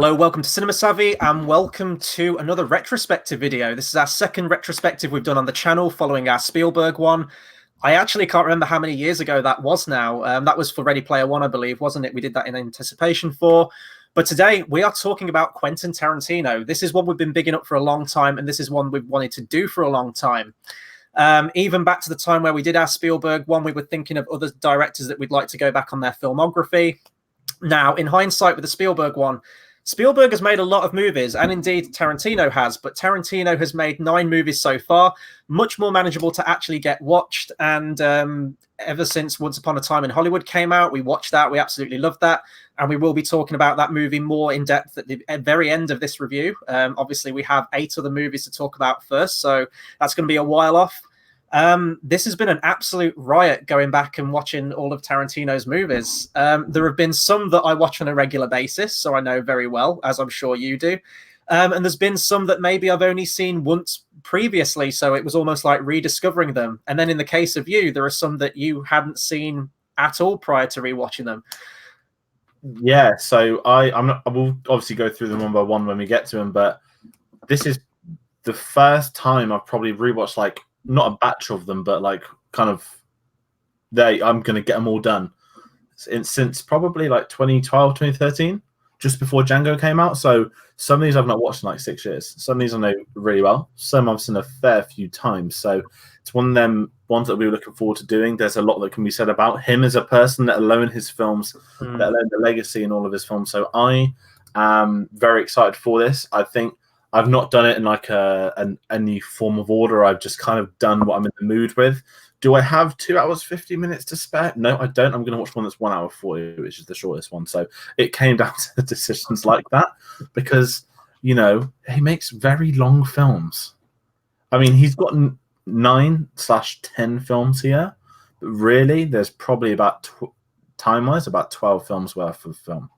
Hello, welcome to Cinema Savvy, and welcome to another retrospective video. This is our second retrospective we've done on the channel following our Spielberg one. I actually can't remember how many years ago that was now. That was for Ready Player One, I believe, wasn't it? We did that in anticipation for. But today we are talking about Quentin Tarantino. This is one we've been bigging up for a long time, and this is one we've wanted to do for a long time. Even back to the time where we did our Spielberg one, we were thinking of other directors that we'd like to go back on their filmography. Now, in hindsight, with the Spielberg one, Spielberg has made a lot of movies, and indeed Tarantino has, but Tarantino has made 9 movies so far, much more manageable to actually get watched. And ever since Once Upon a Time in Hollywood came out, we watched that. We absolutely loved that. And we will be talking about that movie more in depth at the very end of this review. Obviously, we have 8 other movies to talk about first, so that's going to be a while off. This has been an absolute riot going back and watching all of Tarantino's movies. There have been some that I watch on a regular basis, so I know very well, as I'm sure you do. And there's been some that maybe I've only seen once previously, so it was almost like rediscovering them. And then in the case of you, there are some that you hadn't seen at all prior to rewatching them. Yeah, so I will obviously go through them one by one when we get to them, but this is the first time I've probably rewatched like not a batch of them, but like kind of I'm going to get them all done since probably like 2012, 2013, just before Django came out. So some of these I've not watched in like 6 years. Some of these I know really well. Some I've seen a fair few times. So it's one of them ones that we were looking forward to doing. There's a lot that can be said about him as a person, let alone his films, let alone the legacy in all of his films. So I am very excited for this. I think I've not done it in like any form of order. I've just kind of done what I'm in the mood with. Do I have 2 hours, 50 minutes to spare? No, I don't. I'm going to watch one that's 1 hour 40, which is the shortest one. So it came down to decisions like that because, you know, he makes very long films. I mean, he's got 9/10 films here, but really there's probably about, time-wise, about 12 films worth of film.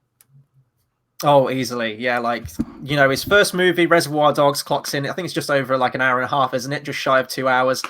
Oh, easily. Yeah, like, you know, his first movie, Reservoir Dogs, clocks in, I think it's just over like an hour and a half, isn't it? Just shy of 2 hours.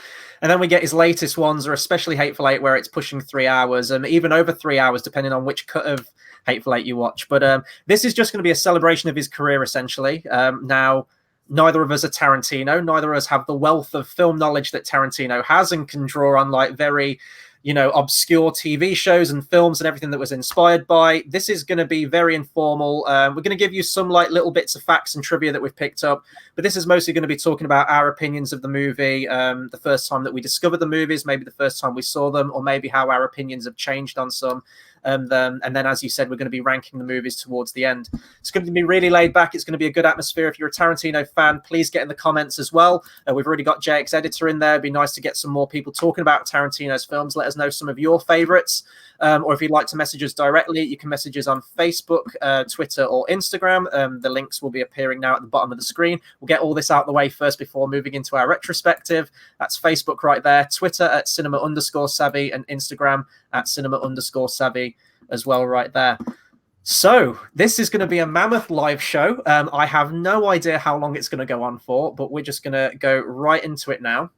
And then we get his latest ones, or especially Hateful Eight, where it's pushing 3 hours, and even over 3 hours, depending on which cut of Hateful Eight you watch. But this is just going to be a celebration of his career, essentially. Now, neither of us are Tarantino. Neither of us have the wealth of film knowledge that Tarantino has and can draw on like very, you know, obscure TV shows and films and everything that was inspired by. This is going to be very informal. We're going to give you some like little bits of facts and trivia that we've picked up, but this is mostly going to be talking about our opinions of the movie, the first time that we discovered the movies, maybe the first time we saw them, or maybe how our opinions have changed on some. And then, as you said, we're going to be ranking the movies towards the end. It's going to be really laid back. It's going to be a good atmosphere. If you're a Tarantino fan, please get in the comments as well. We've already got JX Editor in there. It'd be nice to get some more people talking about Tarantino's films. Let us know some of your favorites. Or if you'd like to message us directly, you can message us on Facebook, Twitter, or Instagram. The links will be appearing now at the bottom of the screen. We'll get all this out of the way first before moving into our retrospective. That's Facebook right there, Twitter at cinema_savvy, and Instagram at cinema_savvy as well right there. So this is going to be a mammoth live show. I have no idea how long it's going to go on for, but we're just going to go right into it now.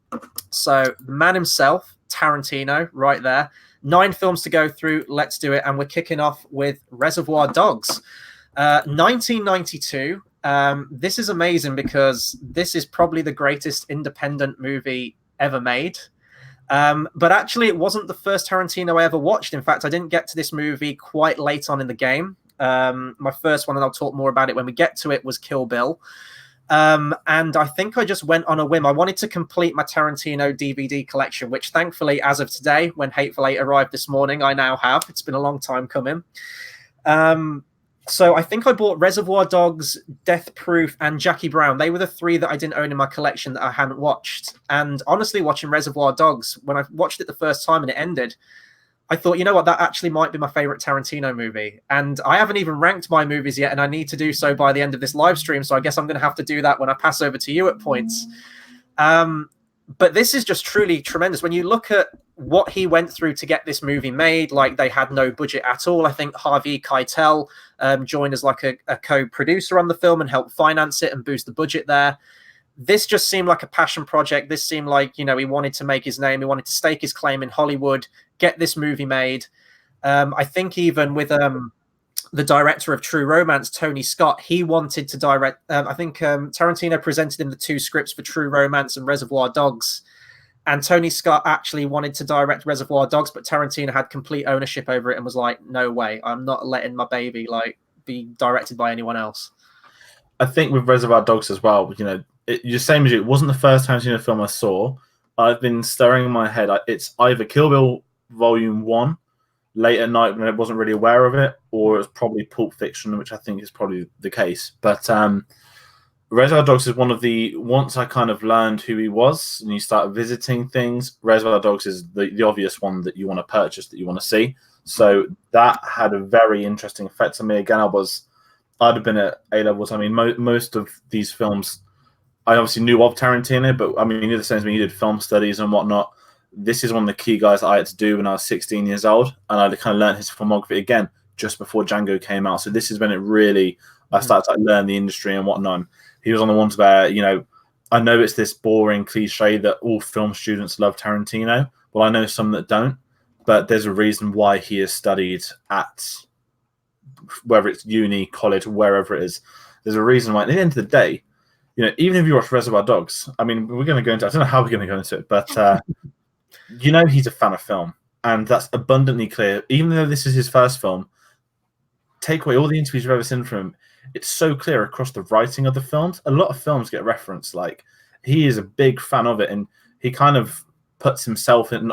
So the man himself, Tarantino, right there. 9 films to go through. Let's do it. And we're kicking off with Reservoir Dogs. 1992. This is amazing because this is probably the greatest independent movie ever made. But actually, it wasn't the first Tarantino I ever watched. In fact, I didn't get to this movie quite late on in the game. My first one, and I'll talk more about it when we get to it, was Kill Bill. And I think I just went on a whim. I wanted to complete my Tarantino DVD collection, which thankfully, as of today, when Hateful Eight arrived this morning, I now have. It's been a long time coming. So I think I bought Reservoir Dogs, Death Proof, and Jackie Brown. They were the 3 that I didn't own in my collection that I hadn't watched. And honestly, watching Reservoir Dogs, when I watched it the first time and it ended, I thought, you know what, that actually might be my favorite Tarantino movie. And I haven't even ranked my movies yet, and I need to do so by the end of this live stream. So I guess I'm going to have to do that when I pass over to you at points. But this is just truly tremendous. When you look at what he went through to get this movie made, like they had no budget at all. I think Harvey Keitel joined as like a co-producer on the film and helped finance it and boost the budget there. This just seemed like a passion project. This seemed like, you know, he wanted to make his name. He wanted to stake his claim in Hollywood, get this movie made. I think even with the director of True Romance, Tony Scott, he wanted to direct. I think Tarantino presented him the 2 scripts for True Romance and Reservoir Dogs, and Tony Scott actually wanted to direct Reservoir Dogs, but Tarantino had complete ownership over it and was like, "No way, I'm not letting my baby like be directed by anyone else." I think with Reservoir Dogs as well, the same as you. It wasn't the first Tarantino film I saw. I've been stirring in my head. It's either Kill Bill Volume 1, late at night when I wasn't really aware of it, or it's probably Pulp Fiction, which I think is probably the case. But Reservoir Dogs is one of the, once I kind of learned who he was and you start visiting things, Reservoir Dogs is the obvious one that you want to purchase, that you want to see. So that had a very interesting effect on me. Again, I'd have been at A levels. I mean, most of these films, I obviously knew of Tarantino, but I mean, you're the same as me. You did film studies and whatnot. This is one of the key guys that I had to do when I was 16 years old, and I kind of learned his filmography again just before Django came out. So this is when it really I started to learn the industry and whatnot. He was on the ones where, I know it's this boring cliche that all film students love Tarantino. Well, I know some that don't, but there's a reason why he is studied at, whether it's uni, college, wherever it is. There's a reason why. At the end of the day, even if you watch Reservoir Dogs, I mean, we're going to go into, I don't know how we're going to go into it, but he's a fan of film, and that's abundantly clear. Even though this is his first film, take away all the interviews you've ever seen from him, it's so clear across the writing of the films. A lot of films get referenced. Like, he is a big fan of it, and he kind of puts himself in,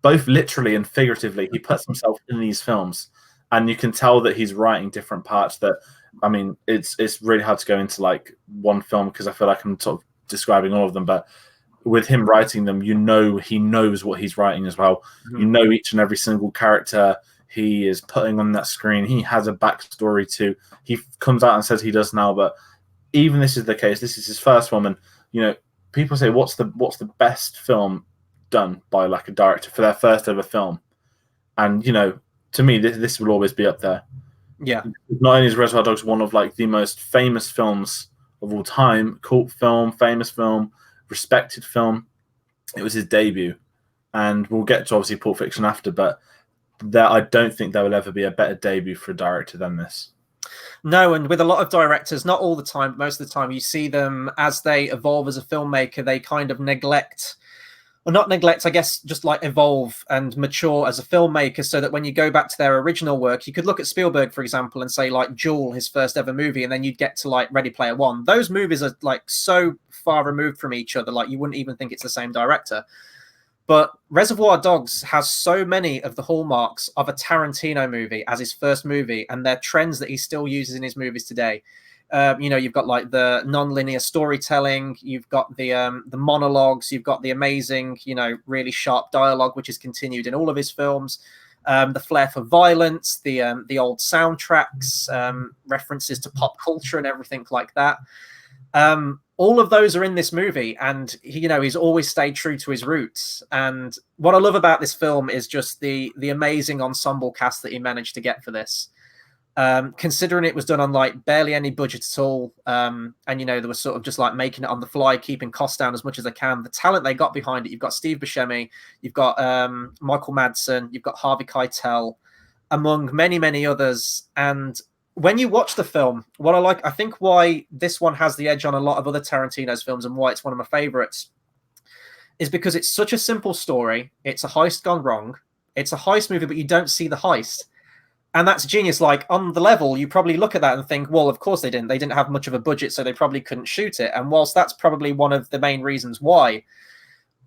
both literally and figuratively, he puts himself in these films, and you can tell that he's writing different parts that, I mean, it's really hard to go into like one film because I feel like I'm sort of describing all of them, but with him writing them, he knows what he's writing as well. Mm-hmm. Each and every single character he is putting on that screen, he has a backstory to. He comes out and says he does now, but even this is the case. This is his first film, and people say, what's the best film done by like a director for their first ever film? And to me, this will always be up there. Yeah. Not only is Reservoir Dogs one of like the most famous films of all time, cult film, famous film, respected film, it was his debut, and we'll get to obviously Pulp Fiction after, but I don't think there will ever be a better debut for a director than this. No, and with a lot of directors, not all the time, but most of the time, you see them as they evolve as a filmmaker, they kind of neglect, or not neglect, I guess, just like evolve and mature as a filmmaker, so that when you go back to their original work, you could look at Spielberg, for example, and say like Duel, his first ever movie, and then you'd get to like Ready Player One. Those movies are like so far removed from each other, like you wouldn't even think it's the same director. But Reservoir Dogs has so many of the hallmarks of a Tarantino movie as his first movie, and they're trends that he still uses in his movies today. You've got like the non-linear storytelling, you've got the monologues, you've got the amazing, really sharp dialogue, which is continued in all of his films. The flair for violence, the old soundtracks, references to pop culture and everything like that. All of those are in this movie, and he's always stayed true to his roots. And what I love about this film is just the amazing ensemble cast that he managed to get for this. Considering it was done on like barely any budget at all, and they were sort of just like making it on the fly, keeping costs down as much as they can. The talent they got behind it, you've got Steve Buscemi, you've got Michael Madsen, you've got Harvey Keitel, among many others. And when you watch the film, I think why this one has the edge on a lot of other Tarantino's films and why it's one of my favorites is because it's such a simple story. It's a heist gone wrong. It's a heist movie, but you don't see the heist. And that's genius. Like, on the level, you probably look at that and think, well, of course they didn't. They didn't have much of a budget, so they probably couldn't shoot it. And whilst that's probably one of the main reasons why,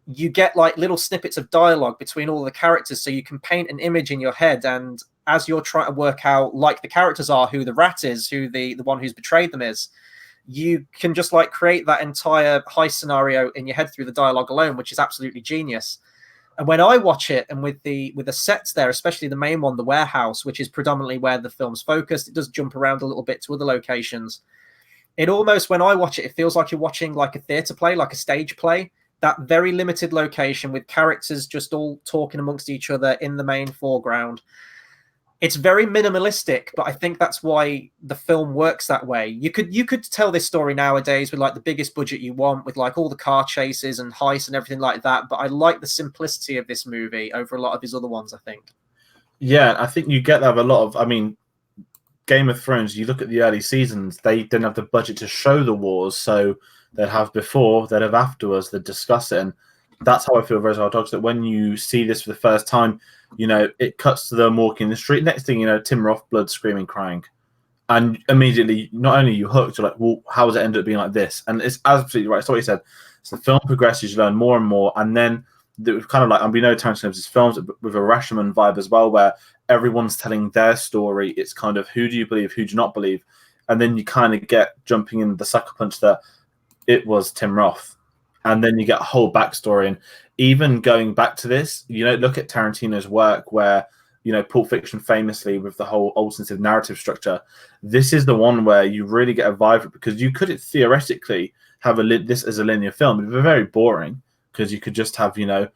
you get like little snippets of dialogue between all the characters, so you can paint an image in your head. And as you're trying to work out, like the characters are, who the rat is, who the one who's betrayed them is, you can just like create that entire heist scenario in your head through the dialogue alone, which is absolutely genius. And when I watch it, and with the sets there, especially the main one, the warehouse, which is predominantly where the film's focused, it does jump around a little bit to other locations. It almost, when I watch it, it feels like you're watching like a theatre play, like a stage play. That very limited location with characters just all talking amongst each other in the main foreground. It's very minimalistic, but I think that's why the film works that way. You could tell this story nowadays with like the biggest budget you want, with like all the car chases and heists and everything like that. But I like the simplicity of this movie over a lot of his other ones, I think. Yeah, I think you get that with a lot of, I mean, Game of Thrones, you look at the early seasons, they didn't have the budget to show the wars, so they'd have before, they'd have afterwards, they'd discuss it. And that's how I feel with Reservoir Dogs, that when you see this for the first time, you know, it cuts to them walking the street. Next thing you know, Tim Roth, blood, screaming, crying. And immediately, not only are you hooked, you're like, well, how does it end up being like this? And it's absolutely right. It's what you said. So the film progresses, you learn more and more. And then it's kind of like, and we know Tarantino has his films with a Rashomon vibe as well, where everyone's telling their story. It's kind of, who do you believe, who do you not believe? And then you kind of get jumping in the sucker punch that it was Tim Roth. And then you get a whole backstory. And even going back to this, you know, look at Tarantino's work where, you know, Pulp Fiction famously with the whole alternative narrative structure. This is the one where you really get a vibe, because you could theoretically have this as a linear film. It'd be very boring, because you could just have, you know,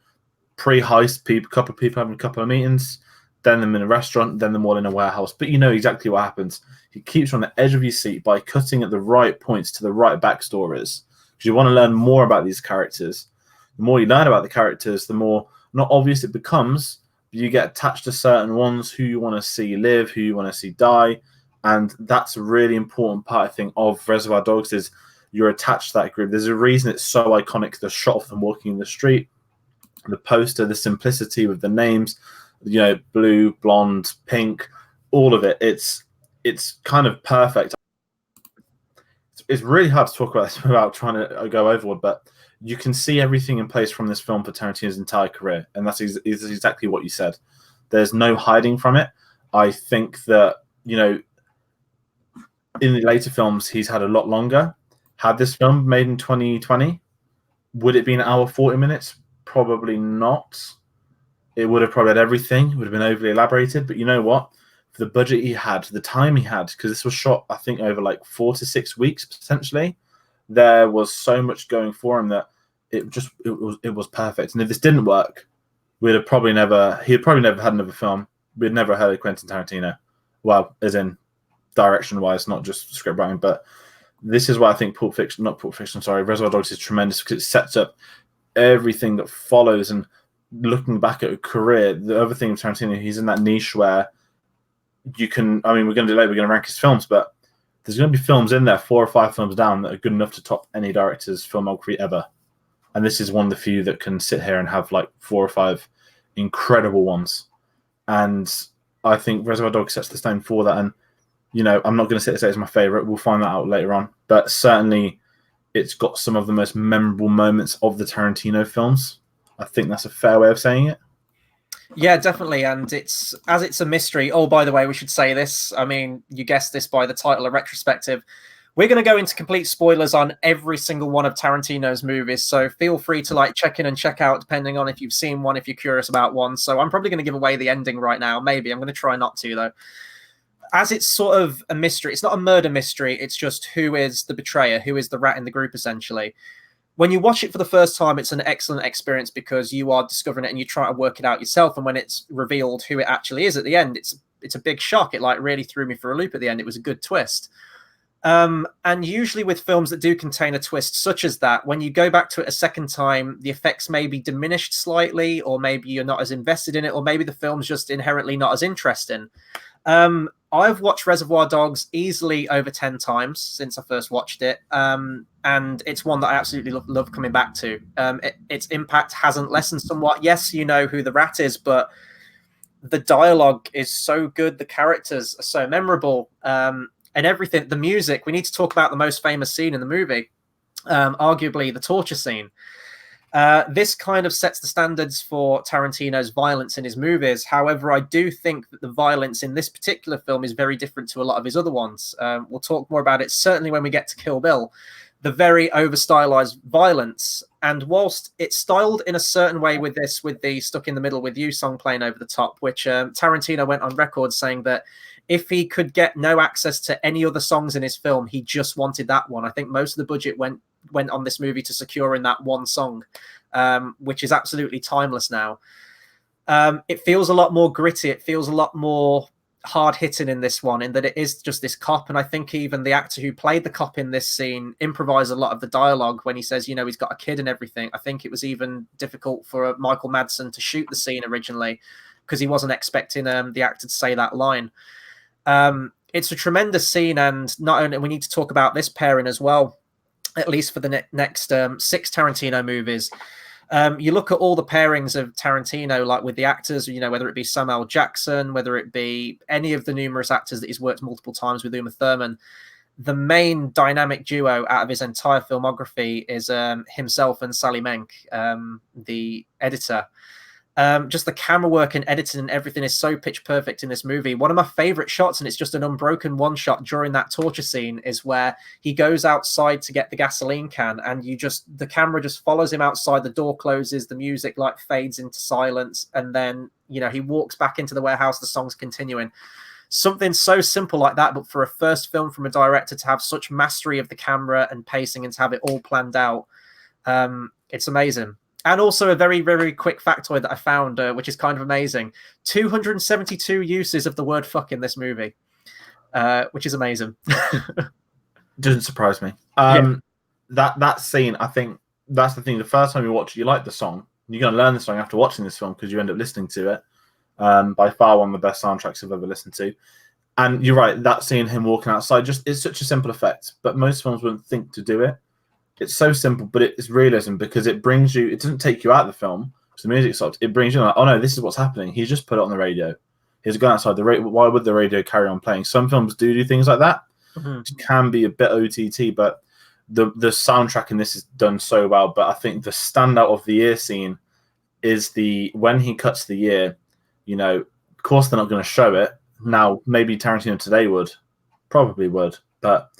pre-heist people, couple of people having a couple of meetings, then them in a restaurant, then them all in a warehouse. But you know exactly what happens. He keeps you on the edge of your seat by cutting at the right points to the right backstories, because you want to learn more about these characters. The more you learn about the characters, the more not obvious it becomes. You get attached to certain ones, who you want to see live, who you want to see die. And that's a really important part, I think, of Reservoir Dogs, is you're attached to that group. There's a reason it's so iconic, the shot of them walking in the street, the poster, the simplicity with the names, you know, blue, blonde, pink, all of it. It's kind of perfect. It's really hard to talk about this without trying to go overboard, but you can see everything in place from this film for Tarantino's entire career, and that's exactly what you said. There's no hiding from it. I think that, you know, in the later films, he's had a lot longer. Had this film made in 2020, would it be an hour 40 minutes? Probably not. It would have probably had everything. It would have been overly elaborated. But you know what? For the budget he had, the time he had, because this was shot, I think, over like 4 to 6 weeks potentially, there was so much going for him that it was perfect. And if this didn't work, he'd probably never had another film. We'd never heard of Quentin Tarantino. Well, as in direction wise, not just script writing. But this is why I think Reservoir Dogs is tremendous, because it sets up everything that follows. And looking back at a career, the other thing with Tarantino, he's in that niche where you can, I mean, we're going to do later, we're going to rank his films, but there's going to be films in there, 4 or 5 films down, that are good enough to top any director's filmography ever. And this is one of the few that can sit here and have like 4 or 5 incredible ones. And I think Reservoir Dogs sets the stone for that. And, you know, I'm not going to sit and say it's my favorite. We'll find that out later on. But certainly it's got some of the most memorable moments of the Tarantino films. I think that's a fair way of saying it. Yeah, definitely. And it's a mystery. Oh, by the way, we should say this. I mean, you guessed this by the title of Retrospective. We're going to go into complete spoilers on every single one of Tarantino's movies. So feel free to like check in and check out, depending on if you've seen one, if you're curious about one. So I'm probably going to give away the ending right now. Maybe. I'm going to try not to, though. As it's sort of a mystery, it's not a murder mystery. It's just who is the betrayer, who is the rat in the group, essentially. When you watch it for the first time, it's an excellent experience, because you are discovering it and you try to work it out yourself. And when it's revealed who it actually is at the end, it's a big shock. It like really threw me for a loop at the end. It was a good twist. And usually with films that do contain a twist such as that, when you go back to it a second time, the effects may be diminished slightly, or maybe you're not as invested in it, or maybe the film's just inherently not as interesting. I've watched Reservoir Dogs easily over 10 times since I first watched it. And it's one that I absolutely love coming back to. Its impact hasn't lessened somewhat. Yes, you know who the rat is, but the dialogue is so good. The characters are so memorable. And everything, the music, we need to talk about the most famous scene in the movie, arguably the torture scene. This kind of sets the standards for Tarantino's violence in his movies. However, I do think that the violence in this particular film is very different to a lot of his other ones. We'll talk more about it, certainly when we get to Kill Bill. The very over-stylized violence. And whilst it's styled in a certain way with this, with the Stuck in the Middle with You song playing over the top, which Tarantino went on record saying that if he could get no access to any other songs in his film, he just wanted that one. I think most of the budget went on this movie to securing that one song, which is absolutely timeless now. It feels a lot more gritty. It feels a lot more hard-hitting in this one, in that it is just this cop. And I think even the actor who played the cop in this scene improvised a lot of the dialogue when he says, you know, he's got a kid and everything. I think it was even difficult for Michael Madsen to shoot the scene originally, because he wasn't expecting the actor to say that line. it's a tremendous scene, and not only we need to talk about this pairing as well, at least for the next 6 Tarantino movies. You look at all the pairings of Tarantino, like with the actors, you know, whether it be Samuel Jackson, whether it be any of the numerous actors that he's worked multiple times with, Uma Thurman. The main dynamic duo out of his entire filmography is himself and Sally Menk, the editor. Just the camera work and editing and everything is so pitch perfect in this movie. One of my favorite shots, and it's just an unbroken one shot during that torture scene, is where he goes outside to get the gasoline can, and the camera just follows him outside. The door closes, the music like fades into silence, and then, you know, he walks back into the warehouse. The song's continuing. Something so simple like that, but for a first film from a director to have such mastery of the camera and pacing and to have it all planned out, it's amazing. And also a very, very quick factoid that I found, which is kind of amazing. 272 uses of the word fuck in this movie, which is amazing. Doesn't surprise me. That scene, I think that's the thing. The first time you watch it, you like the song. You're going to learn the song after watching this film because you end up listening to it. By far one of the best soundtracks I've ever listened to. And you're right, that scene, him walking outside, just is such a simple effect. But most films wouldn't think to do it. It's so simple, but it's realism because it brings you. It doesn't take you out of the film. So the music stops. It brings you like, oh no, this is what's happening. He's just put it on the radio. He's gone outside the radio. Why would the radio carry on playing? Some films do things like that. Mm-hmm. It can be a bit OTT, but the soundtrack in this is done so well. But I think the standout of the year scene is when he cuts the ear. You know, of course they're not going to show it. Now, maybe Tarantino today probably would, but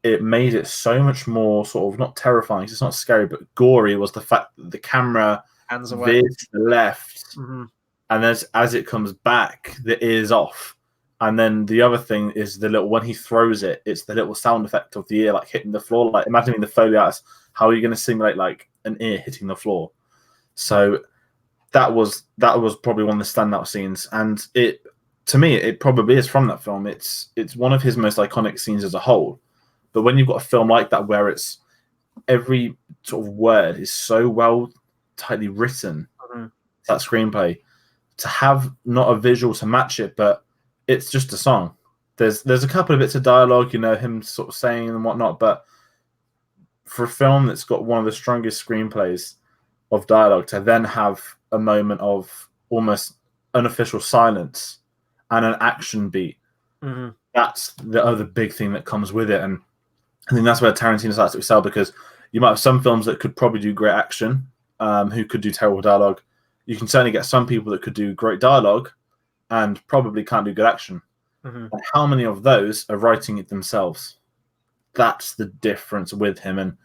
it made it so much more sort of not terrifying. It's not scary, but gory was the fact that the camera veers to the left, mm-hmm. and as it comes back, the ear's off. And then the other thing is when he throws it, it's the little sound effect of the ear like hitting the floor. Like imagining the Foley artist, how are you going to simulate like an ear hitting the floor? So that was probably one of the standout scenes, and to me it probably is from that film. It's one of his most iconic scenes as a whole. But when you've got a film like that where it's every sort of word is so well tightly written, mm-hmm. that screenplay, to have not a visual to match it, but it's just a song. There's a couple of bits of dialogue, you know, him sort of saying and whatnot, but for a film that's got one of the strongest screenplays of dialogue, to then have a moment of almost unofficial silence and an action beat, mm-hmm. that's the other big thing that comes with it. And I think that's where Tarantino starts to excel, because you might have some films that could probably do great action, who could do terrible dialogue. You can certainly get some people that could do great dialogue and probably can't do good action. Mm-hmm. And how many of those are writing it themselves? That's the difference with him, and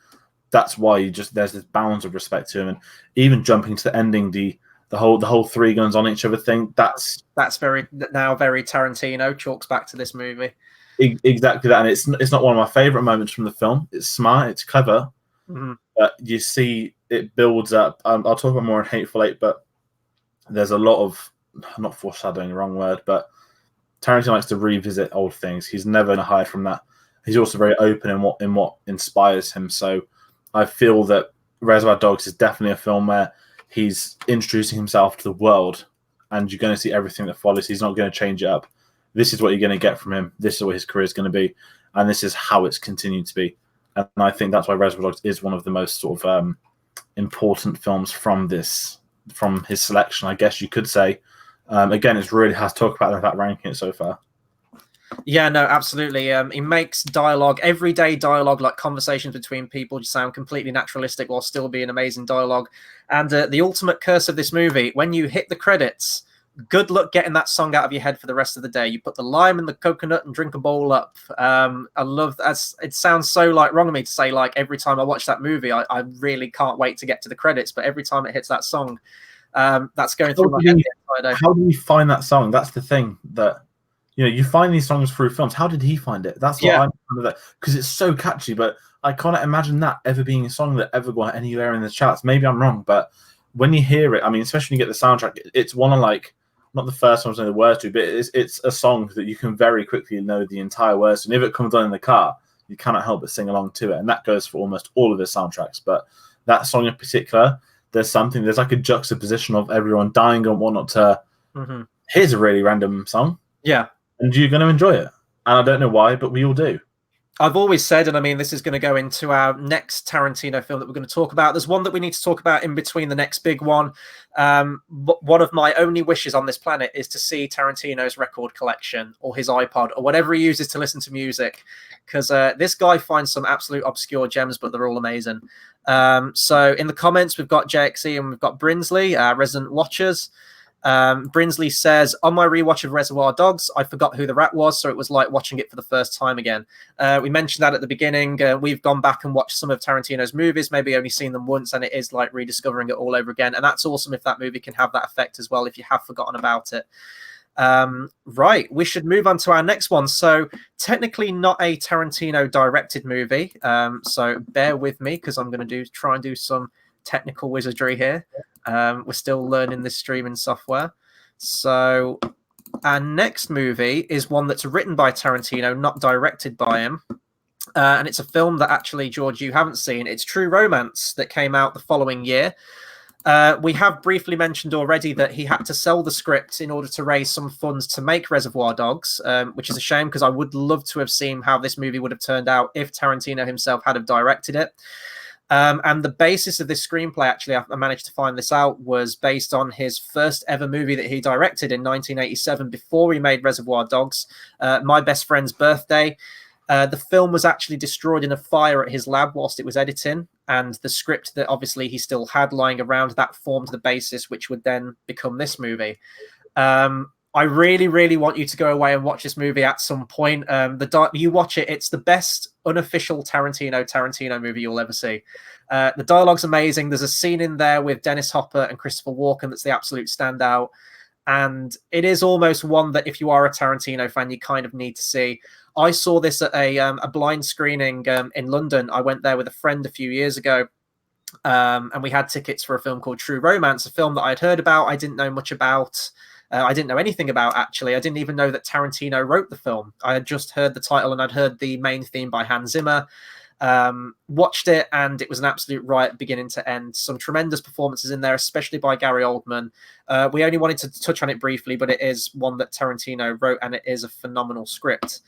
that's why there's this bounds of respect to him. And even jumping to the ending, the whole three guns on each other thing, that's very Tarantino, chalks back to this movie. Exactly that, and it's not one of my favorite moments from the film. It's smart, it's clever, mm-hmm. but you see it builds up. I'll talk about more in Hateful Eight, but there's a lot of, not foreshadowing, wrong word, but Tarantino likes to revisit old things. He's never going to hide from that. He's also very open in what inspires him. So I feel that Reservoir Dogs is definitely a film where he's introducing himself to the world, and you're going to see everything that follows. He's not going to change it up. This is what you're going to get from him. This is what his career is going to be, and this is how it's continued to be. And I think that's why Reservoir Dogs is one of the most sort of important films from his selection, I guess you could say. Again, it's really hard to talk about that ranking it so far. Yeah, no, absolutely. He makes dialogue, everyday dialogue, like conversations between people, just sound completely naturalistic while still being amazing dialogue. And the ultimate curse of this movie, when you hit the credits, good luck getting that song out of your head for the rest of the day. You put the lime in the coconut and drink a bowl up. I love that. It sounds so like wrong of me to say, like, every time I watch that movie, I really can't wait to get to the credits. But every time it hits that song, that's going through my head the entire day. How do you find that song? That's the thing that, you know, you find these songs through films. How did he find it? That's what I'm kind of, because it's so catchy, but I can't imagine that ever being a song that ever got anywhere in the charts. Maybe I'm wrong, but when you hear it, I mean, especially when you get the soundtrack, it's one of, like, not the first ones I know the words to, but it's a song that you can very quickly know the entire words. And if it comes on in the car, you cannot help but sing along to it. And that goes for almost all of his soundtracks. But that song in particular, there's like a juxtaposition of everyone dying and whatnot to, mm-hmm. here's a really random song. Yeah. And you're going to enjoy it. and I don't know why, but we all do. I've always said, and I mean, this is going to go into our next Tarantino film that we're going to talk about. There's one that we need to talk about in between the next big one. But one of my only wishes on this planet is to see Tarantino's record collection or his iPod or whatever he uses to listen to music, because this guy finds some absolute obscure gems, but they're all amazing. So in the comments, we've got JXE and we've got Brinsley, resident watchers. Brinsley says, on my rewatch of Reservoir Dogs, I forgot who the rat was, so it was like watching it for the first time again. We mentioned that at the beginning. We've gone back and watched some of Tarantino's movies, maybe only seen them once, and it is like rediscovering it all over again. And that's awesome if that movie can have that effect as well, if you have forgotten about it. Right, we should move on to our next one. So technically not a Tarantino directed movie, so bear with me because I'm going to try and do some technical wizardry here. We're still learning this streaming software. So our next movie is one that's written by Tarantino, not directed by him. And it's a film that actually, George, you haven't seen. It's True Romance that came out the following year. We have briefly mentioned already that he had to sell the script in order to raise some funds to make Reservoir Dogs, which is a shame because I would love to have seen how this movie would have turned out if Tarantino himself had have directed it. And the basis of this screenplay, actually, I managed to find this out, was based on his first ever movie that he directed in 1987 before he made Reservoir Dogs, My Best Friend's Birthday. The film was actually destroyed in a fire at his lab whilst it was editing, and the script that obviously he still had lying around, that formed the basis, which would then become this movie. I really, really want you to go away and watch this movie at some point. You watch it; it's the best unofficial Tarantino movie you'll ever see. The dialogue's amazing. There's a scene in there with Dennis Hopper and Christopher Walken that's the absolute standout, and it is almost one that if you are a Tarantino fan, you kind of need to see. I saw this at a blind screening in London. I went there with a friend a few years ago, and we had tickets for a film called True Romance, a film that I'd heard about. I didn't know much about. I didn't know anything about, actually. I didn't even know that Tarantino wrote the film. I had just heard the title and I'd heard the main theme by Hans Zimmer. Watched it, and it was an absolute riot beginning to end. Some tremendous performances in there, especially by Gary Oldman. We only wanted to touch on it briefly, but it is one that Tarantino wrote, and it is a phenomenal script.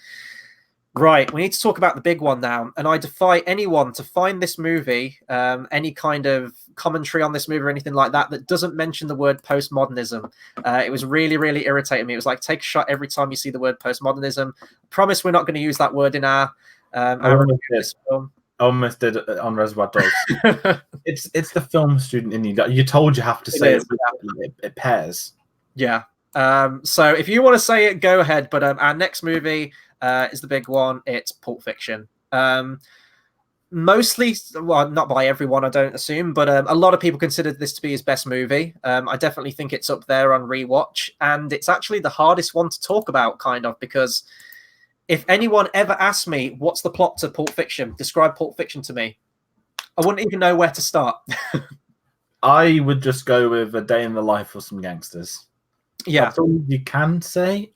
Right, we need to talk about the big one now, and I defy anyone to find this movie, any kind of commentary on this movie or anything like that, that doesn't mention the word postmodernism. It was really, really irritating me. It was like, take a shot every time you see the word postmodernism. I promise we're not going to use that word in our review of this film. I almost did it on Reservoir Dogs. it's the film student in you. You told you have to say it pairs. Yeah. So if you want to say it, go ahead. But our next movie is the big one. It's Pulp Fiction. Mostly, well, not by everyone, I don't assume, but a lot of people consider this to be his best movie. I definitely think it's up there on rewatch, and it's actually the hardest one to talk about, kind of, because if anyone ever asked me what's the plot to Pulp Fiction, describe Pulp Fiction to me, I wouldn't even know where to start. I would just go with a day in the life of some gangsters. Yeah, that's all you can say.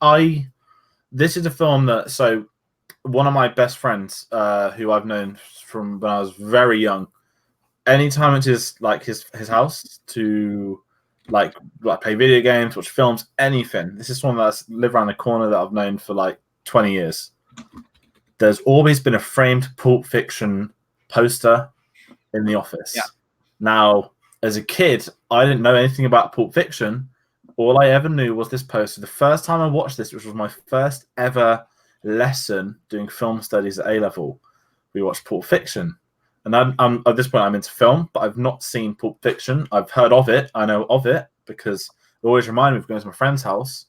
This is a film that, so one of my best friends, who I've known from when I was very young, anytime it's his house to like play video games, watch films, anything. This is someone that's lived around the corner that I've known for like 20 years. There's always been a framed Pulp Fiction poster in the office. Yeah. Now, as a kid, I didn't know anything about Pulp Fiction. All I ever knew was this poster. The first time I watched this, which was my first ever lesson doing film studies at A-level, we watched Pulp Fiction. And I'm at this point, I'm into film, but I've not seen Pulp Fiction. I've heard of it. I know of it because it always reminded me of going to my friend's house.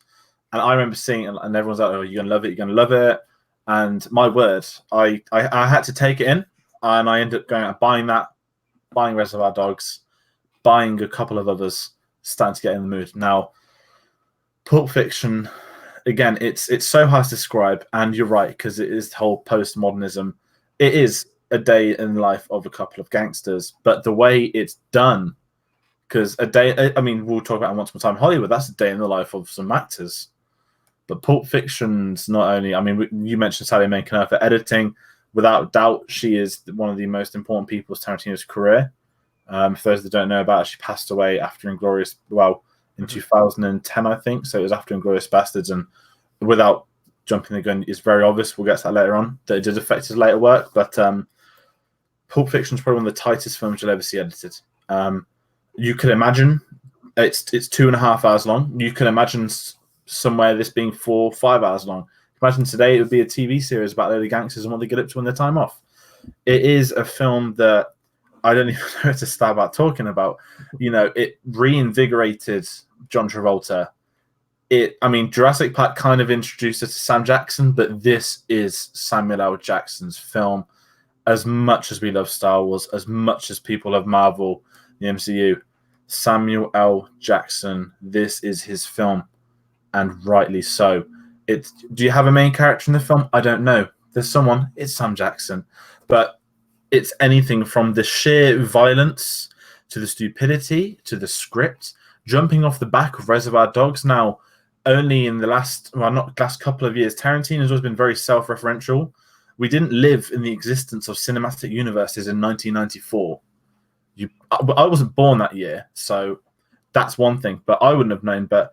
And I remember seeing it, and everyone's like, "Oh, you're gonna love it. You're gonna love it." And my word, I had to take it in, and I ended up going out buying Reservoir Dogs, buying a couple of others, starting to get in the mood. Now, Pulp Fiction, again, it's so hard to describe, and you're right, because it is the whole postmodernism. It is a day in the life of a couple of gangsters, but the way it's done, because I mean, we'll talk about it Once Upon a Time in Hollywood, that's a day in the life of some actors. But Pulp Fiction's not only, I mean, you mentioned Sally Mae Kanner for editing. Without doubt, she is one of the most important people of Tarantino's career. For those that don't know about her, she passed away after in 2010, I think. So it was after Inglourious Bastards. And without jumping the gun is very obvious. We'll get to that later on. That it did affect his later work, but Pulp Fiction is probably one of the tightest films you'll ever see edited. You could imagine it's 2.5 hours long. You could imagine somewhere this being 4 or 5 hours long. Imagine today it would be a TV series about the gangsters and what they get up to when their time off. It is a film that I don't even know how to start about talking about. It reinvigorated John Travolta. Jurassic Park kind of introduced us to Sam Jackson, but this is Samuel L. Jackson's film. As much as we love Star Wars, as much as people love Marvel, the MCU, Samuel L. Jackson, this is his film, and rightly so. Do you have a main character in the film? I don't know. There's someone. It's Sam Jackson. But it's anything from the sheer violence to the stupidity to the script, jumping off the back of Reservoir Dogs. Now, only in the last couple of years, Tarantino has always been very self-referential. We didn't live in the existence of cinematic universes in 1994. I wasn't born that year, so that's one thing. But I wouldn't have known. But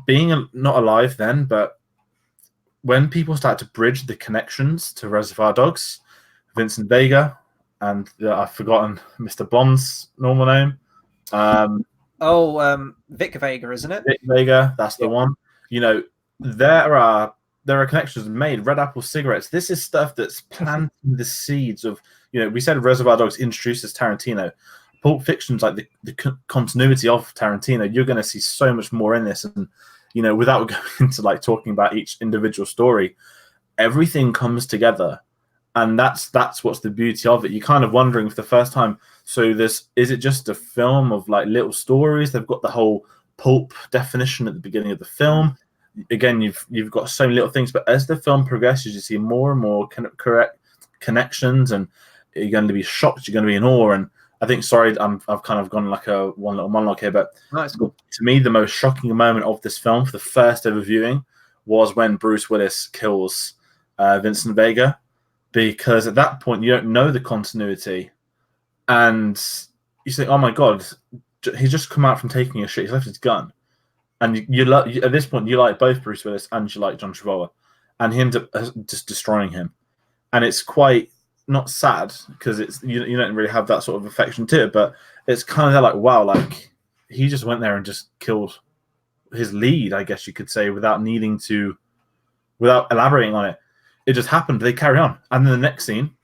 being not alive then, but when people start to bridge the connections to Reservoir Dogs, Vincent Vega, and I've forgotten Mr. Bond's normal name. Vic Vega, isn't it? Vic Vega, that's the one. There are connections made. Red Apple cigarettes. This is stuff that's planting the seeds of. We said Reservoir Dogs introduces Tarantino. Pulp Fiction's like the continuity of Tarantino. You're going to see so much more in this, and without going into like talking about each individual story, everything comes together, and that's what's the beauty of it. You're kind of wondering for the first time. So is it just a film of like little stories? They've got the whole pulp definition at the beginning of the film. Again, you've got so many little things, but as the film progresses, you see more and more correct connections, and you're going to be shocked. You're going to be in awe. And I think, I've kind of gone like one little monologue here, but nice. Cool. To me, the most shocking moment of this film for the first ever viewing was when Bruce Willis kills Vincent Vega, because at that point you don't know the continuity, and you think, "Oh my God, he's just come out from taking a shit. He's left his gun," and at this point you like both Bruce Willis and you like John Travolta, and he ends up just destroying him, and it's quite. Not sad because you don't really have that sort of affection to it, but it's kind of like, wow, like he just went there and just killed his lead, I guess you could say, without elaborating on it. It just happened. They carry on, and then the next scene,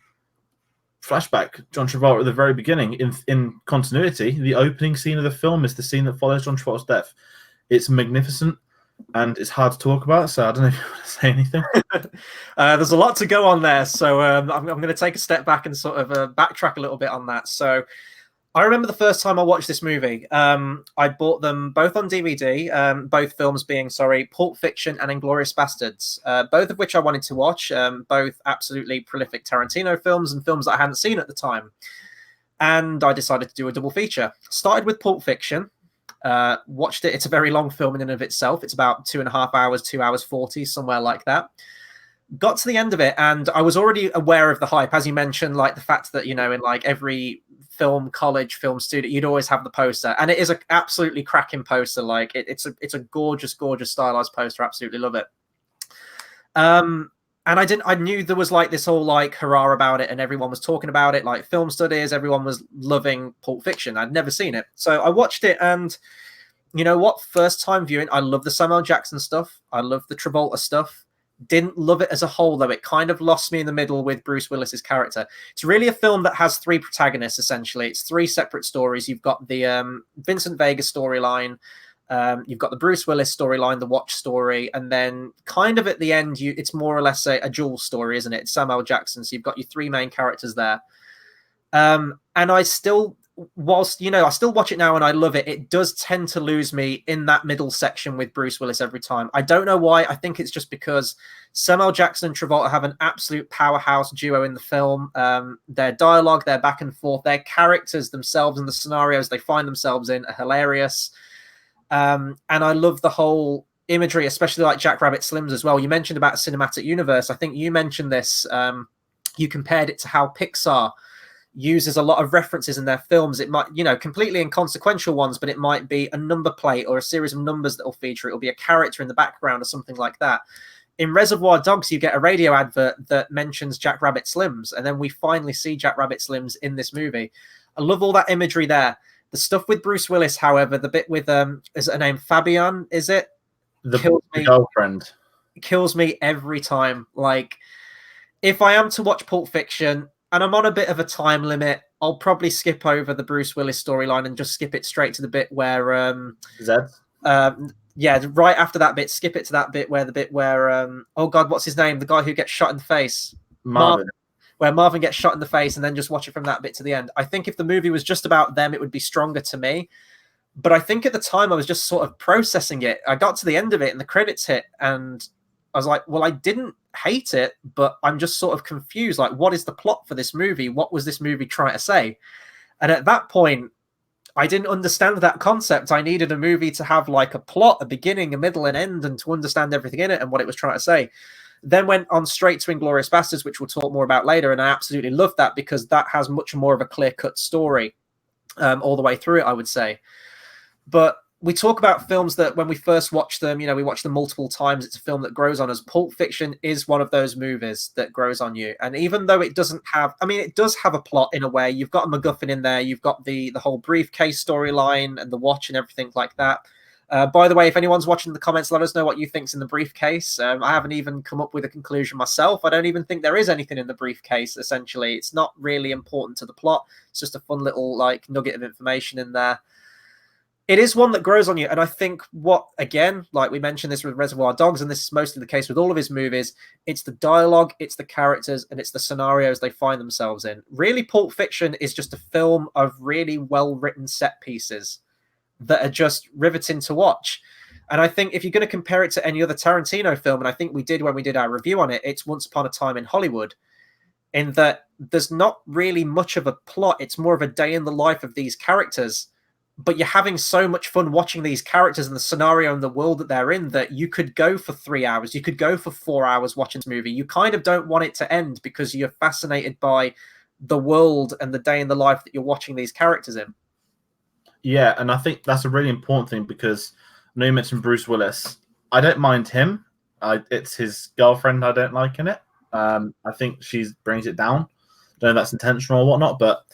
flashback, John Travolta at the very beginning in continuity. The opening scene of the film is the scene that follows John Travolta's death. It's magnificent. And it's hard to talk about, so I don't know if you want to say anything. There's a lot to go on there, so I'm going to take a step back and sort of backtrack a little bit on that. So I remember the first time I watched this movie. I bought them both on DVD, both films being, Pulp Fiction and Inglourious Bastards, both of which I wanted to watch, both absolutely prolific Tarantino films and films that I hadn't seen at the time. And I decided to do a double feature. Started with Pulp Fiction. Watched it. It's a very long film in and of itself. It's about 2.5 hours, 2 hours 40, somewhere like that. Got to the end of it, and I was already aware of the hype, as you mentioned, like the fact that in like every college film studio, you'd always have the poster, and it is an absolutely cracking poster. Like it's a gorgeous, stylized poster. Absolutely love it. And I knew there was like this whole like hurrah about it, and everyone was talking about it, like film studies, everyone was loving Pulp Fiction. I'd never seen it. So I watched it, and you know what? First time viewing, I love the Samuel Jackson stuff. I love the Travolta stuff. Didn't love it as a whole, though. It kind of lost me in the middle with Bruce Willis's character. It's really a film that has 3 protagonists, essentially. It's 3 separate stories. You've got the Vincent Vega storyline, you've got the Bruce Willis storyline, the Watch story, and then kind of at the end, it's more or less a dual story, isn't it? It's Samuel Jackson, so you've got your 3 main characters there. And I still, whilst, I still watch it now and I love it, it does tend to lose me in that middle section with Bruce Willis every time. I don't know why. I think it's just because Samuel Jackson and Travolta have an absolute powerhouse duo in the film. Their dialogue, their back and forth, their characters themselves and the scenarios they find themselves in are hilarious. And I love the whole imagery, especially like Jack Rabbit Slims as well. You mentioned about cinematic universe. I think you mentioned this. You compared it to how Pixar uses a lot of references in their films. It might, completely inconsequential ones, but it might be a number plate or a series of numbers that will feature. It'll be a character in the background or something like that. In Reservoir Dogs, you get a radio advert that mentions Jack Rabbit Slims, and then we finally see Jack Rabbit Slims in this movie. I love all that imagery there. The stuff with Bruce Willis, however, the bit with is it her name Fabian? Is it? The girlfriend kills me every time. Like, if I am to watch Pulp Fiction and I'm on a bit of a time limit, I'll probably skip over the Bruce Willis storyline and just skip it straight to the bit where Zed. Yeah, right after that bit, skip it to that bit where oh god, what's his name? The guy who gets shot in the face. Marvin. Where Marvin gets shot in the face, and then just watch it from that bit to the end. I think if the movie was just about them, it would be stronger to me. But I think at the time I was just sort of processing it. I got to the end of it and the credits hit, and I was like, well, I didn't hate it, but I'm just sort of confused. Like, what is the plot for this movie? What was this movie trying to say? And at that point, I didn't understand that concept. I needed a movie to have like a plot, a beginning, a middle, and end, and to understand everything in it and what it was trying to say. Then went on straight to Inglourious Basterds, which we'll talk more about later, and I absolutely love that because that has much more of a clear-cut story all the way through it, I would say. But we talk about films that when we first watch them, we watch them multiple times. It's a film that grows on us. Pulp Fiction is one of those movies that grows on you. And even though it doesn't have, it does have a plot in a way. You've got a MacGuffin in there. You've got the whole briefcase storyline and the watch and everything like that. By the way, if anyone's watching the comments, let us know what you think's in the briefcase. I haven't even come up with a conclusion myself. I don't even think there is anything in the briefcase, essentially. It's not really important to the plot. It's just a fun little nugget of information in there. It is one that grows on you. And I think again, like we mentioned this with Reservoir Dogs, and this is mostly the case with all of his movies, it's the dialogue, it's the characters, and it's the scenarios they find themselves in. Really, Pulp Fiction is just a film of really well-written set pieces that are just riveting to watch. And I think if you're going to compare it to any other Tarantino film, and I think we did when we did our review on it, it's Once Upon a Time in Hollywood, in that there's not really much of a plot. It's more of a day in the life of these characters, but you're having so much fun watching these characters and the scenario and the world that they're in that you could go for 3 hours, you could go for 4 hours watching this movie. You kind of don't want it to end because you're fascinated by the world and the day in the life that you're watching these characters in. Yeah, and I think that's a really important thing because I know you mentioned Bruce Willis. I don't mind him. It's his girlfriend I don't like in it. I think she brings it down. Don't know if that's intentional or whatnot, but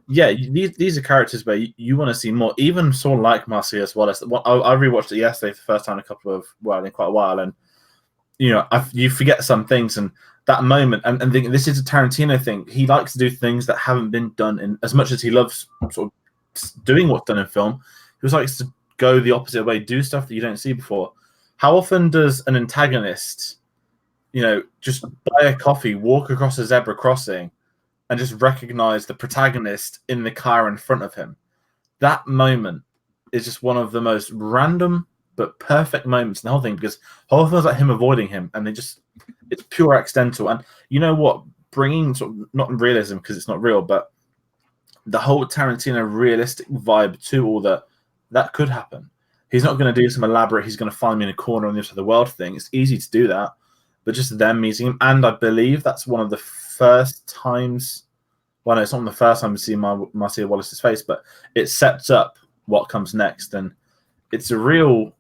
yeah, these are characters where you want to see more. Even someone like Marcellus Wallace. I rewatched it yesterday for the first time in quite a while, and you forget some things and that moment. And this is a Tarantino thing. He likes to do things that haven't been done in as much as he loves sort of doing what's done in film. He also likes to go the opposite way, do stuff that you don't see before. How often does an antagonist, just buy a coffee, walk across a zebra crossing, and just recognize the protagonist in the car in front of him? That moment is just one of the most random but perfect moments in the whole thing, because whole thing is like him avoiding him, and it's pure accidental. And you know what? Bringing sort of not realism because it's not real, but the whole Tarantino realistic vibe to all that could happen. He's not going to do some elaborate, he's going to find me in a corner on the other side of the world thing. It's easy to do that, but just them meeting him. And I believe that's one of the first times, well, no, it's not the first time we see Marcia Wallace's face, but it sets up what comes next. And it's a real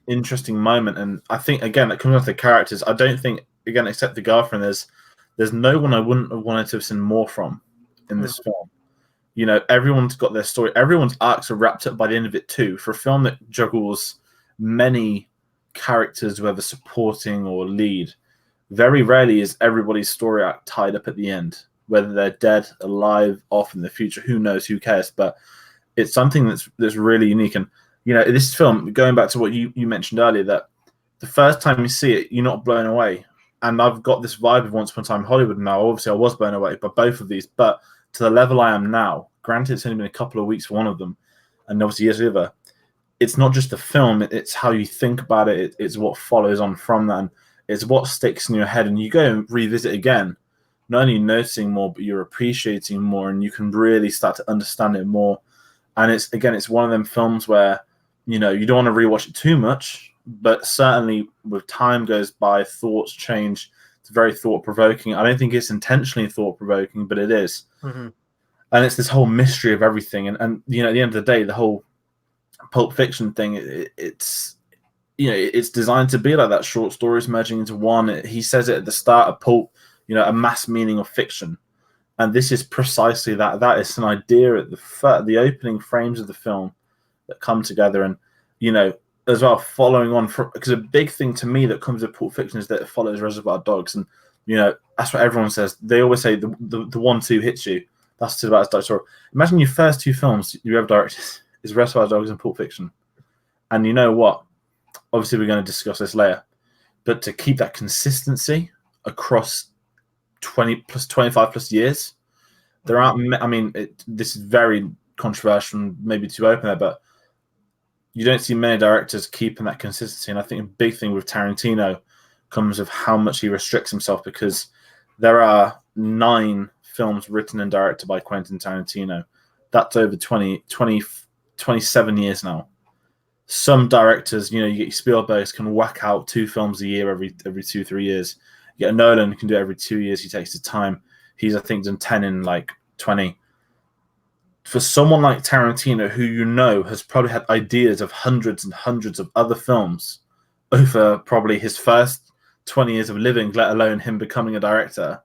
interesting moment. And I think, again, it comes down to the characters. I don't think, again, except the girlfriend, there's no one I wouldn't have wanted to have seen more from in this film. Everyone's got their story. Everyone's arcs are wrapped up by the end of it too. For a film that juggles many characters, whether supporting or lead, very rarely is everybody's story arc tied up at the end. Whether they're dead, alive, off in the future, who knows? Who cares? But it's something that's really unique. And this film, going back to what you mentioned earlier, that the first time you see it, you're not blown away. And I've got this vibe of Once Upon a Time in Hollywood now. Obviously, I was blown away by both of these, but to the level I am now, granted it's only been a couple of weeks for one of them, and obviously years over, it's not just the film, it's how you think about it, it's what follows on from that, and it's what sticks in your head, and you go and revisit again, not only noticing more, but you're appreciating more, and you can really start to understand it more. And it's one of them films where, you don't want to rewatch it too much, but certainly with time goes by, thoughts change. It's very thought-provoking. I don't think it's intentionally thought-provoking, but it is. Mm-hmm. And it's this whole mystery of everything. And at the end of the day, the whole Pulp Fiction thing, it's designed to be like that. Short stories merging into one. He says it at the start of Pulp, a mass meaning of fiction. And this is precisely that. That is an idea at the opening frames of the film that come together. And, as well, following on from, because a big thing to me that comes with Pulp Fiction is that it follows Reservoir Dogs. And, that's what everyone says. They always say the 1-2 hits you. That's about as story. Imagine your first two films you ever directed is Reservoir Dogs and Pulp Fiction. And you know what? Obviously, we're going to discuss this later. But to keep that consistency across 25 plus years, there aren't. I mean, this is very controversial and maybe too open there, but you don't see many directors keeping that consistency. And I think a big thing with Tarantino comes with how much he restricts himself, because there are 9 films written and directed by Quentin Tarantino. That's over 27 years now. Some directors, you get Spielberg can whack out 2 films a year every 2-3 years. You get Nolan who can do it every 2 years. He takes the time. He's, I think, done 10 in like 20. For someone like Tarantino, who has probably had ideas of hundreds and hundreds of other films over probably his first 20 years of living, let alone him becoming a director,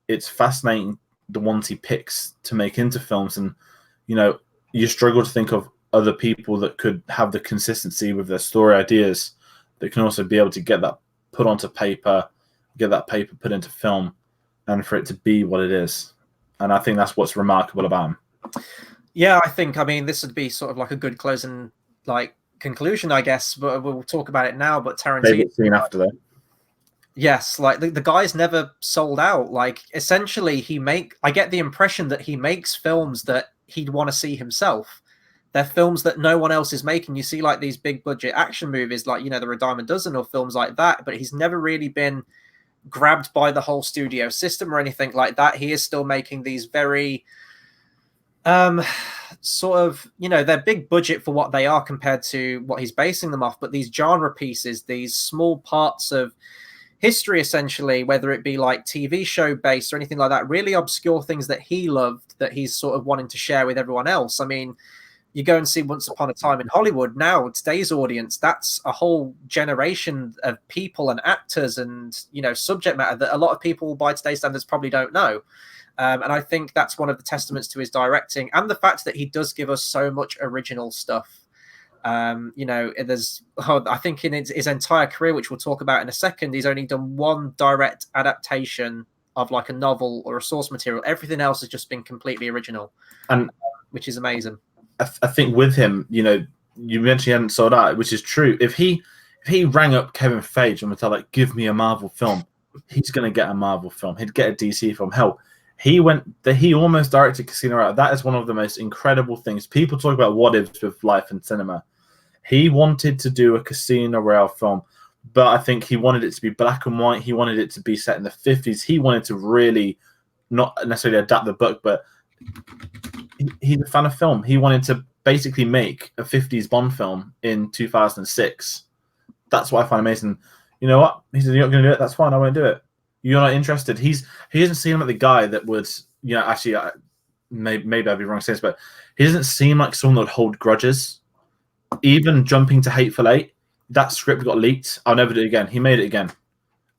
it's fascinating the ones he picks to make into films. And, you struggle to think of other people that could have the consistency with their story ideas that can also be able to get that put onto paper, get that paper put into film, and for it to be what it is. And I think that's what's remarkable about him. Yeah, I mean, this would be sort of like a good closing, conclusion, I guess, but we'll talk about it now. But Tarantino, favorite scene after that. Yes, the guy's never sold out. Essentially, I get the impression that he makes films that he'd want to see himself. They're films that no one else is making. You see, these big budget action movies, the A Dime a Dozen or films like that, but he's never really been grabbed by the whole studio system or anything like that. He is still making these very sort of, they're big budget for what they are compared to what he's basing them off, but these genre pieces, these small parts of history, essentially, whether it be TV show based or anything like that, really obscure things that he loved that he's sort of wanting to share with everyone else. I mean, you go and see Once Upon a Time in Hollywood now, today's audience, that's a whole generation of people and actors and, subject matter that a lot of people by today's standards probably don't know. And I think that's one of the testaments to his directing and the fact that he does give us so much original stuff. I think in his entire career, which we'll talk about in a second, he's only done one direct adaptation of a novel or a source material. Everything else has just been completely original, and which is amazing. I think with him, you mentioned he hadn't sold out, which is true. If he rang up Kevin Feige and was like, give me a Marvel film, he's going to get a Marvel film. He'd get a DC film. Hell, he almost directed Casino Royale. That is one of the most incredible things. People talk about what ifs with life and cinema. He wanted to do a Casino Royale film, but I think he wanted it to be black and white. He wanted it to be set in the 50s. He wanted to really not necessarily adapt the book, but he's a fan of film. He wanted to basically make a 50s Bond film in 2006. That's what I find amazing. You know what? He said, you're not going to do it? That's fine. I won't do it. You're not interested. He doesn't seem like the guy that would, actually, maybe I'd be wrong saying this, but he doesn't seem like someone that would hold grudges. Even jumping to Hateful Eight, that script got leaked. I'll never do it again. He made it again.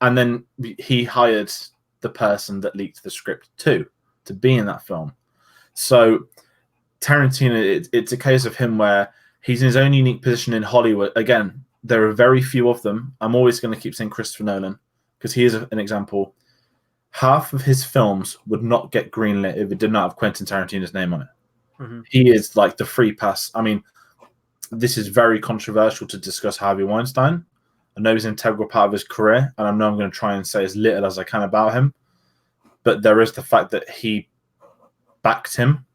And then he hired the person that leaked the script to be in that film. So Tarantino, it's a case of him where he's in his own unique position in Hollywood. Again, there are very few of them. I'm always going to keep saying Christopher Nolan because he is an example. Half of his films would not get greenlit if it did not have Quentin Tarantino's name on it. Mm-hmm. He is like the free pass. I mean, this is very controversial to discuss Harvey Weinstein. I know he's an integral part of his career, and I know I'm going to try and say as little as I can about him. But there is the fact that he backed him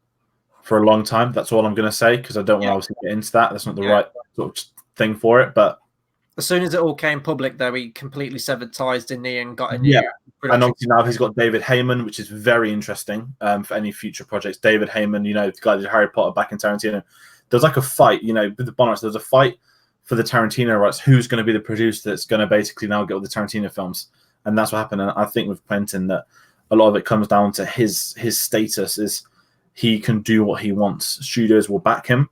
for a long time. That's all I'm going to say because I don't want to obviously get into that. That's not the right sort of thing for it. But as soon as it all came public, though, he completely severed ties, didn't he? And got a new and obviously now he's got David Heyman, which is very interesting for any future projects. David Heyman, the guy that did Harry Potter back in Tarantino. There's like a fight, with the Bond rights. There's a fight for the Tarantino rights. Who's going to be the producer that's going to basically now get all the Tarantino films? And that's what happened. And I think with Quentin that a lot of it comes down to his status is he can do what he wants. Studios will back him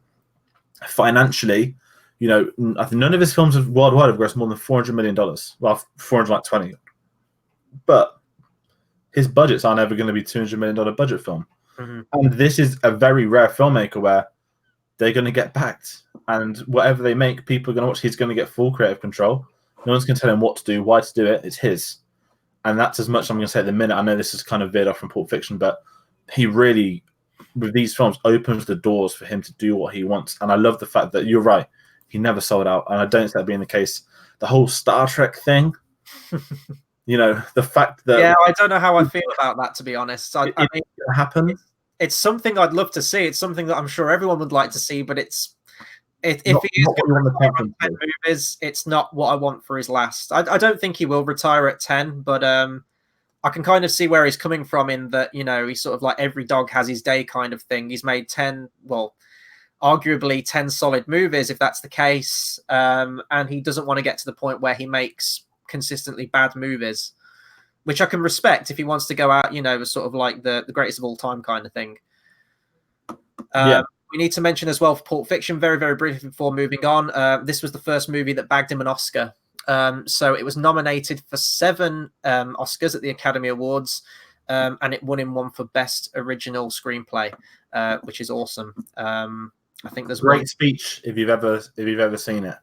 financially. You know, I think none of his films worldwide have grossed more than $400 million. Well, 420, but his budgets aren't ever going to be $200 million budget film. Mm-hmm. And this is a very rare filmmaker where they're going to get backed, and whatever they make, people are going to watch. He's going to get full creative control. No one's going to tell him what to do, why to do it. It's his, and that's as much as I'm going to say at the minute. I know this is kind of veered off from Pulp Fiction, but he really, with these films, opens the doors for him to do what he wants. And I love the fact that you're right. He never sold out, and I don't see that being the case. The whole Star Trek thing, you know, the fact that I don't know how I feel about that, to be honest. I mean, it happen. It's something I'd love to see. It's something that I'm sure everyone would like to see, but if he is going to retire on 10 movies, it's not what I want for his last. I don't think he will retire at 10, but I can kind of see where he's coming from in that, you know, he's sort of like every dog has his day kind of thing. He's made 10, well, arguably 10 solid movies, if that's the case, and he doesn't want to get to the point where he makes consistently bad movies, which I can respect if he wants to go out, you know, as sort of like the greatest of all time kind of thing. We need to mention as well for Pulp Fiction, very, very briefly before moving on, this was the first movie that bagged him an Oscar. So it was nominated for 7 Oscars at the Academy Awards, and it won him one for Best Original Screenplay, which is awesome. I think there's great speech if you've ever seen it.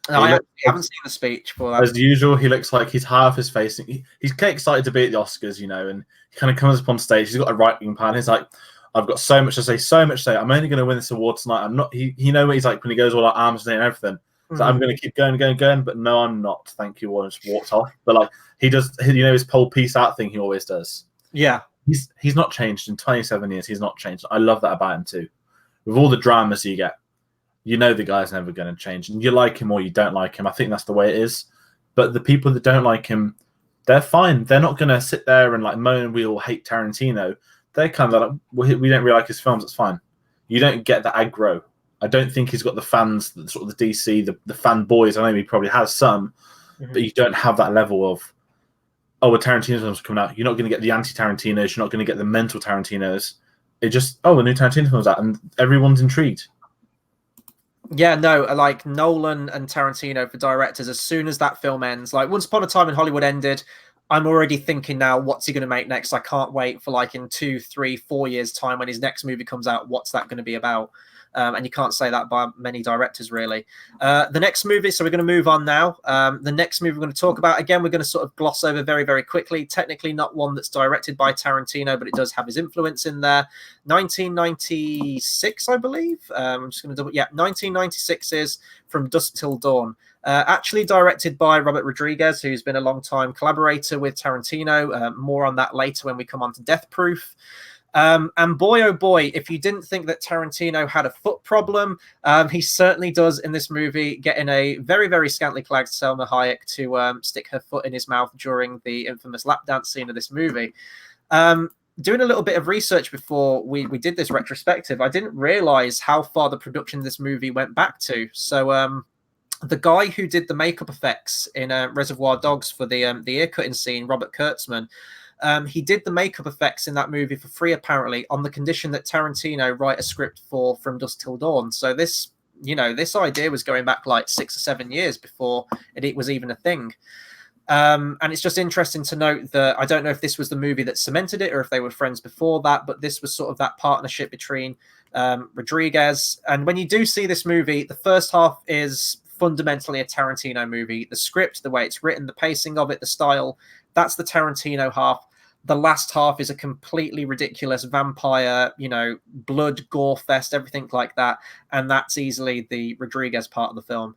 No, I haven't seen the speech for that. As usual, he looks like he's high off his face. He's excited to be at the Oscars, you know, and he kind of comes up on stage. He's got a writing pad. He's like, I've got so much to say, so much to say. I'm only going to win this award tonight. I'm not. He know what he's like when he goes all like arms and everything. So I'm going to keep going, but no, I'm not. Thank you. And just walked off. But like he does, you know, his whole peace out thing. He always does. Yeah, he's not changed in 27 years. He's not changed. I love that about him too. With all the dramas you get, you know the guy's never going to change. And you like him or you don't like him. I think that's the way it is. But the people that don't like him, they're fine. They're not going to sit there and like moan, we all hate Tarantino. They're kind of like, we don't really like his films. It's fine. You don't get the aggro. I don't think he's got the fans, sort of the DC, the fanboys. I know he probably has some, but you don't have that level of, oh, a Tarantino film's coming out. You're not going to get the anti-Tarantinos. You're not going to get the mental Tarantinos. It just, oh, a new Tarantino film's out, and everyone's intrigued. Yeah, no, like Nolan and Tarantino for directors, as soon as that film ends, like Once Upon a Time in Hollywood ended, I'm already thinking now, what's he going to make next? I can't wait for like in 2, 3, 4 years' time when his next movie comes out, what's that going to be about? And you can't say that by many directors, really. The next movie, so we're going to move on now. The next movie we're going to talk about, again, we're going to sort of gloss over very, very quickly. Technically not one that's directed by Tarantino, but it does have his influence in there. 1996, I believe. I'm just going to double, 1996 is From Dusk Till Dawn. Actually directed by Robert Rodriguez, who's been a long-time collaborator with Tarantino. More on that later when we come on to Death Proof. And boy, oh boy, if you didn't think that Tarantino had a foot problem, he certainly does in this movie, getting a very, very scantily clad Selma Hayek to stick her foot in his mouth during the infamous lap dance scene of this movie. Doing a little bit of research before we did this retrospective, I didn't realize how far the production of this movie went back to. So the guy who did the makeup effects in Reservoir Dogs for the ear cutting scene, Robert Kurtzman, he did the makeup effects in that movie for free, apparently, on the condition that Tarantino write a script for From Dusk Till Dawn. So this, you know, this idea was going back like 6 or 7 years before it was even a thing. And it's just interesting to note that I don't know if this was the movie that cemented it or if they were friends before that, but this was sort of that partnership between Rodriguez. And when you do see this movie, the first half is fundamentally a Tarantino movie. The script, the way it's written, the pacing of it, the style, that's the Tarantino half. The last half is a completely ridiculous vampire, you know, blood, gore fest, everything like that. And that's easily the Rodriguez part of the film.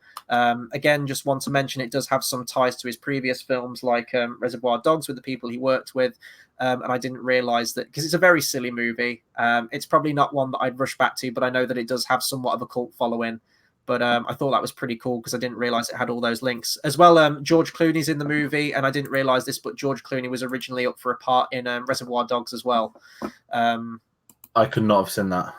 Again, just want to mention it does have some ties to his previous films like Reservoir Dogs with the people he worked with. And I didn't realize that because it's a very silly movie. It's probably not one that I'd rush back to, but I know that it does have somewhat of a cult following. But I thought that was pretty cool because I didn't realize it had all those links. As well, George Clooney's in the movie, and I didn't realize this, but George Clooney was originally up for a part in Reservoir Dogs as well. I could not have seen that.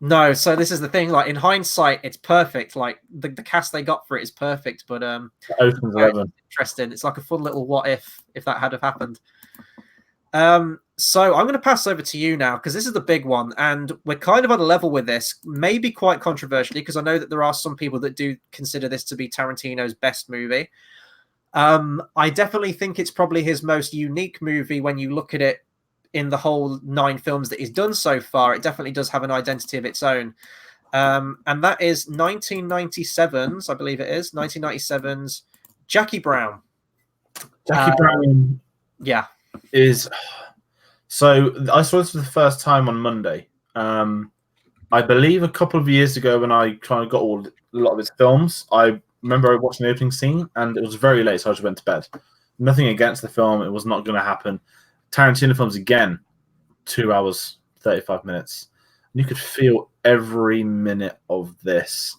No, so this is the thing. Like in hindsight, it's perfect. Like the cast they got for it is perfect. But Ocean's 11. Interesting. It's like a fun little what if that had have happened. So I'm going to pass over to you now because this is the big one, and we're kind of on a level with this, maybe quite controversially, because I know that there are some people that do consider this to be Tarantino's best movie. I definitely think it's probably his most unique movie when you look at it in the whole 9 films that he's done so far. It definitely does have an identity of its own. And that is 1997's, I believe it is, 1997's Jackie Brown. Jackie Brown Yeah. is so I saw this for the first time on Monday. I believe a couple of years ago when I kind of got a lot of his films, I remember watching the opening scene and it was very late, so I just went to bed. Nothing against the film; it was not going to happen. Tarantino films again, 2 hours 35 minutes. You could feel every minute of this.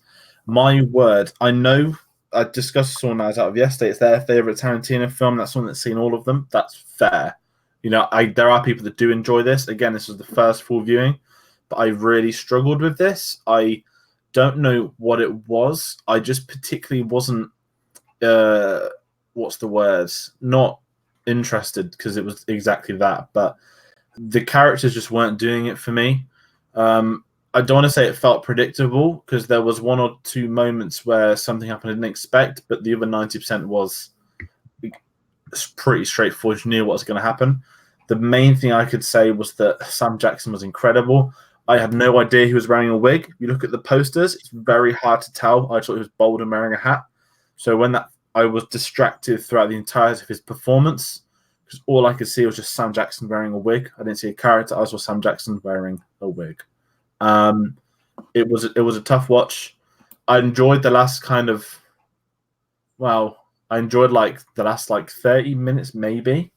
My word, I know I discussed Saw Night Out of yesterday. It's their favorite Tarantino film. That's one that's seen all of them. That's fair. You know, there are people that do enjoy this. Again, this was the first full viewing, but I really struggled with this. I don't know what it was. I just particularly wasn't. What's the word? Not interested because it was exactly that. But the characters just weren't doing it for me. I don't want to say it felt predictable because there was 1 or 2 moments where something happened I didn't expect, but the other 90% was pretty straightforward. You knew what was going to happen. The main thing I could say was that Sam Jackson was incredible. I had no idea he was wearing a wig. You look at the posters, it's very hard to tell. I thought he was bald and wearing a hat. So when I was distracted throughout the entirety of his performance because all I could see was just Sam Jackson wearing a wig. I didn't see a character. I saw Sam Jackson wearing a wig. It was a tough watch. I enjoyed the last I enjoyed like the last 30 minutes maybe.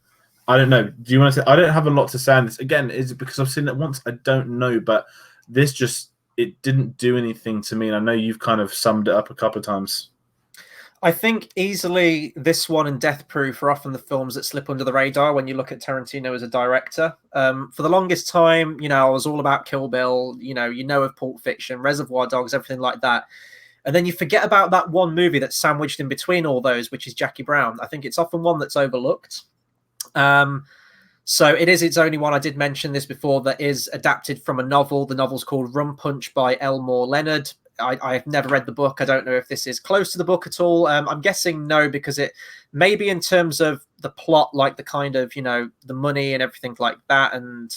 I don't know. Do you want to say? I don't have a lot to say on this. Again, is it because I've seen it once? I don't know, but this it didn't do anything to me. And I know you've kind of summed it up a couple of times. I think easily this one and Death Proof are often the films that slip under the radar when you look at Tarantino as a director. For the longest time, I was all about Kill Bill, of Pulp Fiction, Reservoir Dogs, everything like that. And then you forget about that one movie that's sandwiched in between all those, which is Jackie Brown. I think it's often one that's overlooked. So it is its only one. I did mention this before that is adapted from a novel. The novel's called Rum Punch by Elmore Leonard. I've never read the book. I don't know if this is close to the book at all. I'm guessing no, because it maybe in terms of the plot, like the kind of, the money and everything like that and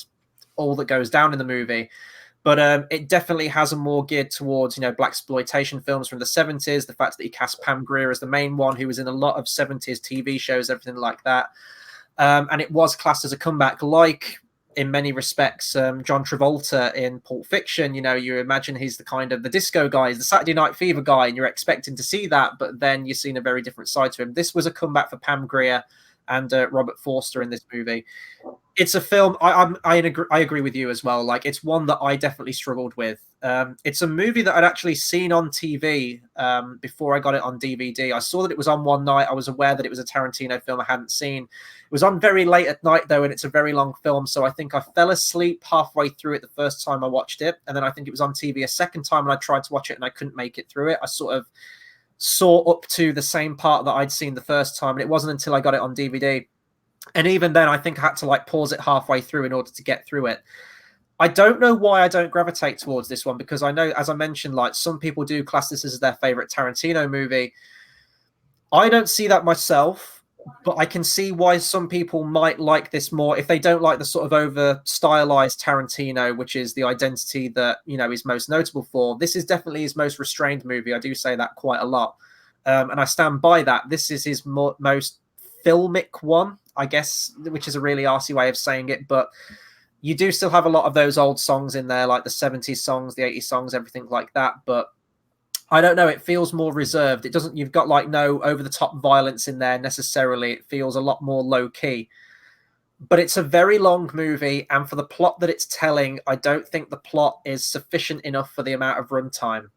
all that goes down in the movie. But it definitely has a more geared towards, blaxploitation films from the 70s. The fact that he cast Pam Grier as the main one, who was in a lot of 70s TV shows, everything like that. And it was classed as a comeback, like in many respects, John Travolta in Pulp Fiction. You imagine he's the kind of the disco guy, he's the Saturday Night Fever guy, and you're expecting to see that, but then you're seeing a very different side to him. This was a comeback for Pam Grier and Robert Forster in this movie. It's a film. I agree with you as well. Like, it's one that I definitely struggled with. It's a movie that I'd actually seen on TV before I got it on DVD. I saw that it was on one night. I was aware that it was a Tarantino film I hadn't seen. It was on very late at night, though, and it's a very long film. So I think I fell asleep halfway through it the first time I watched it. And then I think it was on TV a second time, and I tried to watch it, and I couldn't make it through it. I sort of saw up to the same part that I'd seen the first time, and it wasn't until I got it on DVD. And even then, I think I had to pause it halfway through in order to get through it. I don't know why I don't gravitate towards this one, because I know, as I mentioned, some people do class this as their favorite Tarantino movie. I don't see that myself, but I can see why some people might like this more if they don't like the sort of over stylized Tarantino, which is the identity that, is most notable for. This is definitely his most restrained movie. I do say that quite a lot. And I stand by that. This is his most filmic one, I guess, which is a really arsey way of saying it, but you do still have a lot of those old songs in there, like the 70s songs, the 80s songs, everything like that. But I don't know, it feels more reserved. It doesn't, you've got no over the top violence in there necessarily. It feels a lot more low key. But it's a very long movie, and for the plot that it's telling, I don't think the plot is sufficient enough for the amount of runtime.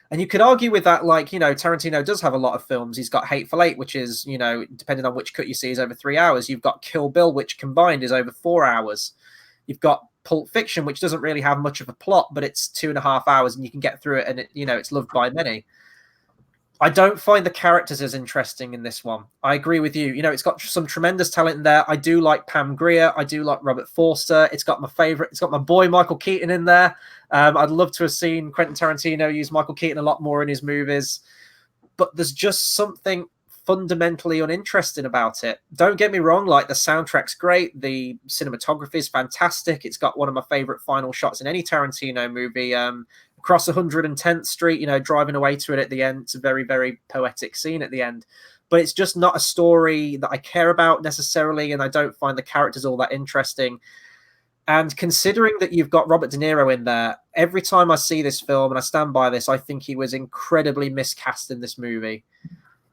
And you could argue with that, Tarantino does have a lot of films. He's got Hateful Eight, which is, depending on which cut you see, is over 3 hours. You've got Kill Bill, which combined is over 4 hours. You've got Pulp Fiction, which doesn't really have much of a plot, but it's 2.5 hours and you can get through it, and it's loved by many. I don't find the characters as interesting in this one. I agree with you. You know, it's got some tremendous talent in there. I do like Pam Grier. I do like Robert Forster. It's got my favorite. It's got my boy Michael Keaton in there. I'd love to have seen Quentin Tarantino use Michael Keaton a lot more in his movies, but there's just something fundamentally uninteresting about it. Don't get me wrong, like the soundtrack's great, the cinematography is fantastic. It's got one of my favorite final shots in any Tarantino movie. Across 110th Street, you know, driving away to it at the end. It's a very, very poetic scene at the end. But it's just not a story that I care about necessarily, and I don't find the characters all that interesting. And considering that you've got Robert De Niro in there, every time I see this film, and I stand by this, I think he was incredibly miscast in this movie.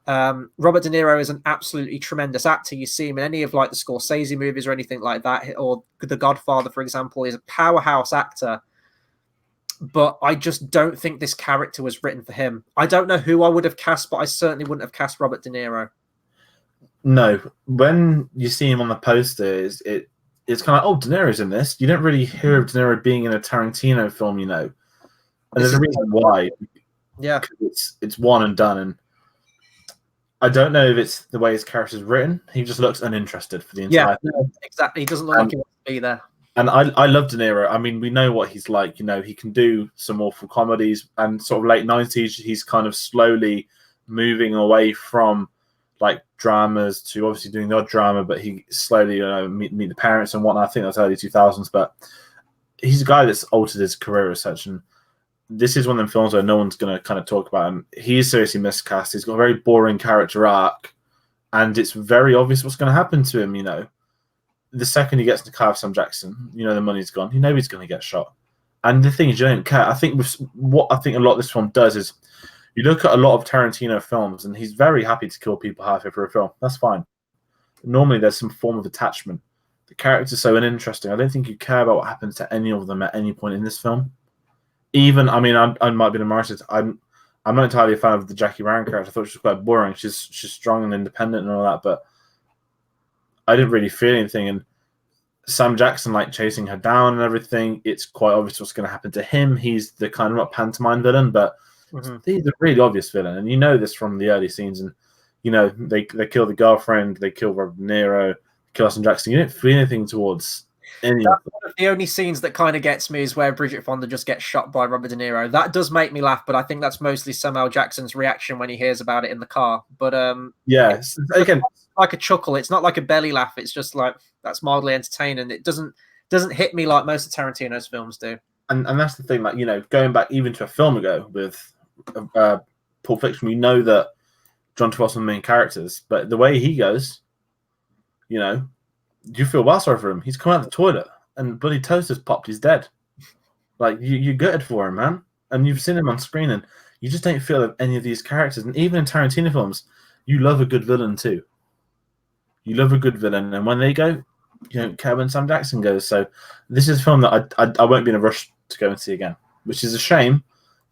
Robert De Niro is an absolutely tremendous actor. You see him in any of like the Scorsese movies or anything like that, or The Godfather, for example. He's a powerhouse actor. But I just don't think this character was written for him. I don't know who I would have cast, but I certainly wouldn't have cast Robert De Niro. No, when you see him on the posters, it's kind of, oh, De Niro's in this. You don't really hear of De Niro being in a Tarantino film, you know. And there's a reason why. Yeah. It's one and done. And I don't know if it's the way his character's written. He just looks uninterested for the entire thing. No, exactly. He doesn't look like he wants to be there. And I love De Niro. I mean, we know what he's like. You know, he can do some awful comedies. And sort of late 90s, he's kind of slowly moving away from like dramas to obviously doing the odd drama, but he slowly, meet the parents and whatnot. I think that's early 2000s. But he's a guy that's altered his career as such. And this is one of them films where no one's going to kind of talk about him. He is seriously miscast. He's got a very boring character arc. And it's very obvious what's going to happen to him, you know. The second he gets in the car with Sam Jackson, you know the money's gone. You know he's going to get shot. And the thing is, you don't care. I think what I think a lot of this film does is you look at a lot of Tarantino films and he's very happy to kill people halfway through a film. That's fine. Normally there's some form of attachment. The characters are so uninteresting. I don't think you care about what happens to any of them at any point in this film. Even, I mean, I might be the marxist. I'm not entirely a fan of the Jackie Brown character. I thought she was quite boring. She's strong and independent and all that, but I didn't really feel anything. And Sam Jackson, like, chasing her down and everything, it's quite obvious what's going to happen to him. He's the kind of not pantomime villain, but he's a really obvious villain. And you know this from the early scenes. And, you know, they kill the girlfriend, they kill Robert De Niro, kill Sam Jackson. You don't feel anything towards any of them. One of the only scenes that kind of gets me is where Bridget Fonda just gets shot by Robert De Niro. That does make me laugh, but I think that's mostly Samuel Jackson's reaction when he hears about it in the car. But yeah, again, like a chuckle. It's not like a belly laugh. It's just like that's mildly entertaining. It doesn't hit me like most of Tarantino's films do. And that's the thing, like, you know, going back even to a film ago with Pulp Fiction, we know that John Travolta's the main characters, but the way he goes, you know, you feel well sorry for him. He's come out of the toilet and bloody toast has popped. He's dead. Like, you gutted for him, man. And you've seen him on screen and you just don't feel of any of these characters. And even in Tarantino films, you love a good villain too. You love a good villain, and when they go, you don't care when Sam Jackson goes. So this is a film that I won't be in a rush to go and see again, which is a shame.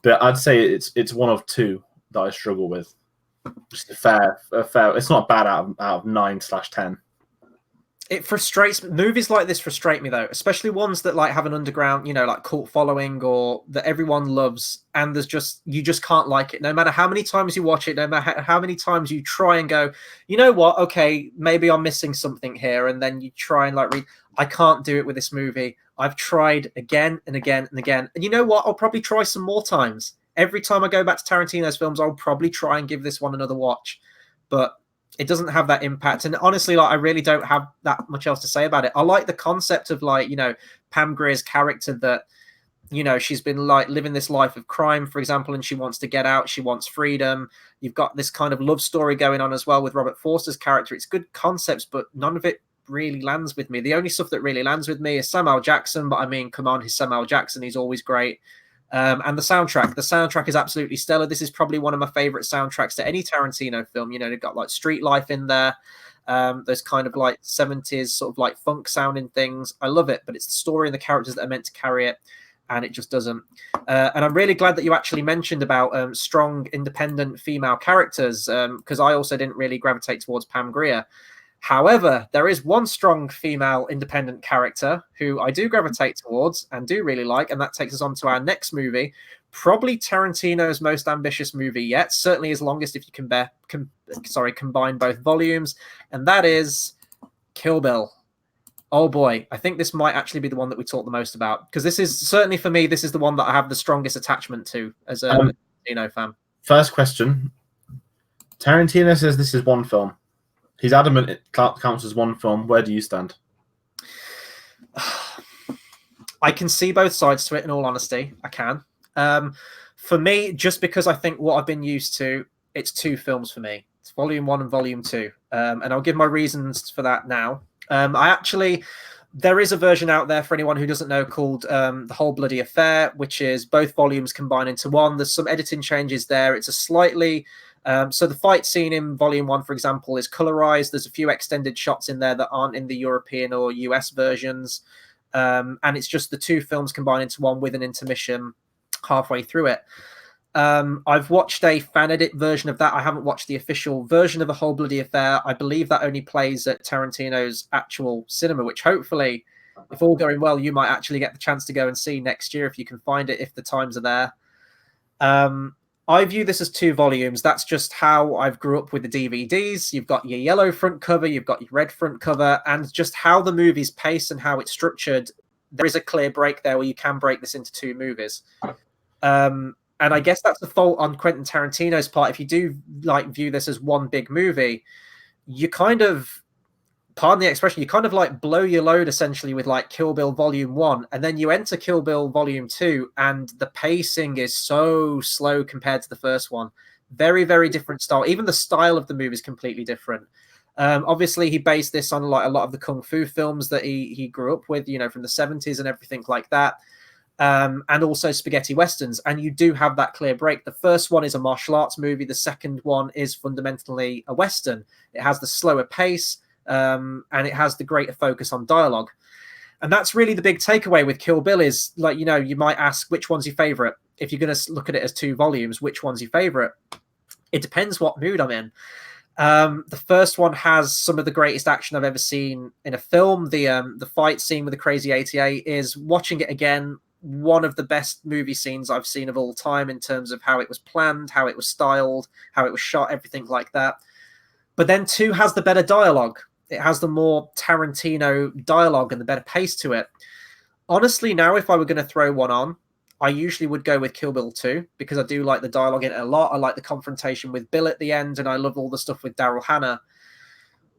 But I'd say it's one of two that I struggle with. Just a fair. It's not bad out of 9/10. It frustrates movies like this frustrate me though, especially ones that like have an underground, you know, like cult following or that everyone loves, and there's just you just can't like it no matter how many times you watch it, no matter how many times you try and go, you know what, okay, maybe I'm missing something here, and then you try and like read. I can't do it with this movie. I've tried again and again and again, and you know what? I'll probably try some more times. Every time I go back to Tarantino's films, I'll probably try and give this one another watch, but it doesn't have that impact. And honestly, like, I really don't have that much else to say about it. I like the concept of, like, you know, Pam Grier's character that, you know, she's been like living this life of crime, for example, and she wants to get out. She wants freedom. You've got this kind of love story going on as well with Robert Forster's character. It's good concepts, but none of it really lands with me. The only stuff that really lands with me is Samuel Jackson, but I mean, come on, he's Samuel Jackson. He's always great. And the soundtrack is absolutely stellar. This is probably one of my favorite soundtracks to any Tarantino film. You know, they've got like Street Life in there. Those kind of like 70s sort of like funk sounding things. I love it, but it's the story and the characters that are meant to carry it, and it just doesn't. And I'm really glad that you actually mentioned about strong, independent female characters, because I also didn't really gravitate towards Pam Grier. However, there is one strong female independent character who I do gravitate towards and do really like, and that takes us on to our next movie, probably Tarantino's most ambitious movie yet, certainly his longest if you combine both volumes, and that is Kill Bill. Oh boy, I think this might actually be the one that we talk the most about, because this is, certainly for me, this is the one that I have the strongest attachment to as a Tarantino fan. First question. Tarantino says this is one film. He's adamant it counts as one film. Where do you stand? I can see both sides to it, in all honesty. I can. For me, just because I think what I've been used to, it's two films for me. It's Volume 1 and Volume 2. And I'll give my reasons for that now. There is a version out there for anyone who doesn't know called The Whole Bloody Affair, which is both volumes combined into one. There's some editing changes there. It's a slightly... so the fight scene in Volume 1, for example, is colorized. There's a few extended shots in there that aren't in the European or US versions. And it's just the two films combined into one with an intermission halfway through it. I've watched a fan edit version of that. I haven't watched the official version of The Whole Bloody Affair. I believe that only plays at Tarantino's actual cinema, which hopefully, if all going well, you might actually get the chance to go and see next year if you can find it, if the times are there. I view this as two volumes. That's just how I've grew up with the DVDs. You've got your yellow front cover, you've got your red front cover, and just how the movie's paced and how it's structured, there is a clear break there where you can break this into two movies. And I guess that's the fault on Quentin Tarantino's part. If you do like view this as one big movie, you kind of, pardon the expression, you kind of like blow your load essentially with like Kill Bill Volume 1, and then you enter Kill Bill Volume 2, and the pacing is so slow compared to the first one. Very, very different style. Even the style of the movie is completely different. Obviously, he based this on like a lot of the kung fu films that he grew up with, you know, from the 70s and everything like that. And also spaghetti westerns, and you do have that clear break. The first one is a martial arts movie. The second one is fundamentally a western. It has the slower pace, and it has the greater focus on dialogue. And that's really the big takeaway with Kill Bill is, like, you know, you might ask which one's your favorite. If you're going to look at it as two volumes, which one's your favorite? It depends what mood I'm in. The first one has some of the greatest action I've ever seen in a film. The fight scene with the Crazy 88 is, watching it again, one of the best movie scenes I've seen of all time in terms of how it was planned, how it was styled, how it was shot, everything like that. But then 2 has the better dialogue. It has the more Tarantino dialogue and the better pace to it. Honestly, now, if I were going to throw one on, I usually would go with Kill Bill 2, because I do like the dialogue in it a lot. I like the confrontation with Bill at the end, and I love all the stuff with Daryl Hannah.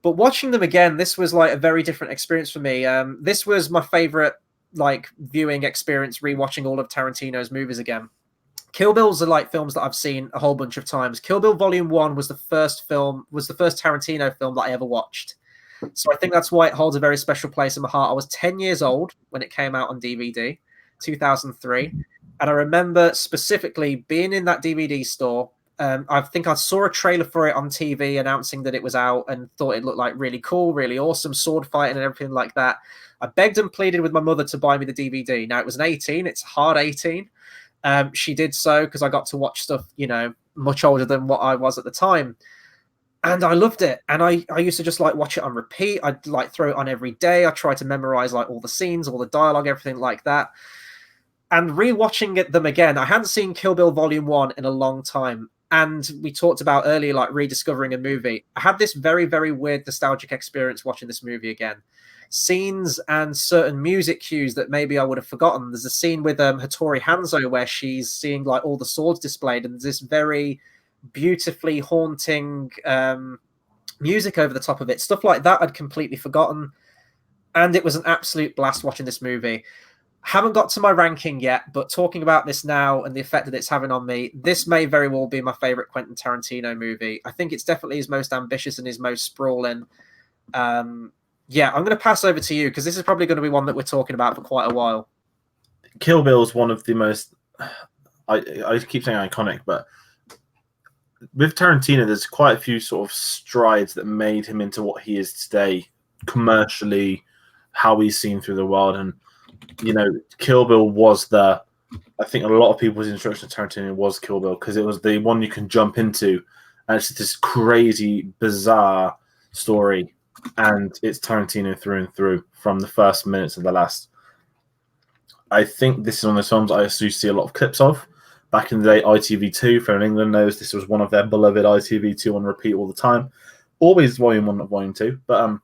But watching them again, this was like a very different experience for me. This was my favorite like viewing experience, rewatching all of Tarantino's movies again. Kill Bills are like films that I've seen a whole bunch of times. Kill Bill Volume 1 was the first Tarantino film that I ever watched. So I think that's why it holds a very special place in my heart. I was 10 years old when it came out on DVD, 2003. And I remember specifically being in that DVD store. I think I saw a trailer for it on TV announcing that it was out and thought it looked like really cool, really awesome, sword fighting and everything like that. I begged and pleaded with my mother to buy me the DVD. Now, it was an 18. It's a hard 18. She did so because I got to watch stuff, you know, much older than what I was at the time. And I loved it. And I used to just like watch it on repeat. I'd like throw it on every day. I tried to memorize like all the scenes, all the dialogue, everything like that. And rewatching them again, I hadn't seen Kill Bill Volume 1 in a long time. And we talked about earlier, like rediscovering a movie. I had this very, very weird nostalgic experience watching this movie again. Scenes and certain music cues that maybe I would have forgotten. There's a scene with Hattori Hanzo where she's seeing like all the swords displayed, and there's this very beautifully haunting music over the top of it. Stuff like that I'd completely forgotten. And it was an absolute blast watching this movie. Haven't got to my ranking yet, but talking about this now and the effect that it's having on me, this may very well be my favorite Quentin Tarantino movie. I think it's definitely his most ambitious and his most sprawling. Yeah, I'm going to pass over to you because this is probably going to be one that we're talking about for quite a while. Kill Bill is one of the most, I keep saying iconic, but with Tarantino, there's quite a few sort of strides that made him into what he is today, commercially, how he's seen through the world. And, you know, Kill Bill was I think a lot of people's introduction to Tarantino was Kill Bill because it was the one you can jump into. And it's just this crazy, bizarre story. and it's Tarantino through and through from the first minute to the last. I think this is one of the films I used to see a lot of clips of. Back in the day, ITV2, for in England knows this was one of their beloved ITV2 on repeat all the time. Always Volume 1, not Volume 2. But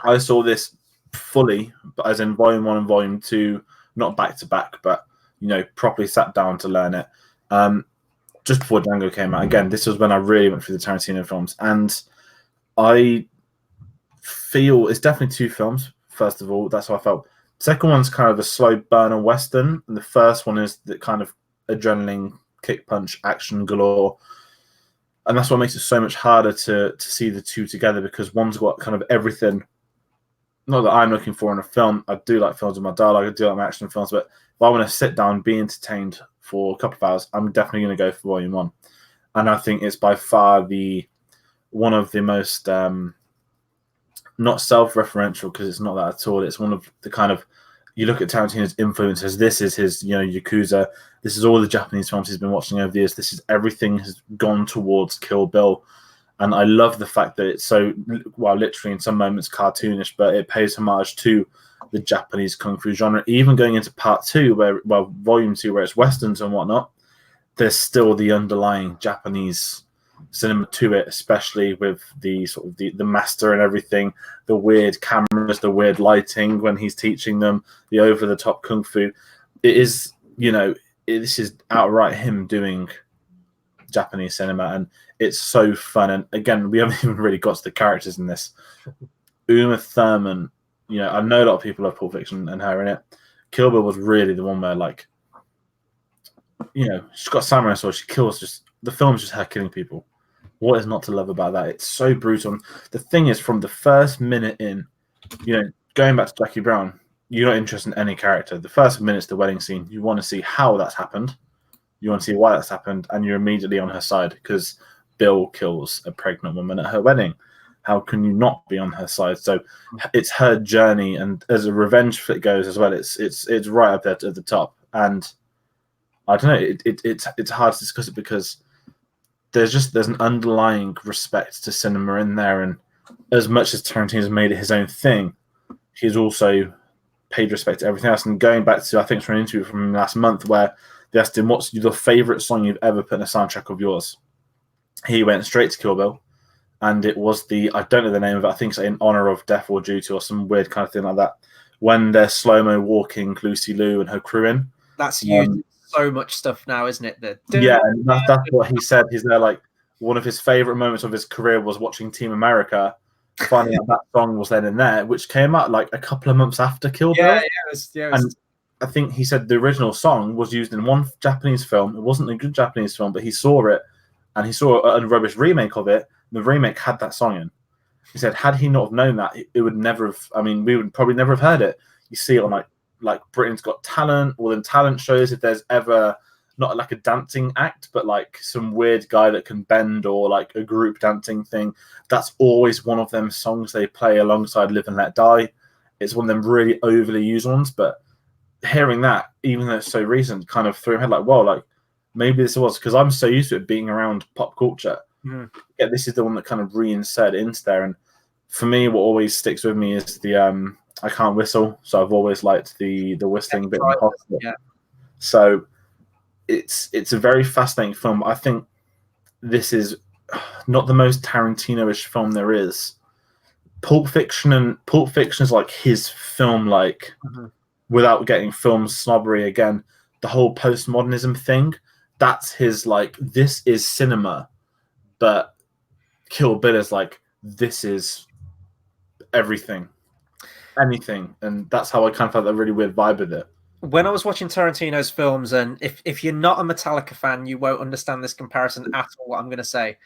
I saw this fully, as in Volume 1 and Volume 2, not back to back, but properly sat down to learn it. Just before Django came out. Again, this was when I really went through the Tarantino films. And I feel it's definitely two films, first of all. That's how I felt. Second one's kind of a slow burner Western. And the first one is the kind of adrenaline, kick punch, action galore. And that's what makes it so much harder to see the two together, because one's got kind of everything. Not that I'm looking for in a film. I do like films with my dialogue. I do like my action films. But if I want to sit down, be entertained for a couple of hours, I'm definitely going to go for Volume 1. And I think it's by far one of the most, not self-referential, because it's not that at all. It's one of the kind of, you look at Tarantino's influences, this is his, Yakuza. This is all the Japanese films he's been watching over the years. This is everything has gone towards Kill Bill. And I love the fact that it's so, well, literally in some moments cartoonish, but it pays homage to the Japanese kung fu genre. Even going into part 2, Volume 2, where it's westerns and whatnot, there's still the underlying Japanese cinema to it, especially with the sort of the master and everything, the weird cameras, the weird lighting when he's teaching them, the over-the-top kung fu. It is, this is outright him doing Japanese cinema, and it's so fun. And again, we haven't even really got to the characters in this. Uma Thurman, I know a lot of people love Pulp Fiction and her in it. Kill Bill was really the one where, like, she's got a samurai sword, she kills, the film's just her killing people. What is not to love about that? It's so brutal. And the thing is, from the first minute in, going back to Jackie Brown, you're not interested in any character. The first minute's the wedding scene. You want to see how that's happened. You want to see why that's happened, and you're immediately on her side because Bill kills a pregnant woman at her wedding. How can you not be on her side? So it's her journey, and as a revenge flick goes as well, it's right up there at the top. And I don't know, it's hard to discuss it because there's an underlying respect to cinema in there, and as much as Tarantino's made it his own thing, he's also paid respect to everything else. And going back to, I think it's from an interview from last month where they asked him, what's your favorite song you've ever put in a soundtrack of yours? He went straight to Kill Bill, and it was I don't know the name of it, I think it's in honor of Death or Duty or some weird kind of thing like that, when they're slow-mo walking Lucy Liu and her crew in. That's used so much stuff now, isn't it? Yeah, and that's what he said. He's there, like, one of his favorite moments of his career was watching Team America, finding out that song was then in there, which came out like a couple of months after Kill Bill. And I think he said the original song was used in one Japanese film. It wasn't a good Japanese film, but he saw it, and he saw a rubbish remake of it. The remake had that song in. He said, had he not have known that, it would never have. I mean, we would probably never have heard it. You see it on like Britain's Got Talent, or in talent shows, if there's ever not like a dancing act, but like some weird guy that can bend, or like a group dancing thing, that's always one of them songs they play alongside Live and Let Die. It's one of them really overly used ones, but hearing that, even though it's so recent, kind of threw my head like, well, like maybe this was, because I'm so used to it being around pop culture. Yeah, this is the one that kind of reinserted into there. And for me, what always sticks with me is the I can't whistle, so I've always liked the whistling bit in the hospital. Yeah. So it's a very fascinating film. I think this is not the most Tarantino-ish film there is. Pulp Fiction is like his film, like without getting film snobbery again, the whole postmodernism thing, that's his, like, this is cinema. But Kill Bill is like, this is everything, anything. And that's how I kind of felt that really weird vibe with it. When I was watching Tarantino's films, and if you're not a Metallica fan, you won't understand this comparison at all, what I'm going to say.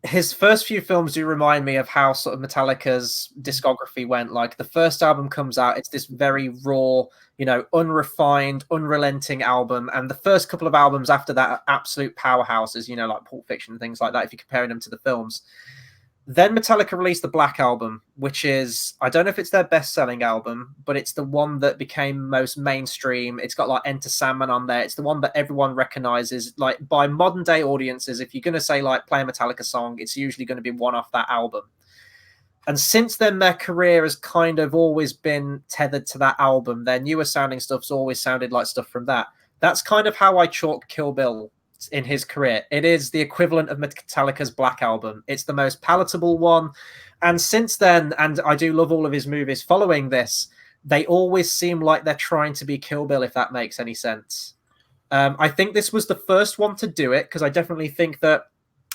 His first few films do remind me of how sort of Metallica's discography went. Like, the first album comes out, it's this very raw, unrefined, unrelenting album. And the first couple of albums after that are absolute powerhouses, like Pulp Fiction and things like that, if you're comparing them to the films. Then Metallica released the Black Album, which is, I don't know if it's their best-selling album, but it's the one that became most mainstream. It's got like Enter Sandman on there. It's the one that everyone recognizes. Like, by modern-day audiences, if you're going to say, like, play a Metallica song, it's usually going to be one off that album. And since then, their career has kind of always been tethered to that album. Their newer sounding stuff's always sounded like stuff from that. That's kind of how I chalk Kill Bill in his career. It is the equivalent of Metallica's Black Album. It's the most palatable one. And since then, and I do love all of his movies following this, they always seem like they're trying to be Kill Bill, if that makes any sense. I think this was the first one to do it, because I definitely think that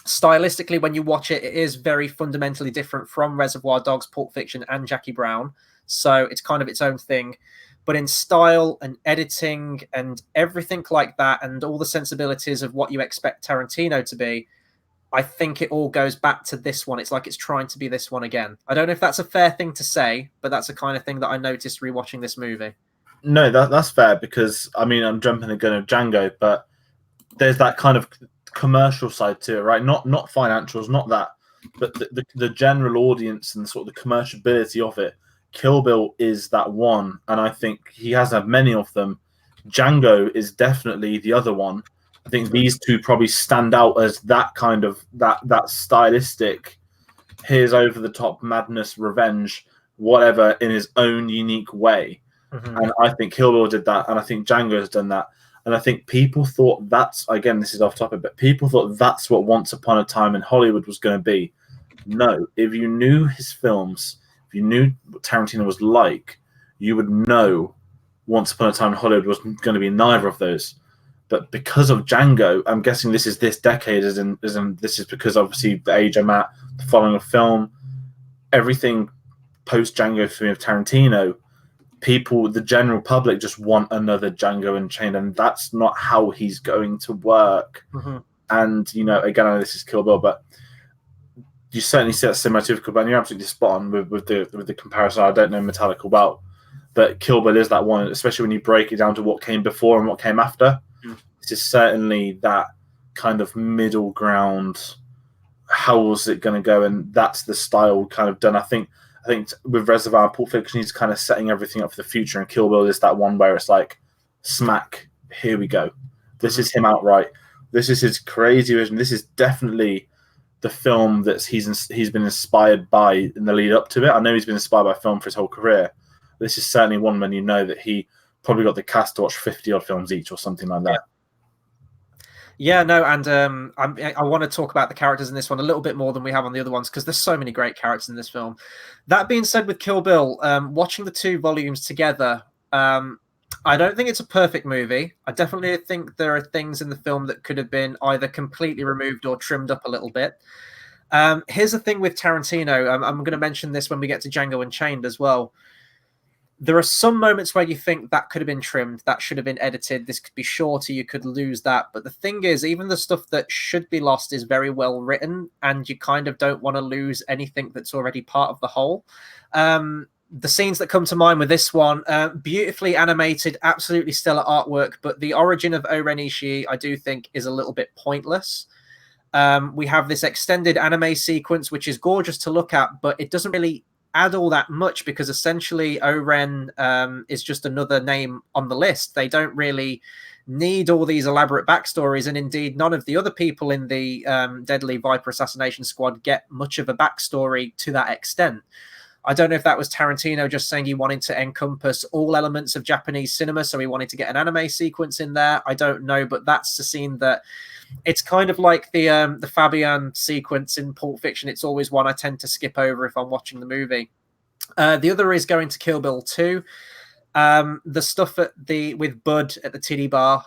stylistically, when you watch it, it is very fundamentally different from Reservoir Dogs, Pulp Fiction, and Jackie Brown. So it's kind of its own thing. But in style and editing and everything like that, and all the sensibilities of what you expect Tarantino to be, I think it all goes back to this one. It's like it's trying to be this one again. I don't know if that's a fair thing to say, but that's the kind of thing that I noticed rewatching this movie. No, that's fair, because I mean, I'm jumping the gun of Django, but there's that kind of commercial side to it, right? Not financials, not that, but the general audience and sort of the commerciality of it. Kill Bill is that one, and I think he has had many of them. Django is definitely the other one. I think these two probably stand out as that kind of that stylistic, here's over the top madness, revenge, whatever, in his own unique way. Mm-hmm. And I think Kill Bill did that, and I think Django has done that. And I think people thought that's, again, this is off topic, but people thought that's what Once Upon a Time in Hollywood was going to be. No, if you knew his films, if you knew what Tarantino was like, you would know Once Upon a Time in Hollywood was going to be neither of those. But because of Django, I'm guessing this is this decade, as in this is because obviously the age I'm at, the following of film, everything post Django for me of Tarantino, people, the general public, just want another Django Unchained, and that's not how he's going to work. Mm-hmm. And you know, again, I know this is Kill Bill, but you certainly see that similarity with Kill Bill, and you're absolutely spot on with the comparison. I don't know Metallica well, but Kill Bill is that one, especially when you break it down to what came before and what came after. Mm. This is certainly that kind of middle ground. How was it going to go? And that's the style kind of done. I think with Reservoir and Pulp Fiction, he's kind of setting everything up for the future, and Kill Bill is that one where it's like, smack, here we go. This is him outright. This is his crazy vision. This is definitely the film that he's been inspired by in the lead up to it. I know he's been inspired by film for his whole career. This is certainly one when you know that he probably got the cast to watch 50-odd films each or something like that. Yeah, no, and I want to talk about the characters in this one a little bit more than we have on the other ones, because there's so many great characters in this film. That being said, with Kill Bill, watching the two volumes together, I don't think it's a perfect movie. I definitely think there are things in the film that could have been either completely removed or trimmed up a little bit. Here's the thing with Tarantino. I'm going to mention this when we get to Django Unchained as well. There are some moments where you think that could have been trimmed, that should have been edited, this could be shorter, you could lose that. But the thing is, even the stuff that should be lost is very well written, and you kind of don't want to lose anything that's already part of the whole. The scenes that come to mind with this one, beautifully animated, absolutely stellar artwork, but the origin of O-Ren Ishii, I do think, is a little bit pointless. We have this extended anime sequence, which is gorgeous to look at, but it doesn't really add all that much, because essentially O-Ren is just another name on the list. They don't really need all these elaborate backstories, and indeed none of the other people in the Deadly Viper assassination squad get much of a backstory to that extent. I don't know if that was Tarantino just saying he wanted to encompass all elements of Japanese cinema, so he wanted to get an anime sequence in there. I don't know, but that's the scene that it's kind of like the Fabian sequence in Pulp Fiction. It's always one I tend to skip over if I'm watching the movie. The other is going to Kill Bill 2. The stuff with Bud at the titty bar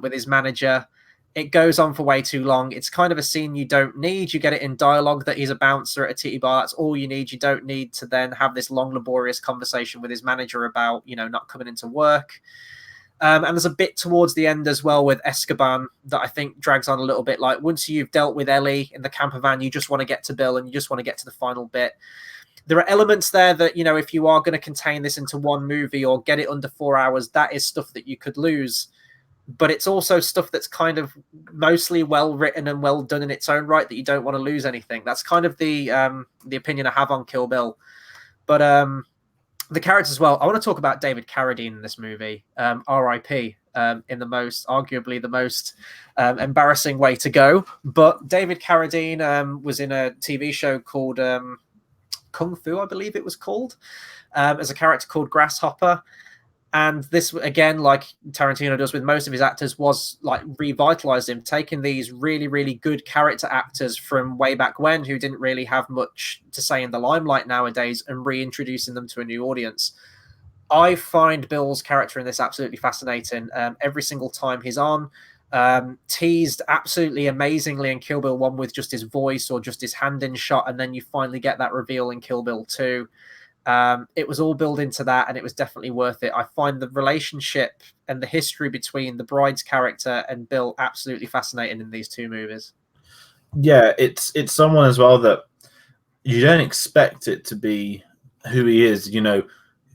with his manager, it goes on for way too long. It's kind of a scene you don't need. You get it in dialogue that he's a bouncer at a titty bar. That's all you need. You don't need to then have this long, laborious conversation with his manager about, not coming into work. And there's a bit towards the end as well with Escoban that I think drags on a little bit. Like, once you've dealt with Ellie in the camper van, you just want to get to Bill and you just want to get to the final bit. There are elements there that, if you are going to contain this into one movie or get it under 4 hours, that is stuff that you could lose. But it's also stuff that's kind of mostly well written and well done in its own right, that you don't want to lose anything. That's kind of the opinion I have on Kill Bill. But the characters as well. I want to talk about David Carradine in this movie, R.I.P. In arguably the most embarrassing way to go. But David Carradine was in a TV show called Kung Fu, I believe it was called, as a character called Grasshopper. And this, again, like Tarantino does with most of his actors, was like revitalized him, taking these really, really good character actors from way back when who didn't really have much to say in the limelight nowadays and reintroducing them to a new audience. I find Bill's character in this absolutely fascinating. Every single time he's on, teased absolutely amazingly in Kill Bill 1 with just his voice or just his hand in shot, and then you finally get that reveal in Kill Bill 2. It was all built into that, and it was definitely worth it. I find the relationship and the history between the bride's character and Bill absolutely fascinating in these two movies. Yeah, it's someone as well that you don't expect it to be who he is. You know,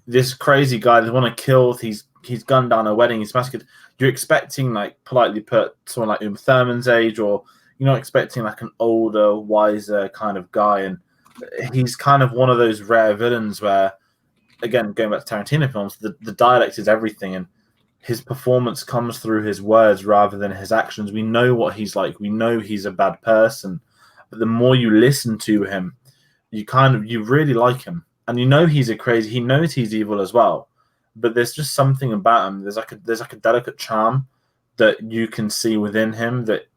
this crazy guy that want to kill. He's gunned down a wedding. He's massacred. You're expecting, like, politely put, someone like Uma Thurman's age, or you're not expecting like an older, wiser kind of guy. And he's kind of one of those rare villains where, again, going back to Tarantino films, the dialect is everything, and his performance comes through his words rather than his actions. We know what he's like. We know he's a bad person, but the more you listen to him, you really like him, and you know he's he knows he's evil as well. But there's just something about him. There's like a delicate charm that you can see within him. That,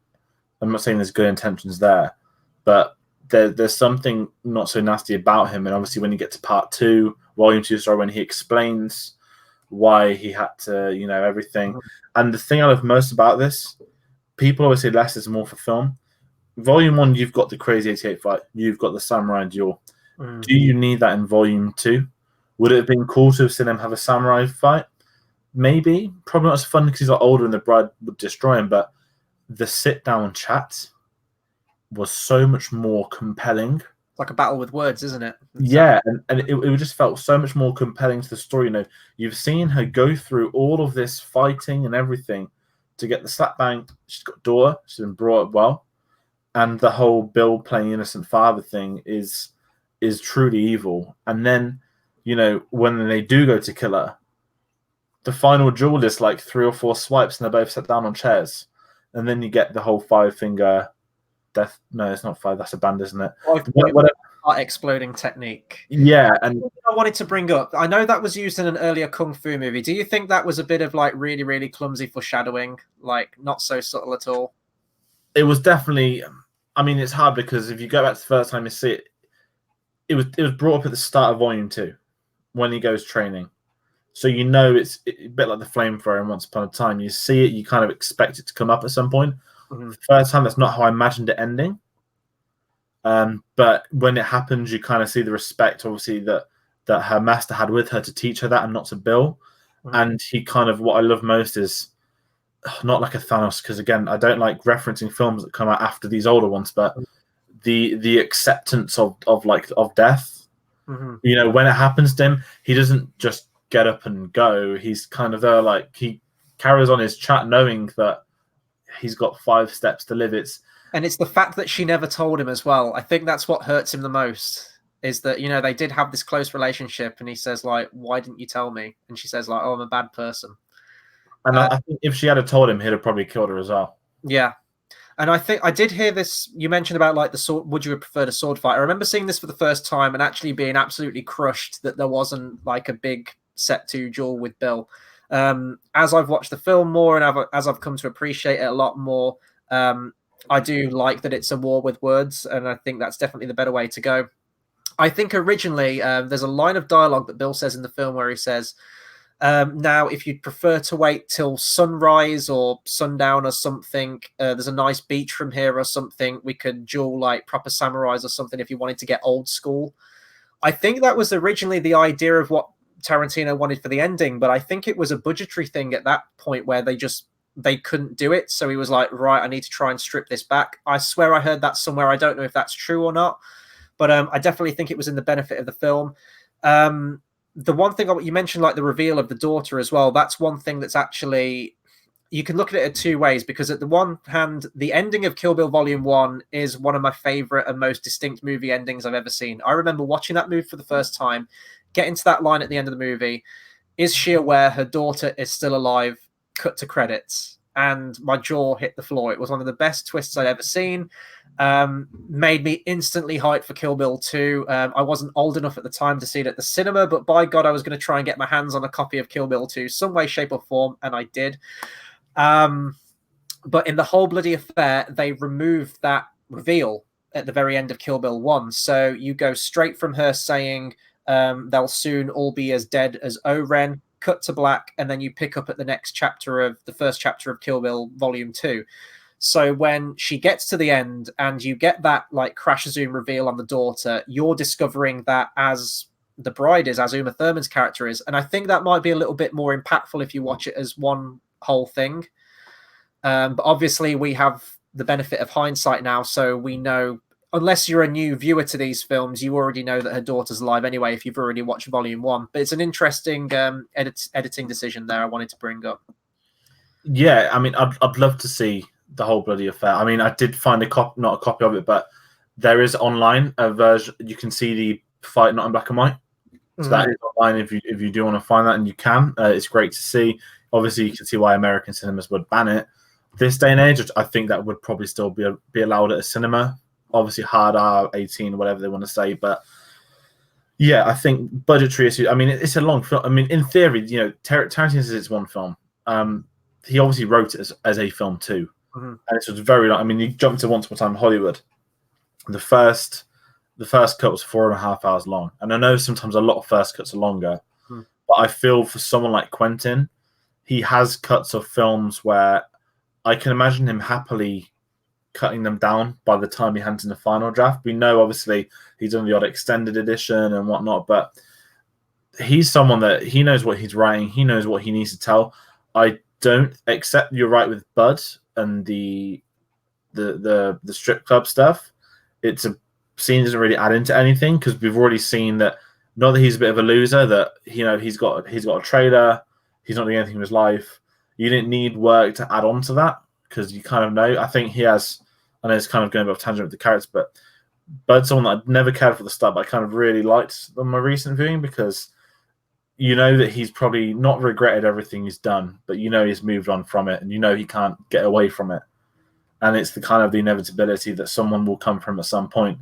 I'm not saying there's good intentions there, but there's something not so nasty about him. And obviously, when you get to part 2, volume 2, sorry, when he explains why he had to, you know, everything. And the thing I love most about this, people always say less is more for film. Volume 1, you've got the crazy 88 fight, you've got the samurai duel. Do you need that in volume 2? Would it have been cool to have seen him have a samurai fight? Maybe. Probably not as fun because he's a lot older and the bride would destroy him, but the sit-down chat was so much more compelling. It's like a battle with words, isn't it? Yeah, and it just felt so much more compelling to the story. You know, you've seen her go through all of this fighting and everything to get the slap bang. She's got a daughter. She's been brought up well. And the whole Bill playing innocent father thing is truly evil. And then, you know, when they do go to kill her, the final duel is like 3 or 4 swipes and they're both sat down on chairs. And then you get the whole 5-finger death. No, it's not 5. That's a band, isn't it? Whatever. Exploding technique. Yeah, and I wanted to bring up, I know that was used in an earlier Kung Fu movie. Do you think that was a bit of like really, really clumsy foreshadowing? Like not so subtle at all? It was definitely, I mean, it's hard because if you go back to the first time you see it, it was brought up at the start of volume 2 when he goes training. So you know it's a bit like the flamethrower in Once Upon a Time. You see it, you kind of expect it to come up at some point. The first time, that's not how I imagined it ending. But when it happens, you kind of see the respect, obviously, that her master had with her to teach her that and not to Bill. And he kind of, what I love most is not like a Thanos, because again, I don't like referencing films that come out after these older ones, but the acceptance of death. You know, when it happens to him, he doesn't just get up and go. He's kind of there, like he carries on his chat, knowing that he's got 5 steps to live. And it's the fact that she never told him as well. I think that's what hurts him the most, is that, you know, they did have this close relationship and he says like, why didn't you tell me? And she says like, oh, I'm a bad person. And I think if she had told him, he'd have probably killed her as well. Yeah. And I think I did hear this, you mentioned about like the sword, would you have preferred a sword fight? I remember seeing this for the first time and actually being absolutely crushed that there wasn't like a big set 2 duel with Bill. As I've watched the film more and as I've come to appreciate it a lot more, I do like that it's a war with words, and I think that's definitely the better way to go. I think originally there's a line of dialogue that Bill says in the film where he says, now, if you'd prefer to wait till sunrise or sundown or something, there's a nice beach from here or something. We could duel like proper samurais or something if you wanted to get old school. I think that was originally the idea of what Tarantino wanted for the ending, but I think it was a budgetary thing at that point where they couldn't do it. So he was like, right, I need to try and strip this back. I swear I heard that somewhere. I don't know if that's true or not, but I definitely think it was in the benefit of the film. The one thing you mentioned, like the reveal of the daughter as well, that's one thing that's actually, you can look at it in 2 ways, because at the one hand, the ending of Kill Bill Volume 1 is one of my favorite and most distinct movie endings I've ever seen. I remember watching that movie for the first time, getting to that line at the end of the movie, is she aware her daughter is still alive? Cut to credits. and my jaw hit the floor. It was one of the best twists I'd ever seen. Made me instantly hyped for Kill Bill 2. I wasn't old enough at the time to see it at the cinema, but by God, I was going to try and get my hands on a copy of Kill Bill 2 some way, shape, or form, and I did. But in the whole bloody affair, they removed that reveal at the very end of Kill Bill 1. So you go straight from her saying they'll soon all be as dead as O-Ren, cut to black, and then you pick up at the next chapter of the first chapter of Kill Bill Volume 2. So when she gets to the end and you get that like crash zoom reveal on the daughter, you're discovering that as the bride is, as Uma Thurman's character is. And I think that might be a little bit more impactful if you watch it as one whole thing. But obviously we have the benefit of hindsight now, so we know, unless you're a new viewer to these films, you already know that her daughter's alive anyway if you've already watched Volume 1. But it's an interesting editing decision there I wanted to bring up. Yeah, I mean, I'd love to see the whole bloody affair. I mean, I did find not a copy of it, but there is online a version. You can see the fight not in black and white. So that is online if you do want to find that, and you can. It's great to see. Obviously, you can see why American cinemas would ban it. This day and age, I think that would probably still be allowed at a cinema. Obviously, hard R18, whatever they want to say. But yeah, I think budgetary issues. I mean, it's a long film. I mean, in theory, you know, Tarantino says it's one film. He obviously wrote it as a film too. And it was very long. I mean, you jump to Once Upon a Time in Hollywood. The first cut was 4.5 hours long. And I know sometimes a lot of first cuts are longer. But I feel for someone like Quentin, he has cuts of films where I can imagine him happily cutting them down by the time he hands in the final draft. We know, obviously, he's done the odd extended edition and whatnot, but he's someone that he knows what he's writing. He knows what he needs to tell. I don't accept you're right with Bud and the strip club stuff. It's a scene doesn't really add into anything because we've already seen that. Not that he's a bit of a loser, that he's got a trailer, he's not doing anything with his life. You didn't need work to add on to that because you kind of know. I think he has. I know it's kind of going off tangent with the characters, but Bud's someone that I'd never cared for the start, but I kind of really liked on my recent viewing because you know that he's probably not regretted everything he's done, but you know he's moved on from it, and you know he can't get away from it. And it's the kind of the inevitability that someone will come from at some point.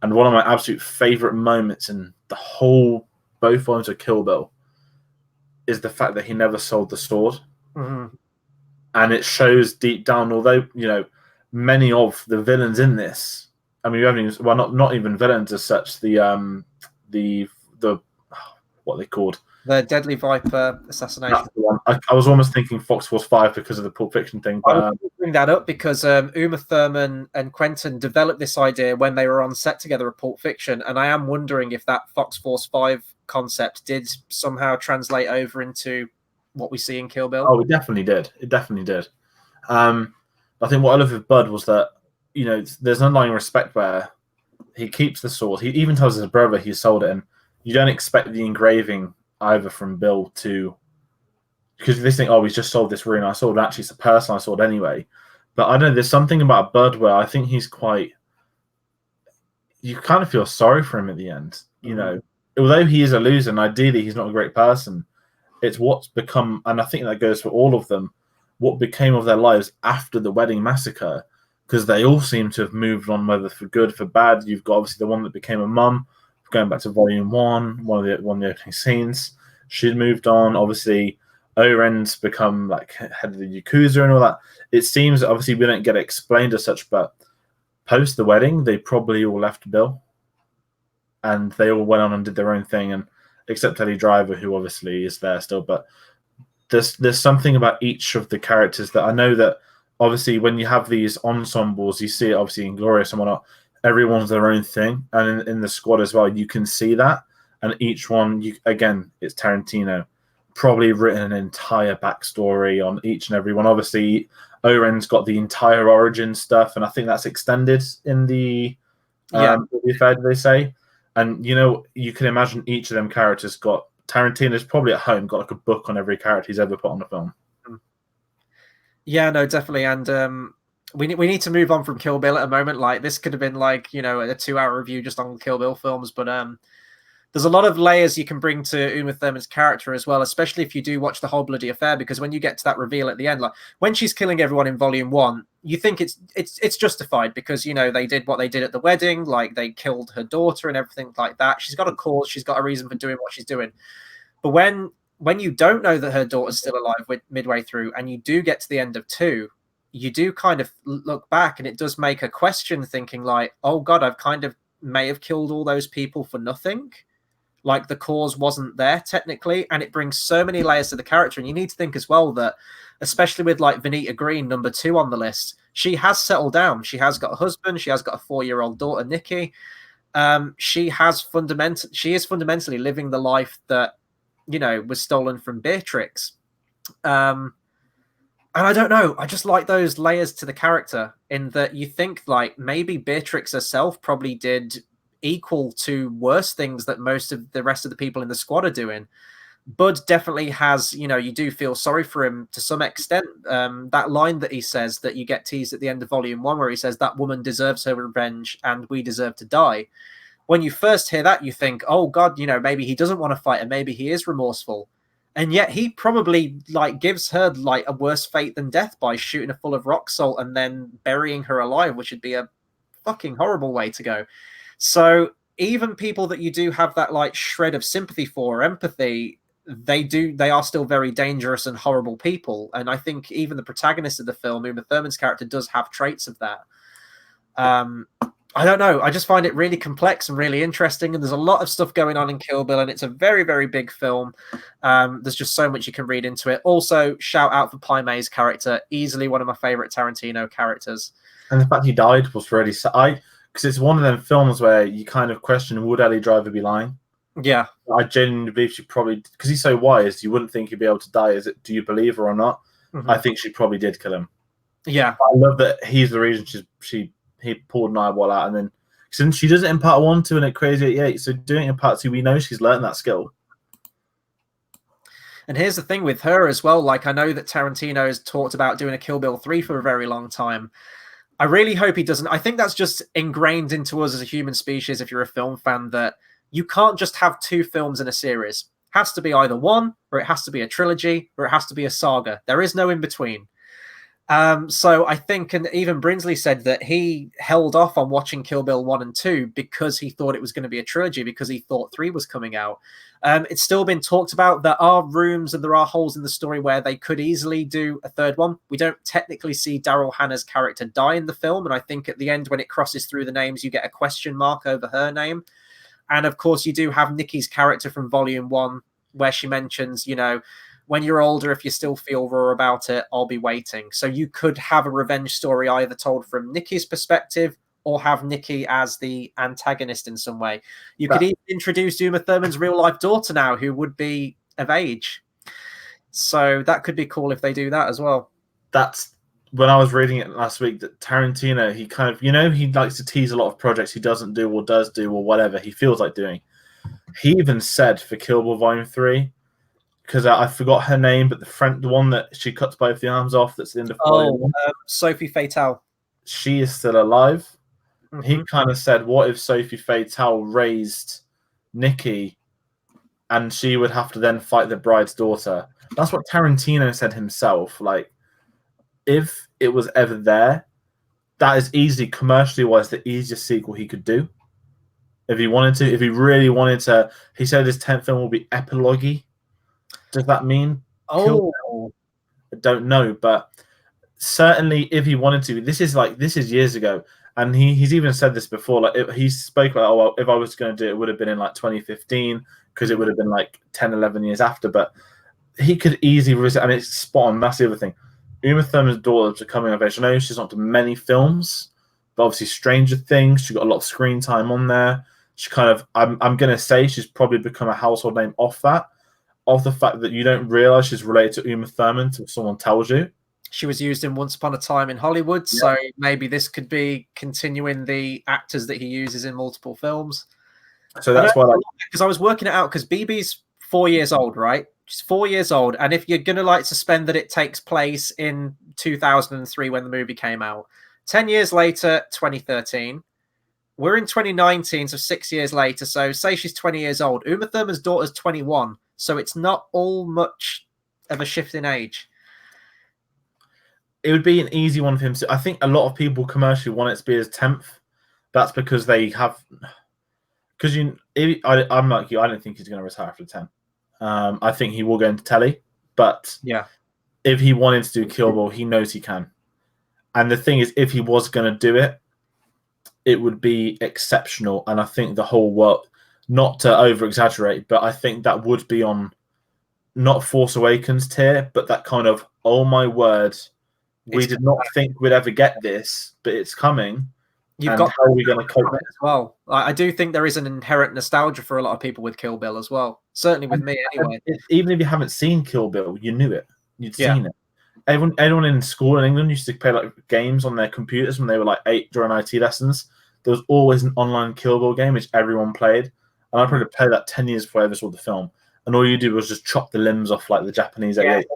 And one of my absolute favorite moments in the whole both volumes of Kill Bill is the fact that he never sold the sword. And it shows deep down, although, you know, many of the villains in this, I mean, we haven't even, well, not even villains as such, the what they called? The Deadly Viper assassination. That's the one. I was almost thinking Fox Force 5 because of the Pulp Fiction thing. But, I was bring that up because Uma Thurman and Quentin developed this idea when they were on set together at Pulp Fiction, and I am wondering if that Fox Force 5 concept did somehow translate over into what we see in Kill Bill. Oh, it definitely did. It definitely did. I think what I love with Bud was that, you know, there's an underlying respect where he keeps the sword. He even tells his brother he sold it, and you don't expect the engraving either from Bill to, because they think, oh, he's just sold this rune. I sold actually it's a person I sold anyway. But I don't know, there's something about Bud where I think he's quite, you kind of feel sorry for him at the end. You know, although he is a loser and ideally he's not a great person, it's what's become, and I think that goes for all of them, what became of their lives after the wedding massacre, because they all seem to have moved on, whether for good, for bad. You've got obviously the one that became a mum, going back to Volume 1, one of the opening scenes. She'd moved on. Obviously, Oren's become like head of the Yakuza and all that. It seems, obviously, we don't get it explained as such, but post the wedding, they probably all left Bill. And they all went on and did their own thing, and except Eddie Driver, who obviously is there still. But there's something about each of the characters that I know that, obviously, when you have these ensembles, you see it obviously in Glorious and whatnot, everyone's their own thing. And in the squad as well, you can see that. And each one, again, it's Tarantino, probably written an entire backstory on each and every one. Obviously, Oren's got the entire origin stuff, and I think that's extended in the affair, they say. And, you know, you can imagine each of them characters got, Tarantino's probably at home got like a book on every character he's ever put on the film. Yeah, no, definitely. And we need to move on from Kill Bill at a moment. Like, this could have been like, you know, a 2-hour review just on Kill Bill films, but there's a lot of layers you can bring to Uma Thurman's character as well, especially if you do watch the whole bloody affair, because when you get to that reveal at the end, like when she's killing everyone in volume 1, you think it's justified because, you know, they did what they did at the wedding, like they killed her daughter and everything like that. She's got a cause, she's got a reason for doing what she's doing. But when you don't know that her daughter's still alive midway through, and you do get to the end of 2, you do kind of look back, and it does make a question, thinking like, oh God, I've kind of may have killed all those people for nothing. Like the cause wasn't there technically, and it brings so many layers to the character. And you need to think as well that, especially with like Vanita Green, number 2 on the list, she has settled down. She has got a husband. She has got a 4-year-old daughter, Nikki. She is fundamentally living the life that, you know, was stolen from Beatrix. And I don't know, I just like those layers to the character, in that you think like maybe Beatrix herself probably did equal to worse things that most of the rest of the people in the squad are doing. Bud definitely has, you know, you do feel sorry for him to some extent. That line that he says that you get teased at the end of volume 1, where he says that woman deserves her revenge and we deserve to die. When you first hear that, you think, oh God, you know, maybe he doesn't want to fight and maybe he is remorseful. And yet he probably like gives her like a worse fate than death by shooting her full of rock salt and then burying her alive, which would be a fucking horrible way to go. So even people that you do have that like shred of sympathy for, or empathy, they are still very dangerous and horrible people. And I think even the protagonist of the film, Uma Thurman's character, does have traits of that. I don't know. I just find it really complex and really interesting. And there's a lot of stuff going on in Kill Bill, and it's a very, very big film. There's just so much you can read into it. Also, shout out for Pai Mei's character. Easily one of my favorite Tarantino characters. And the fact he died was really sad. Because it's one of them films where you kind of question, would Ali Driver be lying? Yeah. I genuinely believe she probably, because he's so wise, you wouldn't think he'd be able to die. Do you believe her or not? I think she probably did kill him. Yeah. I love that he's the reason he pulled Nightwall out, and then since she does it in part 1, 2, and at Crazy 88, so doing it in part 2, we know she's learned that skill. And here's the thing with her as well. Like, I know that Tarantino has talked about doing a Kill Bill 3 for a very long time. I really hope he doesn't. I think that's just ingrained into us as a human species, if you're a film fan, that you can't just have 2 films in a series. It has to be either one, or it has to be a trilogy, or it has to be a saga. There is no in between. So I think, and even Brinsley said that he held off on watching Kill Bill 1 and 2 because he thought it was going to be a trilogy, because he thought 3 was coming out. It's still been talked about. There are rooms and there are holes in the story where they could easily do a 3rd one. We don't technically see Daryl Hannah's character die in the film, and I think at the end, when it crosses through the names, you get a question mark over her name. And of course, you do have Nikki's character from Volume 1, where she mentions, you know, when you're older, if you still feel raw about it, I'll be waiting. So you could have a revenge story either told from Nikki's perspective, or have Nikki as the antagonist in some way. You could even introduce Uma Thurman's real-life daughter now, who would be of age. So that could be cool if they do that as well. That's when I was reading it last week, that Tarantino, he kind of, you know, he likes to tease a lot of projects he doesn't do or does do or whatever he feels like doing. He even said for Kill Bill Volume 3, because I forgot her name, but the one that she cuts both the arms off, that's the end of Volume 1. Sophie Fatale. She is still alive. He kind of said, what if Sophie Fatale raised Nikki and she would have to then fight the bride's daughter? That's what Tarantino said himself. Like, if it was ever there, that is easily, commercially wise, the easiest sequel he could do. If he wanted to, if he really wanted to, he said his 10th film will be epilogue-y. Does that mean? Oh, I don't know, but certainly if he wanted to, this is years ago. And he's even said this before. Like, he spoke about, oh, well, if I was going to do it, it would have been in like 2015, because it would have been like 10, 11 years after. But he could easily revisit, and it's spot on. That's the other thing. Uma Thurman's daughter coming of age. I know she's not done many films, but obviously Stranger Things, she got a lot of screen time on there. She kind of, I'm going to say she's probably become a household name off the fact that you don't realize she's related to Uma Thurman until someone tells you. She was used in Once Upon a Time in Hollywood, so maybe this could be continuing the actors that he uses in multiple films. So that's why, because I was working it out, because BB's 4 years old, right? She's 4 years old, and if you're gonna like suspend that it takes place in 2003 when the movie came out, 10 years later, 2013, we're in 2019, so 6 years later. So say she's 20 years old. Uma Thurman's daughter's 21, so it's not all much of a shift in age. It would be an easy one for him. I think a lot of people commercially want it to be his 10th. That's because they have. Because I'm like you. I don't think he's going to retire after 10. I think he will go into telly, but yeah, if he wanted to do Kill Bill, he knows he can. And the thing is, if he was going to do it, it would be exceptional. And I think the whole world, not to over exaggerate, but I think that would be on not Force Awakens tier, but that kind of, oh my word, we did not think we'd ever get this, but it's coming. You've and got how are we going to cope as well. I do think there is an inherent nostalgia for a lot of people with Kill Bill as well. Certainly with me, anyway. Even if you haven't seen Kill Bill, you knew it. You'd seen it. Everyone in school in England used to play like games on their computers when they were like 8 during IT lessons. There was always an online Kill Bill game which everyone played, and I probably played that 10 years before I ever saw the film. And all you do was just chop the limbs off like the Japanese. I didn't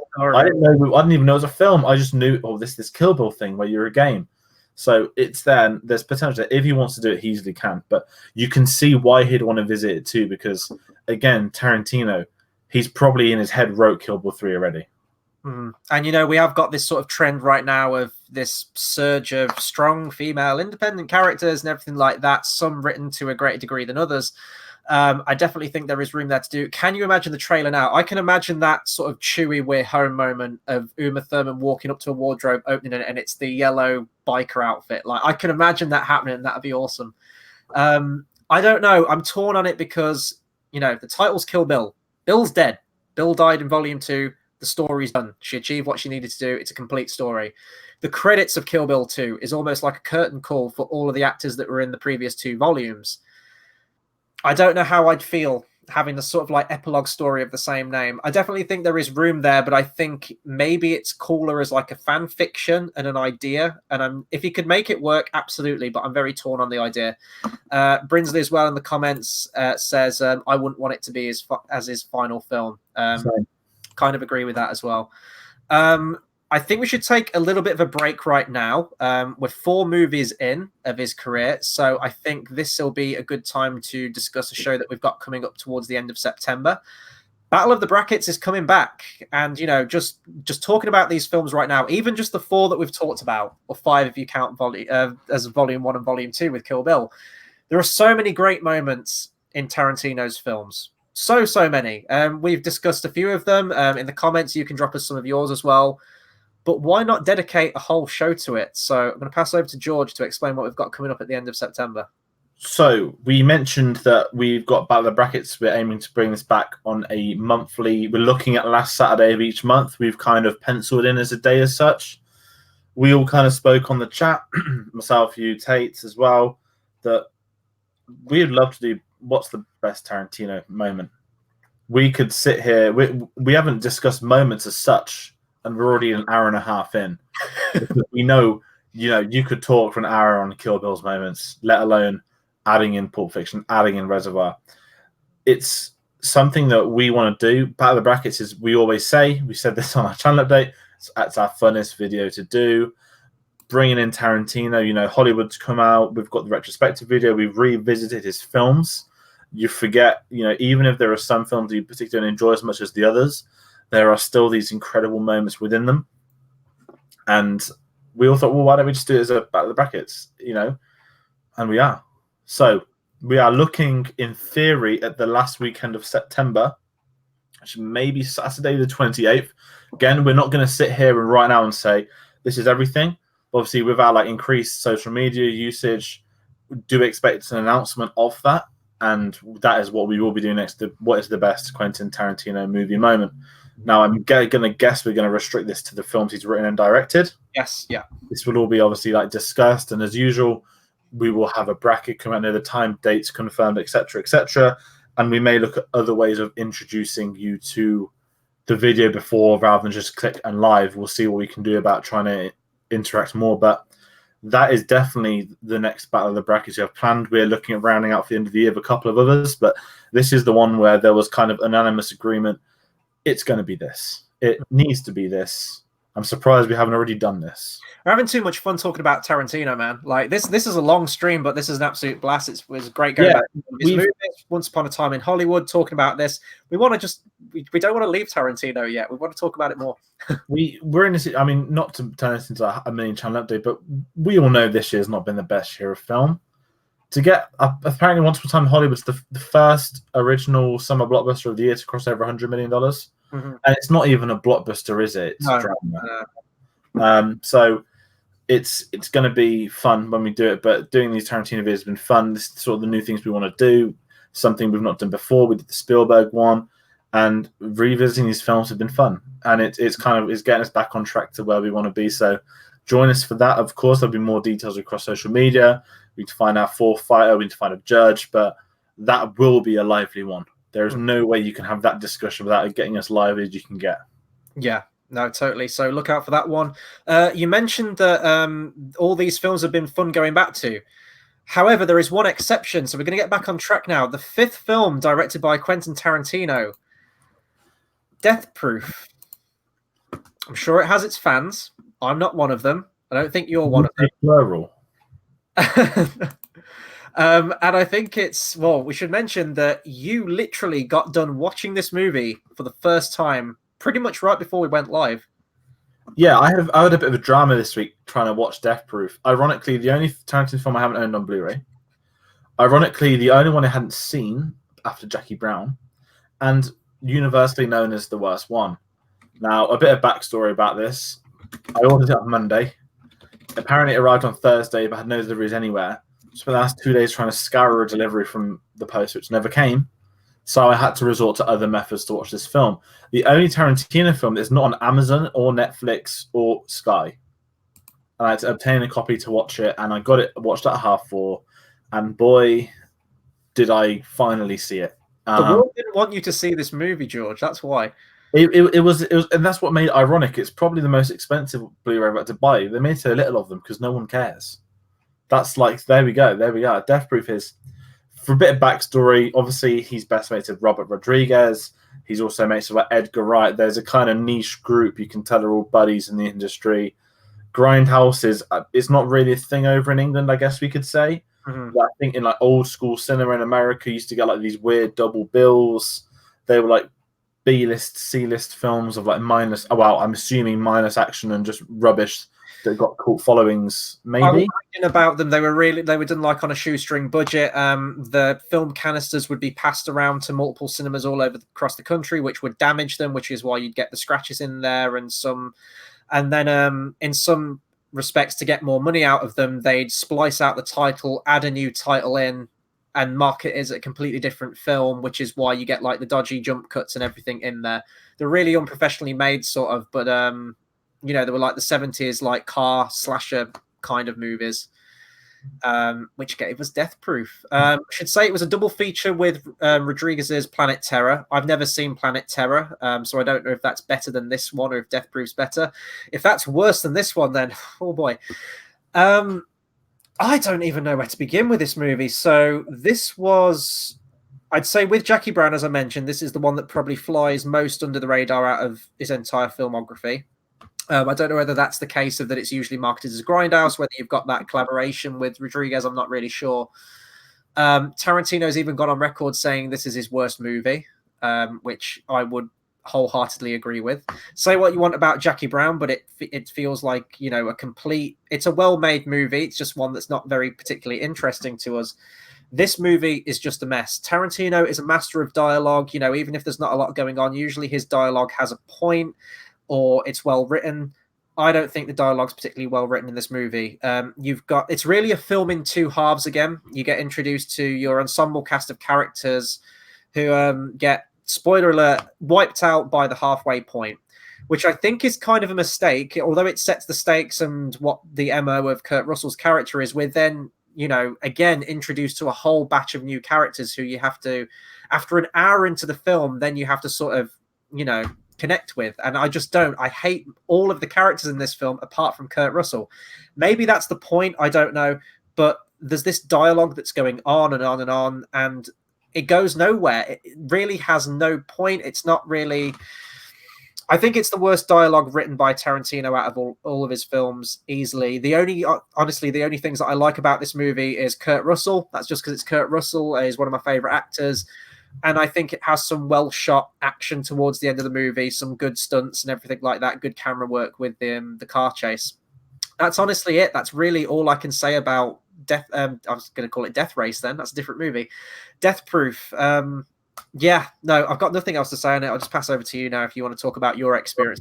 even know it was a film. I just knew, this Kill Bill thing where you're a game. So it's there, and there's potential that if he wants to do it, he easily can. But you can see why he'd want to visit it too, because again, Tarantino, he's probably in his head wrote Kill Bill 3 already. And we have got this sort of trend right now of this surge of strong female independent characters and everything like that, some written to a greater degree than others. I definitely think there is room there to do. Can you imagine the trailer now? I can imagine that sort of Chewie we're home moment of Uma Thurman walking up to a wardrobe, opening it, and it's the yellow biker outfit. Like, I can imagine that happening, and that'd be awesome. I don't know. I'm torn on it because, the title's Kill Bill. Bill's dead. Bill died in Volume 2. The story's done. She achieved what she needed to do. It's a complete story. The credits of Kill Bill 2 is almost like a curtain call for all of the actors that were in the previous 2 volumes. I don't know how I'd feel having the sort of like epilogue story of the same name. I definitely think there is room there, but I think maybe it's cooler as like a fan fiction and an idea. And if he could make it work, absolutely. But I'm very torn on the idea. Brinsley as well in the comments says, I wouldn't want it to be as his final film. Kind of agree with that as well. I think we should take a little bit of a break right now. We're 4 movies in of his career, so I think this will be a good time to discuss a show that we've got coming up towards the end of September. Battle of the Brackets is coming back, and just talking about these films right now, even just the 4 that we've talked about, or 5 if you count as Volume 1 and Volume 2 with Kill Bill, there are so many great moments in Tarantino's films. So many. We've discussed a few of them. In the comments, you can drop us some of yours as well. But why not dedicate a whole show to it? So I'm going to pass over to George to explain what we've got coming up at the end of September. So we mentioned that we've got Battle of the Brackets. We're aiming to bring this back on a monthly. We're looking at last Saturday of each month. We've kind of penciled in as a day as such. We all kind of spoke on the chat, myself, you, Tate as well, that we'd love to do what's the best Tarantino moment. We could sit here. We haven't discussed moments as such, and we're already an hour and a half in. We know, you could talk for an hour on Kill Bill's moments, let alone adding in Pulp Fiction, adding in Reservoir. It's something that we want to do. Battle of the Brackets is, we always say, we said this on our channel update, it's our funnest video to do. Bringing in Tarantino, Hollywood's come out. We've got the retrospective video. We've revisited his films. You forget, even if there are some films that you particularly enjoy as much as the others, there are still these incredible moments within them. And we all thought, well, why don't we just do it as a Battle of the Brackets, And we are. So we are looking, in theory, at the last weekend of September, which may be Saturday the 28th. Again, we're not going to sit here and right now and say, this is everything. Obviously, with our increased social media usage, we do expect an announcement of that. And that is what we will be doing next. What is the best Quentin Tarantino movie moment? Now, I'm going to guess we're going to restrict this to the films he's written and directed. Yes, yeah. This will all be obviously discussed, and as usual, we will have a bracket come out near the time, dates confirmed, etc., etc. And we may look at other ways of introducing you to the video before, rather than just click and live. We'll see what we can do about trying to interact more, but that is definitely the next Battle of the Brackets we have planned. We're looking at rounding out for the end of the year of a couple of others, but this is the one where there was kind of unanimous agreement. It's going to be this. It needs to be this. I'm surprised we haven't already done this. We're having too much fun talking about Tarantino, man. Like this is a long stream, but this is an absolute blast. It was great going back to his movies, Once Upon a Time in Hollywood, talking about this. We want to just we don't want to leave Tarantino yet. We want to talk about it more. We're in this. I mean, not to turn this into a million channel update, but we all know this year's not been the best year of film. To get apparently Once Upon a Time in Hollywood's the first original summer blockbuster of the year to cross over $100 million, and it's not even a blockbuster, is it? It's a drama. So it's going to be fun when we do it. But doing these Tarantino videos has been fun. This is sort of the new things we want to do. Something we've not done before. We did the Spielberg one, and revisiting these films have been fun. And it's getting us back on track to where we want to be. So join us for that. Of course, there'll be more details across social media. We need to find our fourth fighter. We need to find a judge, but that will be a lively one. There is no way you can have that discussion without it getting as lively as you can get. Yeah, no, totally. So look out for that one. You mentioned that all these films have been fun going back to. However, there is one exception. So we're going to get back on track now. The fifth film directed by Quentin Tarantino, Death Proof. I'm sure it has its fans. I'm not one of them. I don't think you're one of them. Plural. And I think we should mention that you literally got done watching this movie for the first time pretty much right before we went live. Yeah, I had a bit of a drama this week trying to watch Death Proof. Ironically, the only Tarantino film I haven't owned on Blu-ray. Ironically, the only one I hadn't seen after Jackie Brown, and universally known as the worst one. Now, a bit of backstory about this. I ordered it on Monday. Apparently, it arrived on Thursday, but had no deliveries anywhere. Spent the last 2 days trying to scour a delivery from the post, which never came. So I had to resort to other methods to watch this film. The only Tarantino film that's not on Amazon or Netflix or Sky. And I had to obtain a copy to watch it, and I got it watched at 4:30, and boy, did I finally see it. The world didn't want you to see this movie, George. That's why. It was, and that's what made it ironic. It's probably the most expensive Blu-ray I've had to buy. They made so little of them because no one cares. That's like, there we go. Death Proof is, for a bit of backstory, obviously he's best mates with Robert Rodriguez. He's also mates with Edgar Wright. There's a kind of niche group you can tell are all buddies in the industry. Grindhouse is not really a thing over in England, I guess we could say. But I think in like old school cinema in America, you used to get like these weird double bills. They were like B-list, C-list films of like minus, I'm assuming minus action and just rubbish that got cult followings. Maybe I was reading about them. They were done like on a shoestring budget. The film canisters would be passed around to multiple cinemas all over across the country, which would damage them, which is why you'd get the scratches in there and then in some respects, to get more money out of them, they'd splice out the title, add a new title in, and market it as a completely different film, which is why you get like the dodgy jump cuts and everything in there. They're really unprofessionally made, sort of, but they were like the 70s, like car slasher kind of movies, which gave us Death Proof. I should say it was a double feature with Rodriguez's Planet Terror. I've never seen Planet Terror, so I don't know if that's better than this one or if Death Proof's better. If that's worse than this one, then oh boy. I don't even know where to begin with this movie. So this was, I'd say, with Jackie Brown, as I mentioned, this is the one that probably flies most under the radar out of his entire filmography. I don't know whether that's the case of that it's usually marketed as Grindhouse, whether you've got that collaboration with Rodriguez, I'm not really sure. Tarantino's even gone on record saying this is his worst movie, which I would wholeheartedly agree with. Say what you want about Jackie Brown, but it feels like, it's a well-made movie. It's just one that's not very particularly interesting to us. This movie is just a mess. Tarantino is a master of dialogue. Even if there's not a lot going on, usually his dialogue has a point or it's well written. I don't think the dialogue's particularly well written in this movie. It's really a film in two halves again. You get introduced to your ensemble cast of characters who get, spoiler alert, wiped out by the halfway point, which I think is kind of a mistake. Although it sets the stakes and what the MO of Kurt Russell's character is, we're then, again, introduced to a whole batch of new characters who you have to, after an hour into the film, then you have to sort of, connect with. And I hate all of the characters in this film apart from Kurt Russell. Maybe that's the point, I don't know, but there's this dialogue that's going on and on and on, and it goes nowhere. It really has no point. It's not really, I think it's the worst dialogue written by Tarantino out of all of his films, easily. Honestly, the only things that I like about this movie is Kurt Russell. That's just because it's Kurt Russell. He's one of my favorite actors. And I think it has some well shot action towards the end of the movie, some good stunts and everything like that, good camera work with the car chase. That's honestly it. That's really all I can say about Death. I was going to call it Death Race then. That's a different movie. Death Proof. Yeah, no, I've got nothing else to say on it. I'll just pass over to you now if you want to talk about your experience.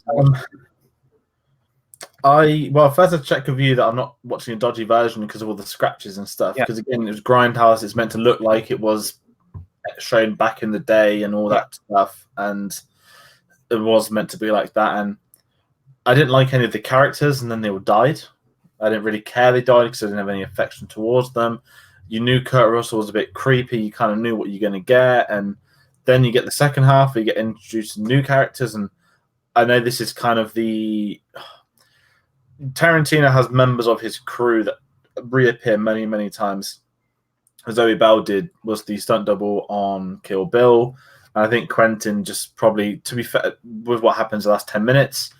First I check with you that I'm not watching a dodgy version because of all the scratches and stuff. Because again, it was Grindhouse. It's meant to look like it was shown back in the day and all that stuff, and it was meant to be like that. And I didn't like any of the characters, and then they all died. I didn't really care they died because I didn't have any affection towards them. You knew Kurt Russell was a bit creepy. You kind of knew what you're going to get, and then you get the second half, where you get introduced to new characters. And I know this is kind of the Tarantino has members of his crew that reappear many, many times. Zoe Bell was the stunt double on Kill Bill. And I think Quentin just probably, to be fair, with what happens the last 10 minutes,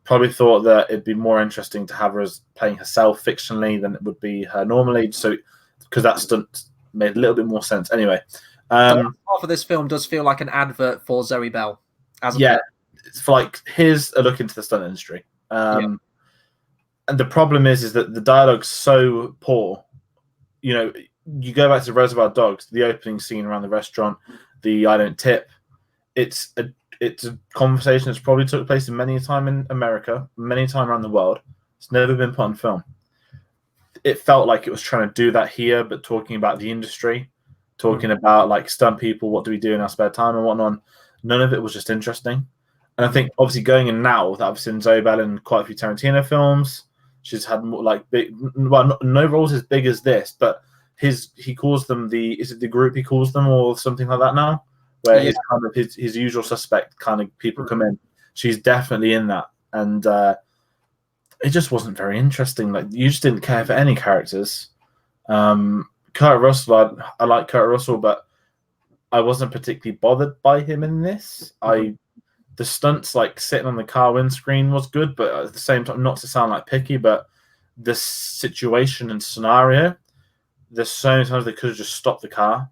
probably thought that it'd be more interesting to have her as playing herself fictionally than it would be her normally. So, because that stunt made a little bit more sense. Anyway, half of this film does feel like an advert for Zoe Bell. It's for like here's a look into the stunt industry. And the problem is that the dialogue's so poor. You know, you go back to Reservoir Dogs, the opening scene around the restaurant, the I don't tip. It's a conversation that's probably took place many a time in America, many a time around the world. It's never been put on film. It felt like it was trying to do that here, but talking about the industry, talking about like stunt people, what do we do in our spare time and whatnot. None of it was just interesting. And I think obviously going in now that I've seen Zoe Bell in quite a few Tarantino films, she's had more like big, well, no roles as big as this, but he calls them is it the group he calls them or something like that now, where his kind of his usual suspect kind of people come in. She's definitely in that, and it just wasn't very interesting. Like you just didn't care for any characters. Kurt Russell, I like Kurt Russell, but I wasn't particularly bothered by him in this. The stunts, like sitting on the car windscreen, was good, but at the same time, not to sound like picky, but the situation and scenario, there's so many times they could have just stopped the car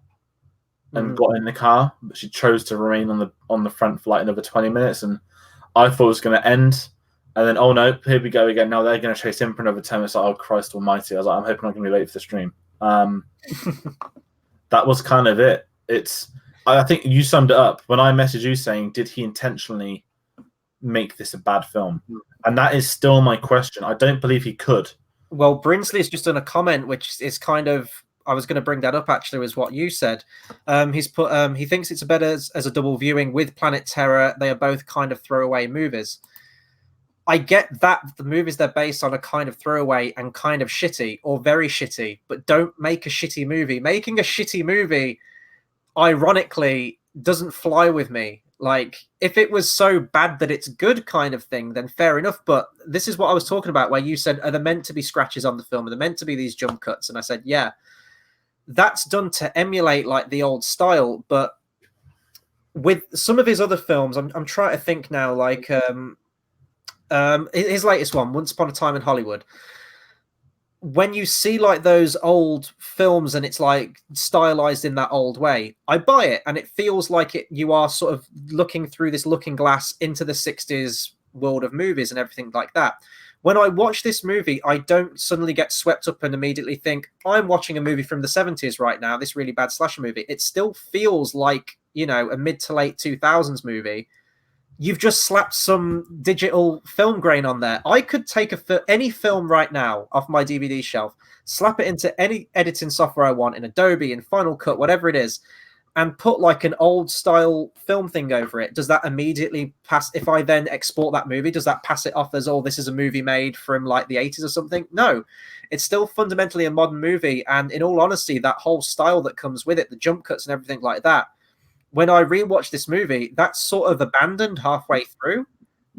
and got in the car, but she chose to remain on the front for like another 20 minutes, and I thought it was going to end, and then oh no, here we go again. Now they're going to chase him for another 10 minutes. Like, oh Christ Almighty! I was like, I'm hoping I'm going to be late for the stream. That was kind of it. I think you summed it up when I messaged you saying, did he intentionally make this a bad film? And that is still my question. I don't believe he could. Well, Brinsley's just done a comment, which is kind of, I was going to bring that up actually, was what you said. He's put, he thinks it's better as a double viewing with Planet Terror. They are both kind of throwaway movies. I get that the movies they're based on are kind of throwaway and kind of shitty or very shitty, but don't make a shitty movie. Making a shitty movie, ironically, doesn't fly with me. Like, if it was so bad that it's good kind of thing, then fair enough. But this is what I was talking about, where you said, are there meant to be scratches on the film? Are there meant to be these jump cuts? And I said, yeah, that's done to emulate like the old style. But with some of his other films, I'm trying to think now, like his latest one, Once Upon a Time in Hollywood. When you see like those old films and it's like stylized in that old way, I buy it, and it feels like you are sort of looking through this looking glass into the 60s world of movies and everything like that. When I watch this movie, I don't suddenly get swept up and immediately think, I'm watching a movie from the 70s right now, this really bad slasher movie. It still feels like, you know, a mid to late 2000s movie. You've just slapped some digital film grain on there. I could take any film right now off my DVD shelf, slap it into any editing software I want, in Adobe, in Final Cut, whatever it is, and put like an old style film thing over it. Does that immediately pass? If I then export that movie, does that pass it off as, oh, this is a movie made from like the 80s or something? No, it's still fundamentally a modern movie. And in all honesty, that whole style that comes with it, the jump cuts and everything like that, when I rewatch this movie, that's sort of abandoned halfway through.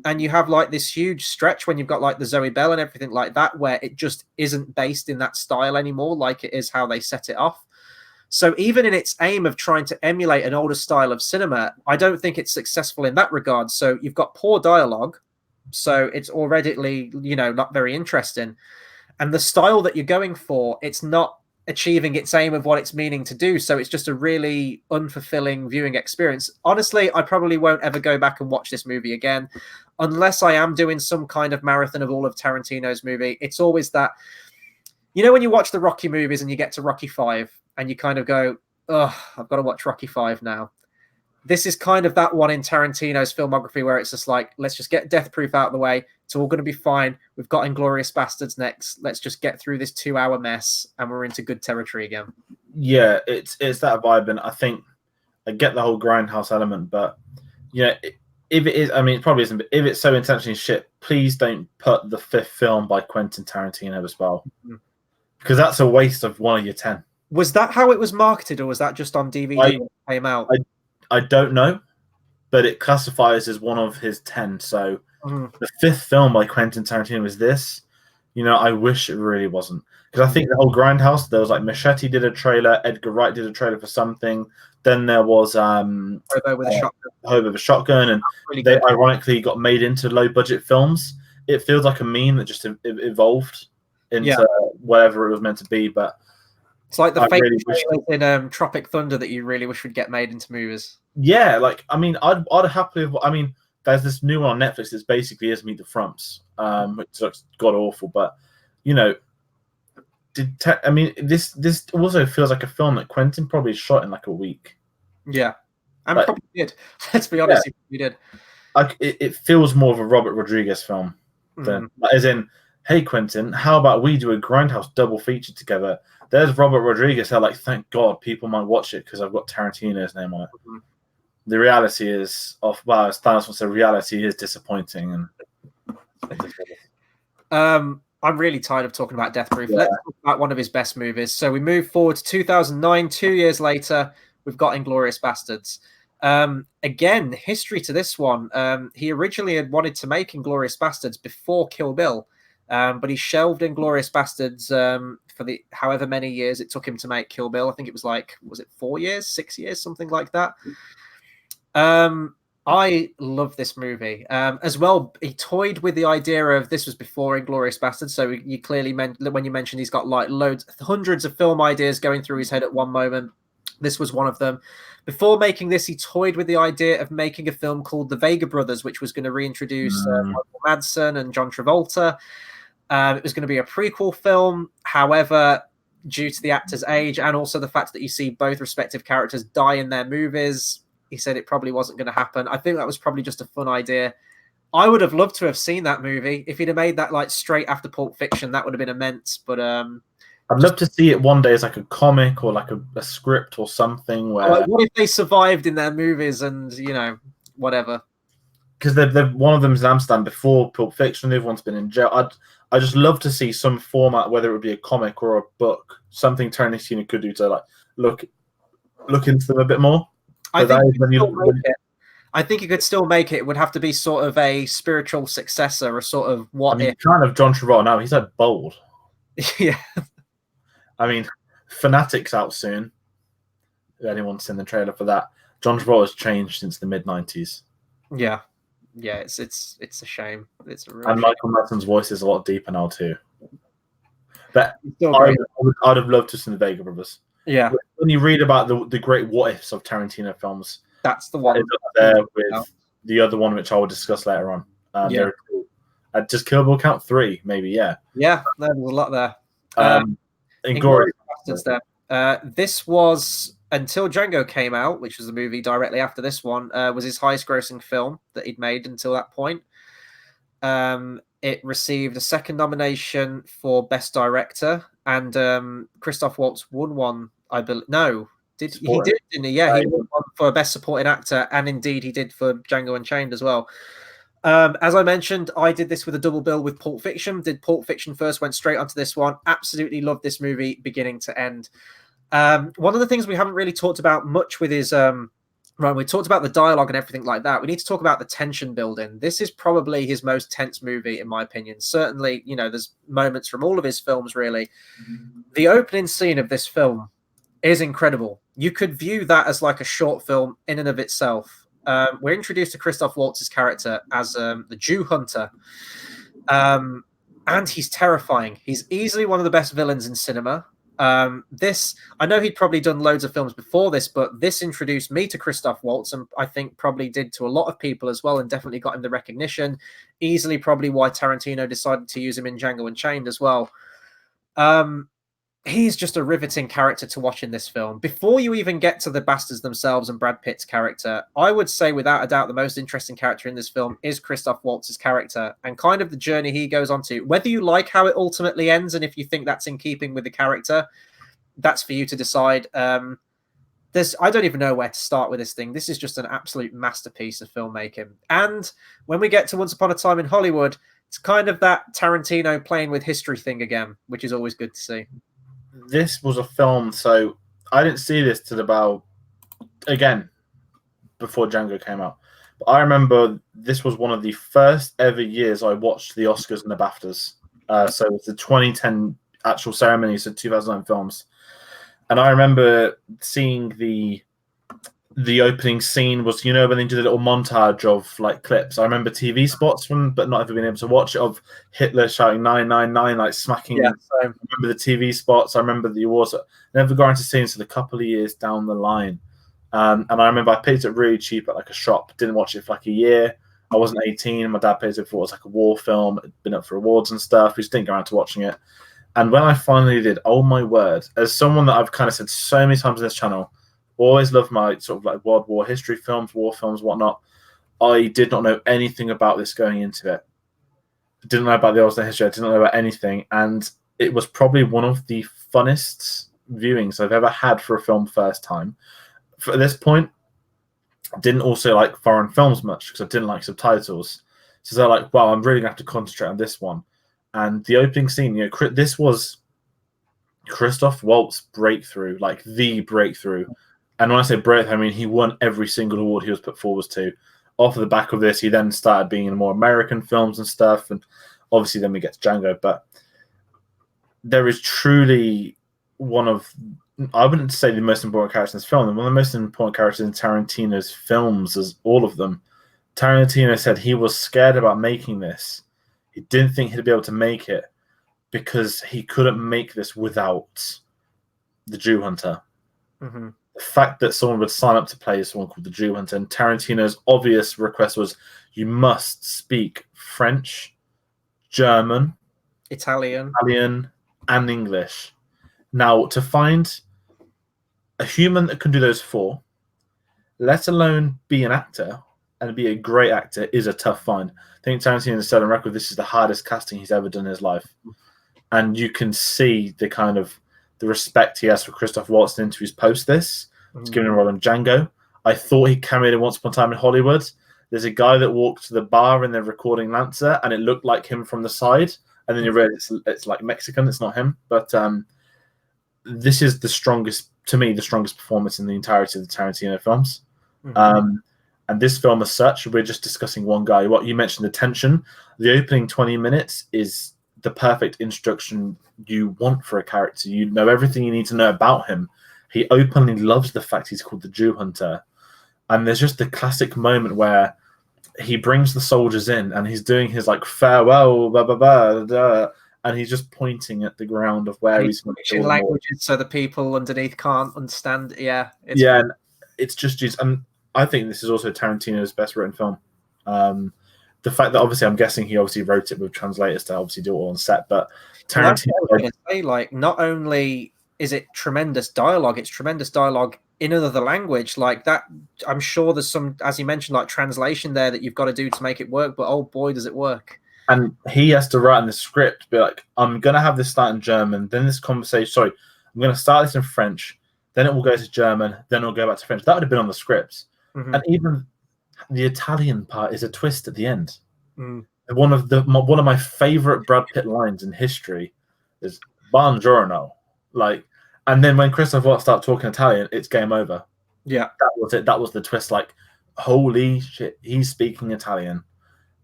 And you have like this huge stretch when you've got like the Zoe Bell and everything like that, where it just isn't based in that style anymore, like it is how they set it off. So even in its aim of trying to emulate an older style of cinema, I don't think it's successful in that regard. So you've got poor dialogue, so it's already, not very interesting. And the style that you're going for, it's not achieving its aim of what it's meaning to do. So it's just a really unfulfilling viewing experience. Honestly, I probably won't ever go back and watch this movie again, unless I am doing some kind of marathon of all of Tarantino's movie. It's always that, when you watch the Rocky movies and you get to Rocky 5 and you kind of go, oh, I've got to watch Rocky 5 now. This is kind of that one in Tarantino's filmography where it's just like, let's just get Death Proof out of the way. It's all going to be fine. We've got Inglourious Bastards next. Let's just get through this 2-hour mess and we're into good territory again. Yeah, it's that vibe. And I think I get the whole grindhouse element, but if it is, I mean, it probably isn't, but if it's so intentionally shit, please don't put the 5th film by Quentin Tarantino as well. Mm-hmm. Because that's a waste of one of your 10. Was that how it was marketed, or was that just on DVD when it came out? I don't know, but it classifies as one of his 10. So the 5th film by Quentin Tarantino is this. I wish it really wasn't. Because I think the whole Grindhouse, there was like Machete did a trailer, Edgar Wright did a trailer for something. Then there was Hobo with a Shotgun. Hobo with a Shotgun, and really they ironically got made into low-budget films. It feels like a meme that just evolved into whatever it was meant to be, but it's like the fake in Tropic Thunder that you really wish would get made into movies. Yeah, like I mean, I'd happily. I mean, there's this new one on Netflix that's basically is Meet the Frumps, which looks god awful, but this also feels like a film that Quentin probably shot in like a week. Yeah, and probably did. Let's be honest, he probably did. Like it feels more of a Robert Rodriguez film than, as in, hey Quentin, how about we do a Grindhouse double feature together? There's Robert Rodriguez. They're like, thank God people might watch it because I've got Tarantino's name on it. The reality is, as Thanos wants to say, reality is disappointing. And I'm really tired of talking about Death Proof. Yeah. Let's talk about one of his best movies. So we move forward to 2009. 2 years later, we've got Inglourious Bastards. Again, history to this one. He originally had wanted to make Inglourious Bastards before Kill Bill, but he shelved Inglourious Bastards for the however many years it took him to make Kill Bill. I think it was 4 years, 6 years, something like that. I love this movie. As well, he toyed with the idea of this was before Inglourious Bastards, so you clearly when you mentioned he's got like hundreds of film ideas going through his head at one moment. This was one of them. Before making this, he toyed with the idea of making a film called The Vega Brothers, which was going to reintroduce Michael Madsen and John Travolta. It was going to be a prequel film. However, due to the actor's age and also the fact that you see both respective characters die in their movies, he said it probably wasn't going to happen. I think that was probably just a fun idea. I would have loved to have seen that movie. If he'd have made that like straight after Pulp Fiction, that would have been immense. But I'd love to see it one day as like a comic or like a script or something. Where what if they survived in their movies and whatever? Because they've one of them's in Amsterdam before Pulp Fiction, the other one's been in jail. I just love to see some format, whether it would be a comic or a book, something Tarantino could do to like look into them a bit more. I think you could still make it. It would have to be sort of a spiritual successor, a sort of what if. Kind of John Travolta now. He's like bold. Yeah. I mean, Fanatic's out soon. If anyone's seen the trailer for that, John Travolta's changed since the mid-90s. Yeah. Yeah, it's a shame. It's a real and Michael Madsen's voice is a lot deeper now too. But I'd have loved to see the Vega Brothers. Yeah. When you read about the great what ifs of Tarantino films, that's the one. It's up there with the other one, which I will discuss later on. Does Kill Bill count 3? Maybe, yeah. Yeah, there's a lot there. Inglourious Bastards there. This was, until Django came out, which was the movie directly after this one, was his highest grossing film that he'd made until that point. It received a second nomination for Best Director, and Christoph Waltz won one, I believe. No, he did, didn't he? Yeah, he won one for Best Supporting Actor, and indeed he did for Django Unchained as well. As I mentioned, I did this with a double bill with Pulp Fiction. Did Pulp Fiction first, went straight onto this one. Absolutely loved this movie beginning to end. One of the things we haven't really talked about much with his right, we talked about the dialogue and everything like that. We need to talk about the tension building. This is probably his most tense movie, in my opinion. Certainly, there's moments from all of his films, really. The opening scene of this film is incredible. You could view that as like a short film in and of itself. We're introduced to Christoph Waltz's character as the Jew hunter, and he's terrifying. He's easily one of the best villains in cinema. This, I know he'd probably done loads of films before this, but this introduced me to Christoph Waltz, and I think probably did to a lot of people as well, and definitely got him the recognition. Easily, probably why Tarantino decided to use him in Django Unchained as well. He's just a riveting character to watch in this film. Before you even get to the bastards themselves and Brad Pitt's character, I would say without a doubt the most interesting character in this film is Christoph Waltz's character and kind of the journey he goes on to. Whether you like how it ultimately ends and if you think that's in keeping with the character, that's for you to decide. I don't even know where to start with this thing. This is just an absolute masterpiece of filmmaking. And when we get to Once Upon a Time in Hollywood, it's kind of that Tarantino playing with history thing again, which is always good to see. This was a film, so I didn't see this till about, again, before Django came out. But I remember this was one of the first ever years I watched the Oscars and the BAFTAs. So it's the 2010 actual ceremony, so 2009 films. And I remember seeing the opening scene was, when they did a little montage of like clips. I remember TV spots from, but not ever being able to watch it, of Hitler shouting 999, like smacking. Yeah, I remember the TV spots. I remember the awards. Never got into scenes until a couple of years down the line. And I remember I picked it really cheap at like a shop. Didn't watch it for like a year. I wasn't 18. My dad paid it for it was like a war film. It'd been up for awards and stuff. We just didn't go around to watching it. And when I finally did, oh my word! As someone that I've kind of said so many times on this channel, always loved my sort of like World War history films, war films, whatnot. I did not know anything about this going into it. Didn't know about the Oslo history. I didn't know about anything. And it was probably one of the funnest viewings I've ever had for a film first time. At this point, I didn't also like foreign films much because I didn't like subtitles. So they're like, wow, I'm really going to have to concentrate on this one. And the opening scene, this was Christoph Waltz's breakthrough, like the breakthrough. And when I say breakthrough, I mean he won every single award he was put forward to. Off of the back of this, he then started being in more American films and stuff, and obviously then we get to Django. But there is truly one of, I wouldn't say the most important character in this film, one of the most important characters in Tarantino's films, as all of them. Tarantino said he was scared about making this. He didn't think he'd be able to make it because he couldn't make this without the Jew Hunter. Mm-hmm. The fact that someone would sign up to play someone called the Jew Hunter, and Tarantino's obvious request was, you must speak French, German, Italian, and English. Now, to find a human that can do those four, let alone be an actor and be a great actor, is a tough find. I think Tarantino said on record this is the hardest casting he's ever done in his life. And you can see the kind of the respect he has for Christoph Waltz in interviews post this. He's given a role in Django. I thought he carried it Once Upon a Time in Hollywood. There's a guy that walked to the bar and they're recording Lancer, and it looked like him from the side. And then you realize it's like Mexican. It's not him. But this is the strongest, to me, the strongest performance in the entirety of the Tarantino films. Mm-hmm. And this film as such, we're just discussing one guy. What you mentioned, the tension. The opening 20 minutes is the perfect introduction you want for a character. You know everything you need to know about him. He openly loves the fact he's called the Jew Hunter. And there's just the classic moment where he brings the soldiers in and he's doing his like farewell, blah, blah, blah, blah, and he's just pointing at the ground of where he's switching languages so the people underneath can't understand. Yeah. And it's just, and I think this is also Tarantino's best written film. The fact that obviously I'm guessing he obviously wrote it with translators to obviously do it all on set, but Tarantino, like, not only is it tremendous dialogue, it's tremendous dialogue in another language. Like that, I'm sure there's some, as you mentioned, like translation there that you've got to do to make it work, but oh boy, does it work. And he has to write in the script, be like, I'm going to have this start in German, then this conversation, sorry, I'm going to start this in French, then it will go to German, then it'll go back to French. That would have been on the script. Mm-hmm. And even the Italian part is a twist at the end. Mm. One of my favorite Brad Pitt lines in history is "Buongiorno," like, and then when Christoph Waltz starts talking Italian, it's game over. Yeah, that was it. That was the twist. Like, holy shit, he's speaking Italian,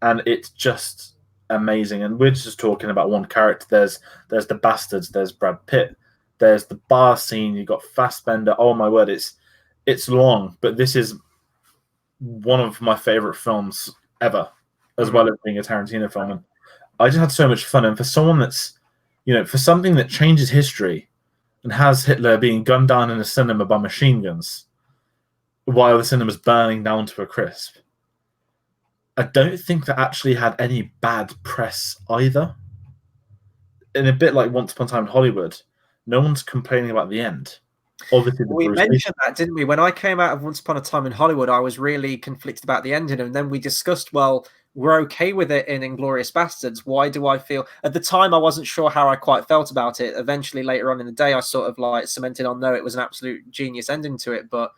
and it's just amazing. And we're just talking about one character. There's the bastards. There's Brad Pitt. There's the bar scene. You got Fassbender. Oh my word, it's long, but this is one of my favorite films ever, as well as being a Tarantino film. And I just had so much fun. And for someone that's, for something that changes history and has Hitler being gunned down in a cinema by machine guns while the cinema's burning down to a crisp, I don't think that actually had any bad press either. In a bit like Once Upon a Time in Hollywood, no one's complaining about the end. Obviously, we mentioned that, didn't we? When I came out of Once Upon a Time in Hollywood, I was really conflicted about the ending, and then we discussed, well, we're okay with it in Inglourious Bastards. Why do I feel... At the time, I wasn't sure how I quite felt about it. Eventually, later on in the day, I sort of like cemented on, no, it was an absolute genius ending to it. But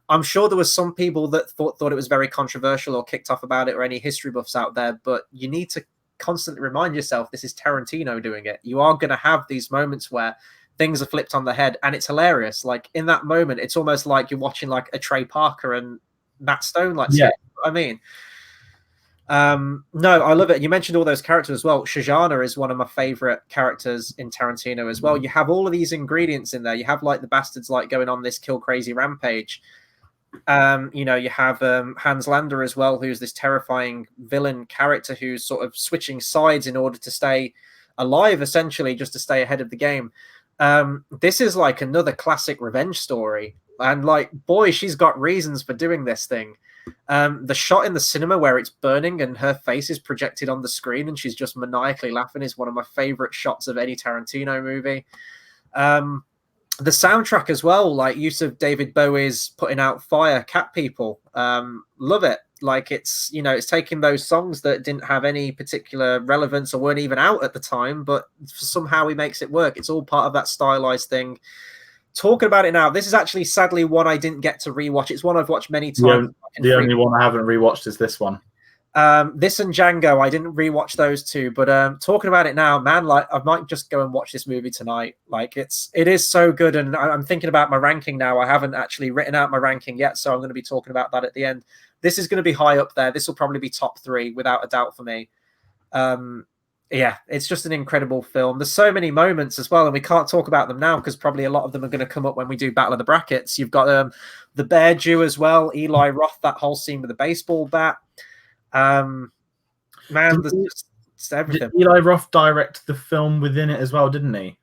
I'm sure there was some people that thought it was very controversial or kicked off about it, or any history buffs out there. But you need to constantly remind yourself, this is Tarantino doing it. You are going to have these moments where things are flipped on the head, and it's hilarious. Like in that moment, it's almost like you're watching like a Trey Parker and Matt Stone, like, yeah. I mean, no, I love it. You mentioned all those characters as well. Shoshana is one of my favorite characters in Tarantino as well. You have all of these ingredients in there. You have like the bastards like going on this kill crazy rampage. You have Hans Lander as well, who's this terrifying villain character who's sort of switching sides in order to stay alive, essentially, just to stay ahead of the game. This is like another classic revenge story, and like, boy, she's got reasons for doing this thing. The shot in the cinema where it's burning and her face is projected on the screen and she's just maniacally laughing is one of my favorite shots of any Tarantino movie. The soundtrack as well, like use of David Bowie's Putting Out Fire, Cat People. Love it. Like it's taking those songs that didn't have any particular relevance or weren't even out at the time, but somehow he makes it work. It's all part of that stylized thing. Talking about it now, this is actually sadly one I didn't get to rewatch. It's one I've watched many times. The only one I haven't rewatched is this one. This and Django, I didn't rewatch those two, but talking about it now, man, like I might just go and watch this movie tonight. Like it is so good, and I'm thinking about my ranking now. I haven't actually written out my ranking yet, so I'm going to be talking about that at the end. This is going to be high up there. This will probably be top 3 without a doubt for me. Yeah, it's just an incredible film. There's so many moments as well, and we can't talk about them now because probably a lot of them are going to come up when we do Battle of the Brackets. You've got the Bear Jew as well, Eli Roth, that whole scene with the baseball bat. Man, there's just everything. Did Eli Roth direct the film within it as well, didn't he?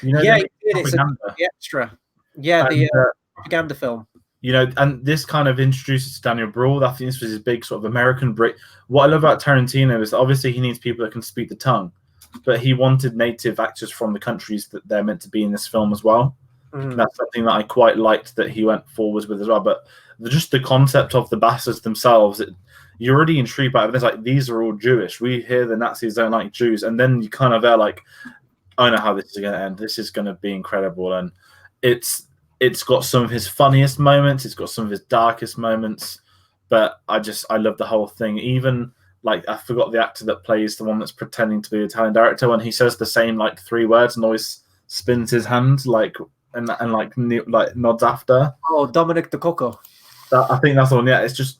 Yeah, he did. It's the extra. Yeah, the propaganda film. And this kind of introduces Daniel Bruhl. I think this was his big sort of American break. What I love about Tarantino is that obviously he needs people that can speak the tongue, but he wanted native actors from the countries that they're meant to be in this film as well. That's something that I quite liked that he went forwards with as well. But just the concept of the bastards themselves, you're already intrigued by it. It's like, these are all Jewish. We hear the Nazis don't like Jews. And then you kind of are like, I know how this is going to end. This is going to be incredible. And it's got some of his funniest moments. It's got some of his darkest moments. But I love the whole thing. Even, like, I forgot the actor that plays the one that's pretending to be the Italian director, when he says the same, like, 3 words and always spins his hand, like, and nods after. Oh, Dominic DeCoco. I think that's the one. Yeah, it's just,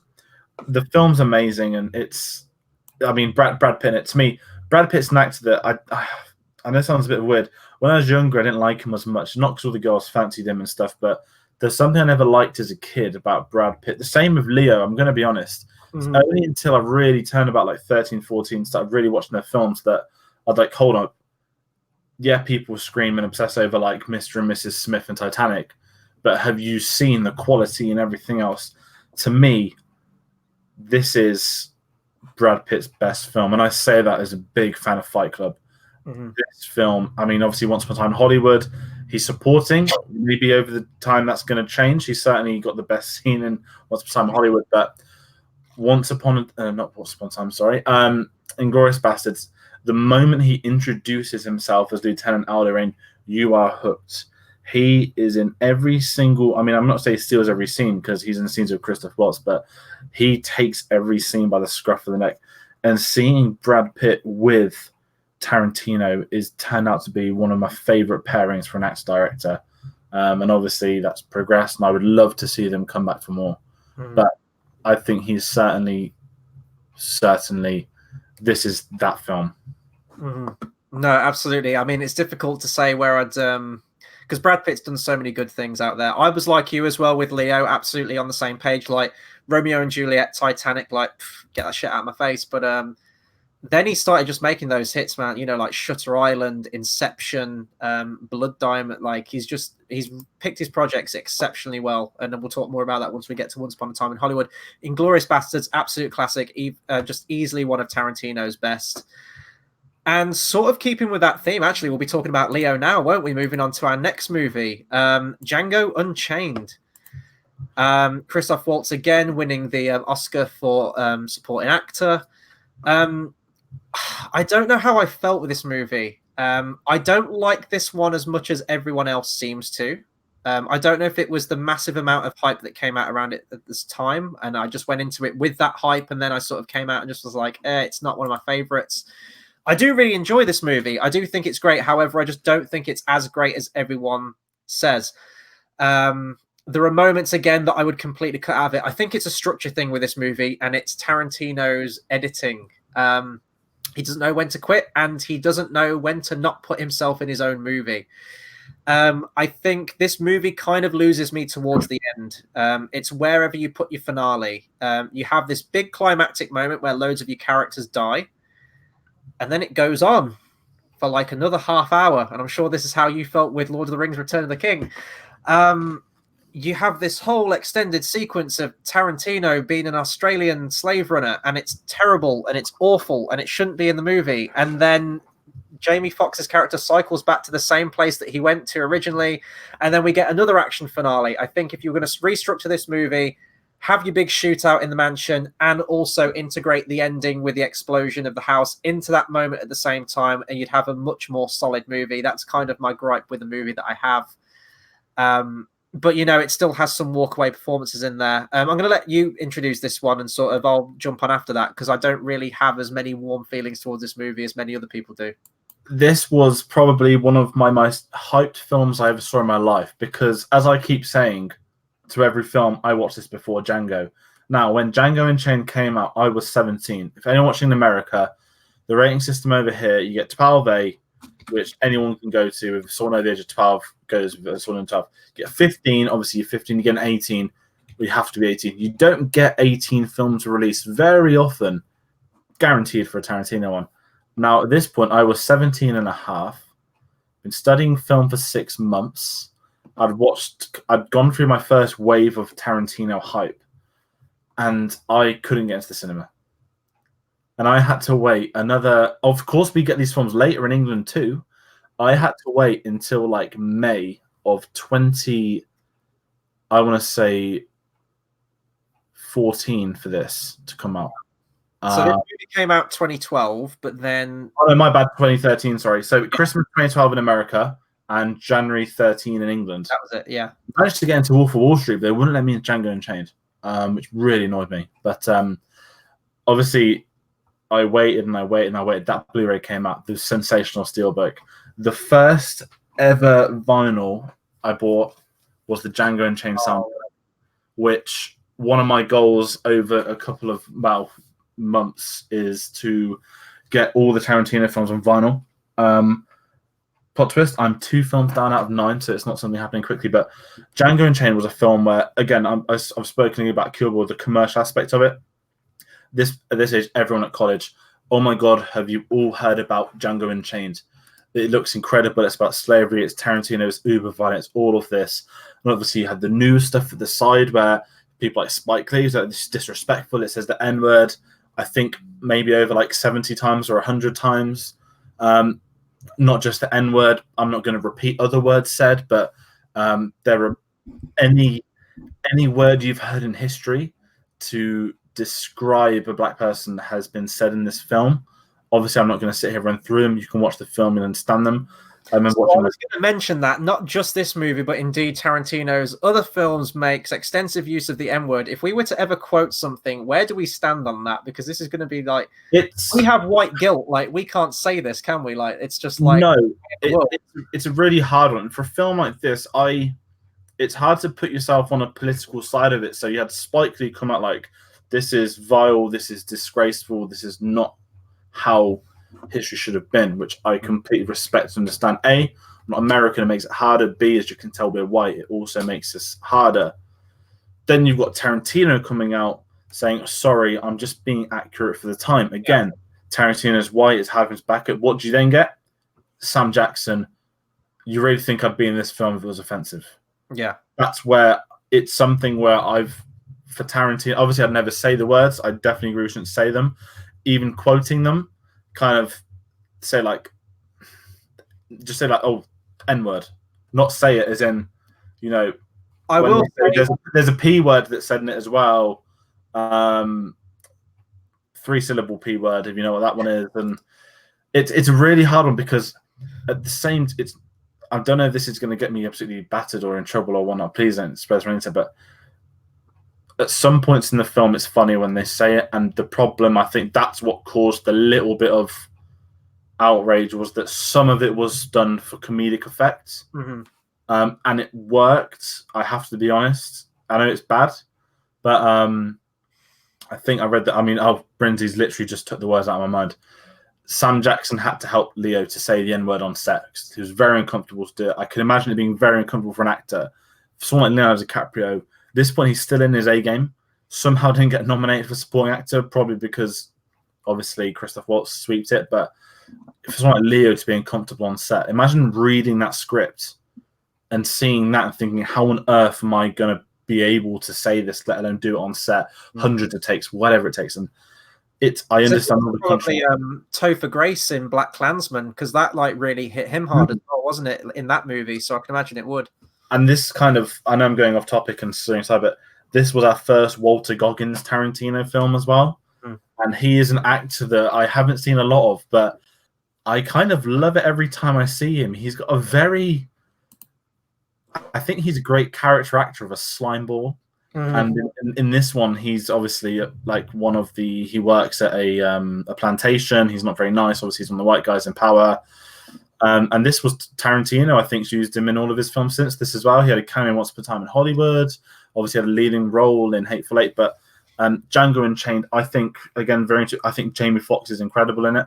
the film's amazing, and Brad Pitt. To me, Brad Pitt's an actor that I know it sounds a bit weird. When I was younger, I didn't like him as much. Not because all the girls fancied him and stuff, but there's something I never liked as a kid about Brad Pitt. The same with Leo. I'm going to be honest. It's only until I really turned about like 13, 14, started really watching their films that I'd like, hold on. Yeah, people scream and obsess over like Mr. and Mrs. Smith and Titanic, but have you seen the quality and everything else? To me, this is Brad Pitt's best film, and I say that as a big fan of Fight Club. This film, obviously Once Upon a Time in Hollywood, he's supporting. Maybe over the time that's going to change. He's certainly got the best scene in Once Upon a Time in Hollywood, but Inglourious Bastards, the moment he introduces himself as Lieutenant Alderaan, you are hooked. He is in every single... I'm not saying he steals every scene because he's in scenes with Christoph Waltz, but he takes every scene by the scruff of the neck. And seeing Brad Pitt with Tarantino is turned out to be one of my favorite pairings for an actor-director. And obviously that's progressed, and I would love to see them come back for more. But I think he's certainly, this is that film. No, absolutely. It's difficult to say where I'd... because Brad Pitt's done so many good things out there. I was like you as well with Leo, absolutely on the same page. Like Romeo and Juliet, Titanic, like get that shit out of my face. But then he started just making those hits, man. You know, like Shutter Island, Inception, Blood Diamond. Like he's picked his projects exceptionally well, and then we'll talk more about that once we get to Once Upon a Time in Hollywood. Inglourious Basterds, absolute classic, just easily one of Tarantino's best. And sort of keeping with that theme, actually, we'll be talking about Leo now, won't we? Moving on to our next movie, Django Unchained. Christoph Waltz again winning the Oscar for supporting actor. I don't know how I felt with this movie. I don't like this one as much as everyone else seems to. I don't know if it was the massive amount of hype that came out around it at this time, and I just went into it with that hype, and then I sort of came out and just was like, it's not one of my favorites. I do really enjoy this movie. I do think it's great. However, I just don't think it's as great as everyone says. There are moments, again, that I would completely cut out of it. I think it's a structure thing with this movie, and it's Tarantino's editing. He doesn't know when to quit, and he doesn't know when to not put himself in his own movie. I think this movie kind of loses me towards the end. It's wherever you put your finale. You have this big climactic moment where loads of your characters die, and then it goes on for like another half hour. And I'm sure this is how you felt with Lord of the Rings Return of the King. You have this whole extended sequence of Tarantino being an Australian slave runner, and it's terrible and it's awful and it shouldn't be in the movie. And then Jamie Foxx's character cycles back to the same place that he went to originally, and then we get another action finale. I think if you're going to restructure this movie, have your big shootout in the mansion, and also integrate the ending with the explosion of the house into that moment at the same time, and you'd have a much more solid movie. That's kind of my gripe with the movie that I have. But, you know, it still has some walkaway performances in there. I'm going to let you introduce this one, and sort of I'll jump on after that, because I don't really have as many warm feelings towards this movie as many other people do. This was probably one of my most hyped films I ever saw in my life, because, as I keep saying to every film, I watched this before Django. Now, when Django Unchained came out, I was 17. If anyone watching in America, the rating system over here, you get 12A, which anyone can go to. If someone over the age of 12 goes with someone in 12, you get 15. Obviously, you're 15. You get an 18. We have to be 18. You don't get 18 films released very often, guaranteed for a Tarantino one. Now, at this point, I was 17 and a half, been studying film for 6 months. I'd gone through my first wave of Tarantino hype, and I couldn't get into the cinema. And I had to wait another, of course, we get these films later in England too. I had to wait until like May of 20, I want to say 14 for this to come out. So this movie came out 2012, but then... Oh, no, my bad, 2013, sorry. So Christmas 2012 in America and January 13 in England. That was it, yeah. I managed to get into Wolf of Wall Street, but they wouldn't let me in Django Unchained, which really annoyed me. But obviously, I waited and I waited and I waited. That Blu-ray came out, the sensational steelbook. The first ever vinyl I bought was the Django Unchained soundtrack, which one of my goals over a couple of months is to get all the Tarantino films on vinyl. Plot twist, I'm 2 films down out of 9, so it's not something happening quickly. But Django Unchained was a film where, again, I've spoken about Kill Bill, the commercial aspect of it. At this age, everyone at college, oh my God, have you all heard about Django Unchained? It looks incredible. It's about slavery. It's Tarantino's uber violence, all of this. And obviously you had the news stuff at the side where people like Spike Lee, like, this is disrespectful. It says the N-word, I think maybe over like 70 times or 100 times. Not just the N-word. I'm not going to repeat other words said, but there are any word you've heard in history to describe a black person has been said in this film. Obviously, I'm not going to sit here and run through them. You can watch the film and understand them. I was going to mention that not just this movie, but indeed Tarantino's other films makes extensive use of the N-word. If we were to ever quote something, where do we stand on that? Because this is going to be like, we have white guilt. Like, we can't say this, can we? Like, it's just like... No, it's a really hard one. For a film like this, it's hard to put yourself on a political side of it. So you had Spike Lee come out like, this is vile, this is disgraceful, this is not how history should have been, which I completely respect and understand. A, I'm not American, it makes it harder. B, as you can tell, we're white, it also makes this harder. Then you've got Tarantino coming out saying, sorry, I'm just being accurate for the time. Again, Tarantino's white, is having his back up. What do you then get? Sam Jackson, you really think I'd be in this film if it was offensive? Yeah. That's where it's something where for Tarantino, obviously I'd never say the words. I definitely agree we shouldn't say them. Even quoting them, kind of say like, just say like, oh, N-word. Not say it as in, you know, I will say there's a P word that's said in it as well. 3-syllable P word, if you know what that one is. And it's a really hard one because at the same, I don't know if this is going to get me absolutely battered or in trouble or whatnot. Please don't spread or anything, but at some points in the film, it's funny when they say it. And the problem, I think that's what caused the little bit of outrage, was that some of it was done for comedic effects. Mm-hmm. And it worked, I have to be honest. I know it's bad, but I think I read that. I mean, Brinsley's literally just took the words out of my mind. Sam Jackson had to help Leo to say the N-word on set. He was very uncomfortable to do it. I can imagine it being very uncomfortable for an actor. For someone like Leonardo DiCaprio, at this point, he's still in his A game. Somehow didn't get nominated for supporting actor, probably because obviously Christoph Waltz sweeps it. But for someone like Leo to be uncomfortable on set, imagine reading that script and seeing that and thinking, how on earth am I going to be able to say this, let alone do it on set, hundreds of takes, whatever it takes. And I understand all the probably Topher Grace in Black Klansman, because that like really hit him hard as well, wasn't it, in that movie? So I can imagine it would. And this kind of, I know I'm going off topic and saying so, but this was our first Walter Goggins Tarantino film as well. And he is an actor that I haven't seen a lot of, but I kind of love it every time I see him. He's got I think he's a great character actor of a slime ball. And in this one, he's obviously like he works at a plantation. He's not very nice. Obviously, he's one of the white guys in power. And this was Tarantino, I think, used him in all of his films since this as well. He had a cameo Once Upon a Time in Hollywood. Obviously, had a leading role in Hateful Eight. But Django Unchained, I think, again, I think Jamie Foxx is incredible in it.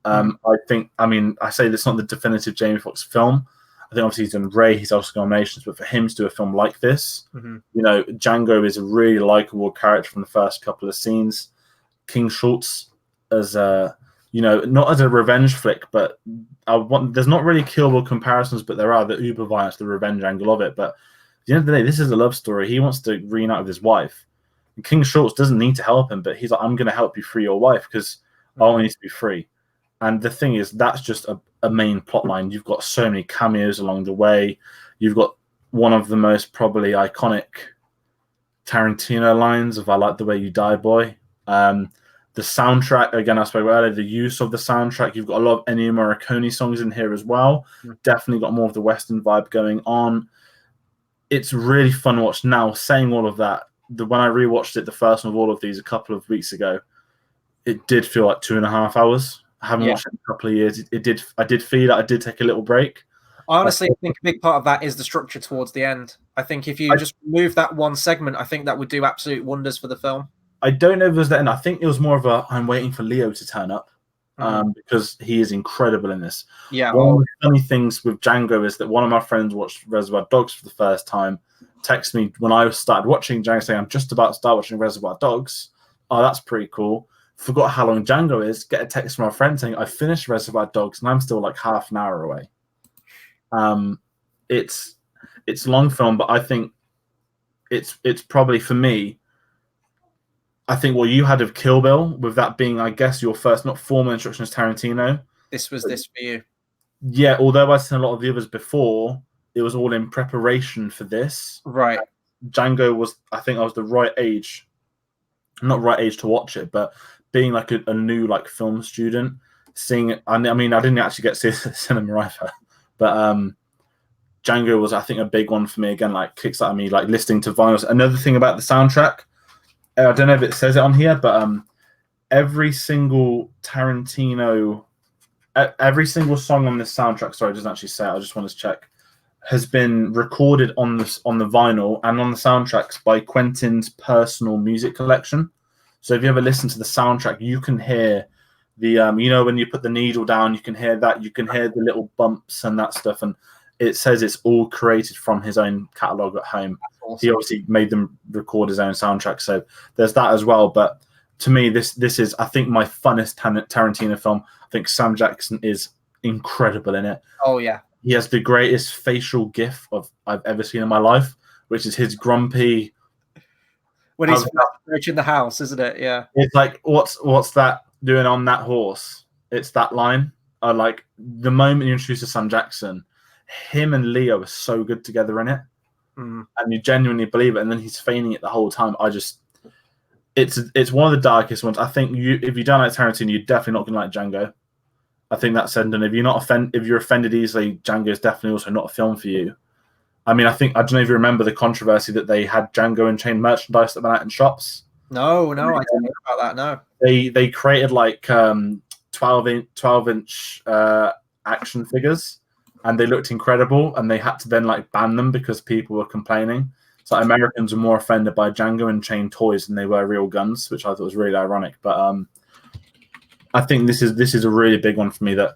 I say this is not the definitive Jamie Foxx film. I think obviously he's done Ray, he's also got nominations, but for him to do a film like this, you know, Django is a really likable character from the first couple of scenes. King Schultz as not as a revenge flick, but there's not really Kill Bill comparisons, but there are the uber violence, the revenge angle of it. But at the end of the day, this is a love story. He wants to reunite with his wife. And King Schultz doesn't need to help him, but he's like, I'm going to help you free your wife because I want you to be free. And the thing is, that's just a main plot line. You've got so many cameos along the way. You've got one of the most probably iconic Tarantino lines of "I like the way you die, boy." The soundtrack, again, I spoke about earlier, the use of the soundtrack. You've got a lot of Ennio Morricone songs in here as well. Definitely got more of the Western vibe going on. It's really fun to watch. Now, saying all of that, when I rewatched it, the first one of all of these a couple of weeks ago, it did feel like 2.5 hours. I haven't watched it in a couple of years. I did feel that I did take a little break. I honestly think a big part of that is the structure towards the end. I think if you just remove that one segment, I think that would do absolute wonders for the film. I don't know if it was that end. I think it was more of I'm waiting for Leo to turn up because he is incredible in this. Yeah. One of the funny things with Django is that one of my friends watched Reservoir Dogs for the first time, texted me when I started watching Django saying, I'm just about to start watching Reservoir Dogs. Oh, that's pretty cool. Forgot how long Django is. Get a text from my friend saying I finished Reservoir Dogs and I'm still like half an hour away. It's a long film, but I think it's probably for me. I think what you had of Kill Bill, with that being, I guess, your first not formal introduction as Tarantino. This was this for you. Yeah, although I've seen a lot of the others before, it was all in preparation for this. Right. Django was, I think I was the right age, not right age to watch it, but being like a new like film student, seeing it. I mean, I didn't actually get to see Cinema either, but Django was, I think, a big one for me. Again, like kickstarted me like listening to vinyls. Another thing about the soundtrack, I don't know if it says it on here, but every single Tarantino, every single song on this soundtrack, sorry, it doesn't actually say it, I just want to check, has been recorded on the vinyl and on the soundtracks by Quentin's personal music collection. So if you ever listen to the soundtrack, you can hear The you know, when you put the needle down, you can hear that. You can hear the little bumps and that stuff. And it says it's all created from his own catalog at home. Awesome. He obviously made them record his own soundtrack, so there's that as well. But to me, this is, I think, my funnest Tarantino film. I think Sam Jackson is incredible in it. Oh yeah, he has the greatest facial gif I've ever seen in my life, which is his grumpy. When he's approaching the house, isn't it? Yeah. It's like, what's that doing on that horse? It's that line. Like the moment you introduce to Sam Jackson, him and Leo are so good together in it, and you genuinely believe it. And then he's feigning it the whole time. It's one of the darkest ones. I think if you don't like Tarantino, you're definitely not gonna like Django. I think that's said. And if you're offended easily, Django is definitely also not a film for you. I mean, I don't know if you remember the controversy that they had Django and Chain merchandise that went out in shops. No, I don't know about that. No, they created like 12-inch action figures, and they looked incredible, and they had to then like ban them because people were complaining. So Americans were more offended by Django and Chain toys than they were real guns, which I thought was really ironic. But I think this is a really big one for me. That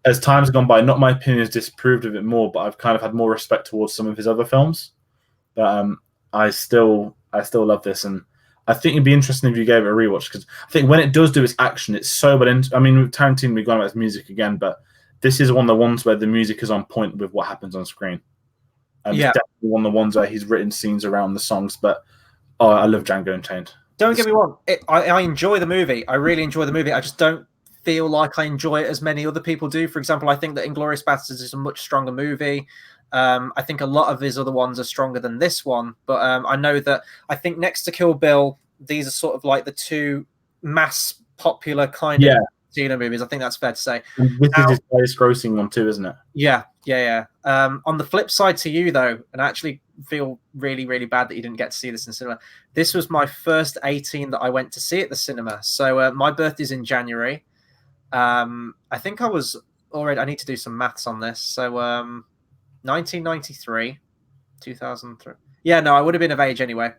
as time's gone by, not my opinion has disproved of it more, but I've kind of had more respect towards some of his other films. But I still love this, and I think it'd be interesting if you gave it a rewatch, because I think when it does do its action, it's so well. I mean, with Tarantino, we've gone about his music again, but this is one of the ones where the music is on point with what happens on screen. And it's definitely one of the ones where he's written scenes around the songs. But I love Django Unchained. Don't get me wrong. I enjoy the movie. I really enjoy the movie. I just don't feel like I enjoy it as many other people do. For example, I think that Inglourious Basterds is a much stronger movie. I think a lot of his other ones are stronger than this one. But I know that I think next to Kill Bill, these are sort of like the two mass popular kind of Tarantino movies. I think that's fair to say. And this is his highest grossing one too, isn't it? Yeah. On the flip side to you, though, and I actually feel really, really bad that you didn't get to see this in cinema. This was my first 18 that I went to see at the cinema. So my birthday's in January. I think I was already, I need to do some maths on this. So 1993, 2003. Yeah, no, I would have been of age anyway.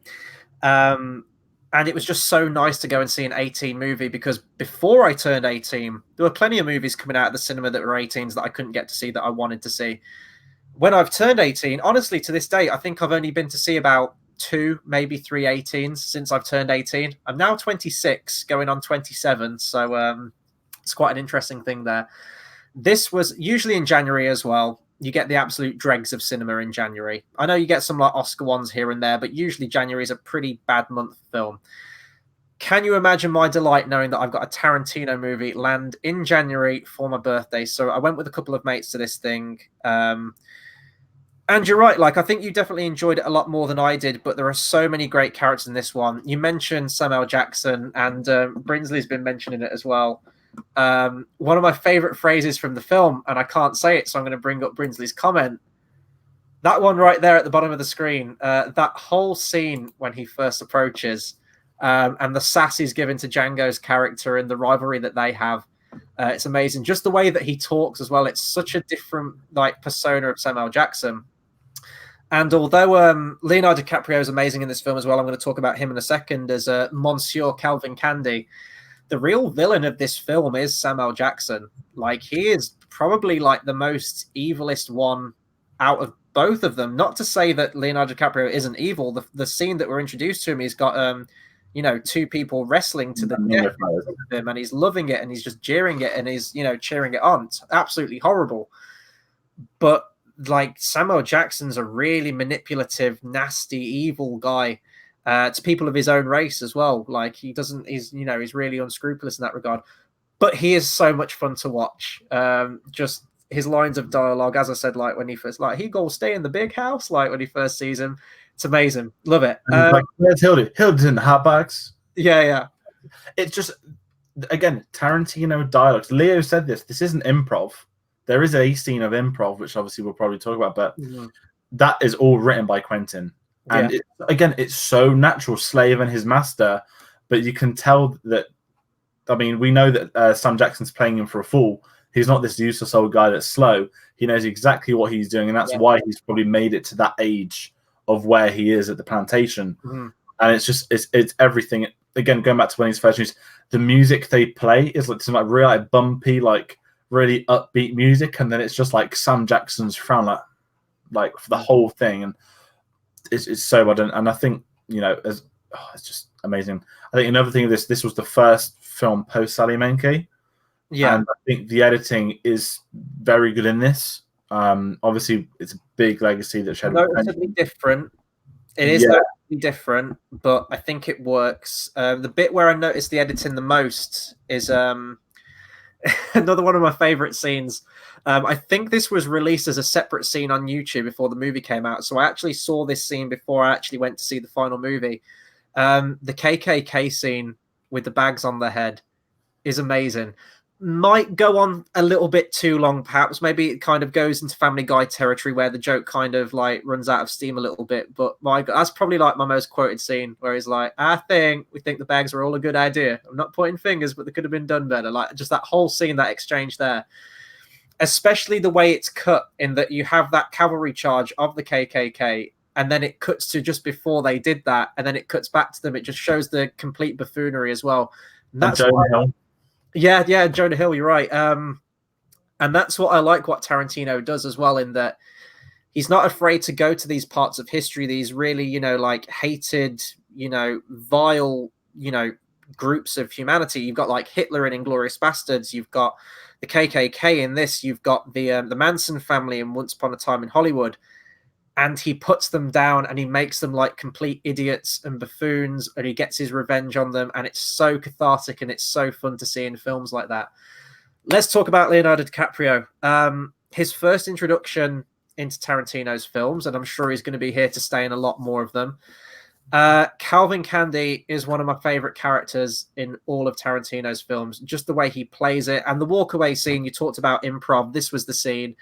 And it was just so nice to go and see an 18 movie, because before I turned 18, there were plenty of movies coming out of the cinema that were 18s that I couldn't get to see that I wanted to see. When I've turned 18, honestly, to this day, I think I've only been to see about 2, maybe 3 18s since I've turned 18. I'm now 26, going on 27. So it's quite an interesting thing there. This was usually in January as well. You get the absolute dregs of cinema in January. I know you get some like Oscar ones here and there, but usually January is a pretty bad month for film. Can you imagine my delight knowing that I've got a Tarantino movie land in January for my birthday? So I went with a couple of mates to this thing. And you're right, like I think you definitely enjoyed it a lot more than I did, but there are so many great characters in this one. You mentioned Samuel Jackson, and Brinsley's been mentioning it as well. One of my favorite phrases from the film, and I can't say it, so I'm going to bring up Brinsley's comment. That one right there at the bottom of the screen, that whole scene when he first approaches, and the sass he's given to Django's character and the rivalry that they have. It's amazing. Just the way that he talks as well. It's such a different like persona of Samuel Jackson. And although Leonardo DiCaprio is amazing in this film as well, I'm going to talk about him in a second as Monsieur Calvin Candy. The real villain of this film is Samuel Jackson. Like, he is probably like the most evilest one out of both of them. Not to say that Leonardo DiCaprio isn't evil. The scene that we're introduced to him, he's got two people wrestling to the death of him, and he's loving it, and he's just jeering it, and he's cheering it on. It's absolutely horrible. But like, Samuel Jackson's a really manipulative, nasty, evil guy. To people of his own race as well. Like, he's really unscrupulous in that regard, but he is so much fun to watch. Just his lines of dialogue, as I said, like when he first, like, he goes stay in the big house, like when he first sees him, it's amazing. Love it. Like, where's Hildy? Hildy's in the hot box. Yeah. It's just, again, Tarantino dialogues. Leo said this isn't improv. There is a scene of improv, which obviously we'll probably talk about, but that is all written by Quentin. And it's so natural, slave and his master, but you can tell that. I mean, we know that Sam Jackson's playing him for a fool. He's not this useless old guy that's slow. He knows exactly what he's doing, and that's why he's probably made it to that age of where he is at the plantation. And it's just it's everything. again, going back to when he's first used, the music they play is like some like real like bumpy, like really upbeat music, and then it's just like Sam Jackson's frown like for the whole thing, and it's so well done. And I think, you know, it's just amazing. I think another thing of this was the first film post Sally Menke. Yeah, and I think the editing is very good in this. Obviously, it's a big legacy that showed noticeably different. It is noticeably different, but I think it works. The bit where I noticed the editing the most is another one of my favorite scenes. I think this was released as a separate scene on YouTube before the movie came out, so I actually saw this scene before I actually went to see the final movie. The KKK scene with the bags on their head is amazing. Might go on a little bit too long, perhaps. Maybe it kind of goes into Family Guy territory where the joke kind of like runs out of steam a little bit. But my God, that's probably like my most quoted scene, where he's like, "I think we think the bags are all a good idea. I'm not pointing fingers, but they could have been done better." Like just that whole scene, that exchange there, especially the way it's cut, in that you have that cavalry charge of the KKK, and then it cuts to just before they did that, and then it cuts back to them. It just shows the complete buffoonery as well. And that's yeah, Jonah Hill, you're right. And that's what I like what Tarantino does as well, in that he's not afraid to go to these parts of history, these really, you know, like hated, you know, vile, you know, groups of humanity. You've got like Hitler in Inglourious Bastards, you've got the KKK in this, you've got the Manson family in Once Upon a Time in Hollywood, and he puts them down and he makes them like complete idiots and buffoons, and he gets his revenge on them, and it's so cathartic and it's so fun to see in films like that. Let's talk about Leonardo DiCaprio. His first introduction into Tarantino's films, and I'm sure he's going to be here to stay in a lot more of them. Calvin Candy is one of my favorite characters in all of Tarantino's films. Just the way he plays it, and the walkaway scene. You talked about improv. This was the scene.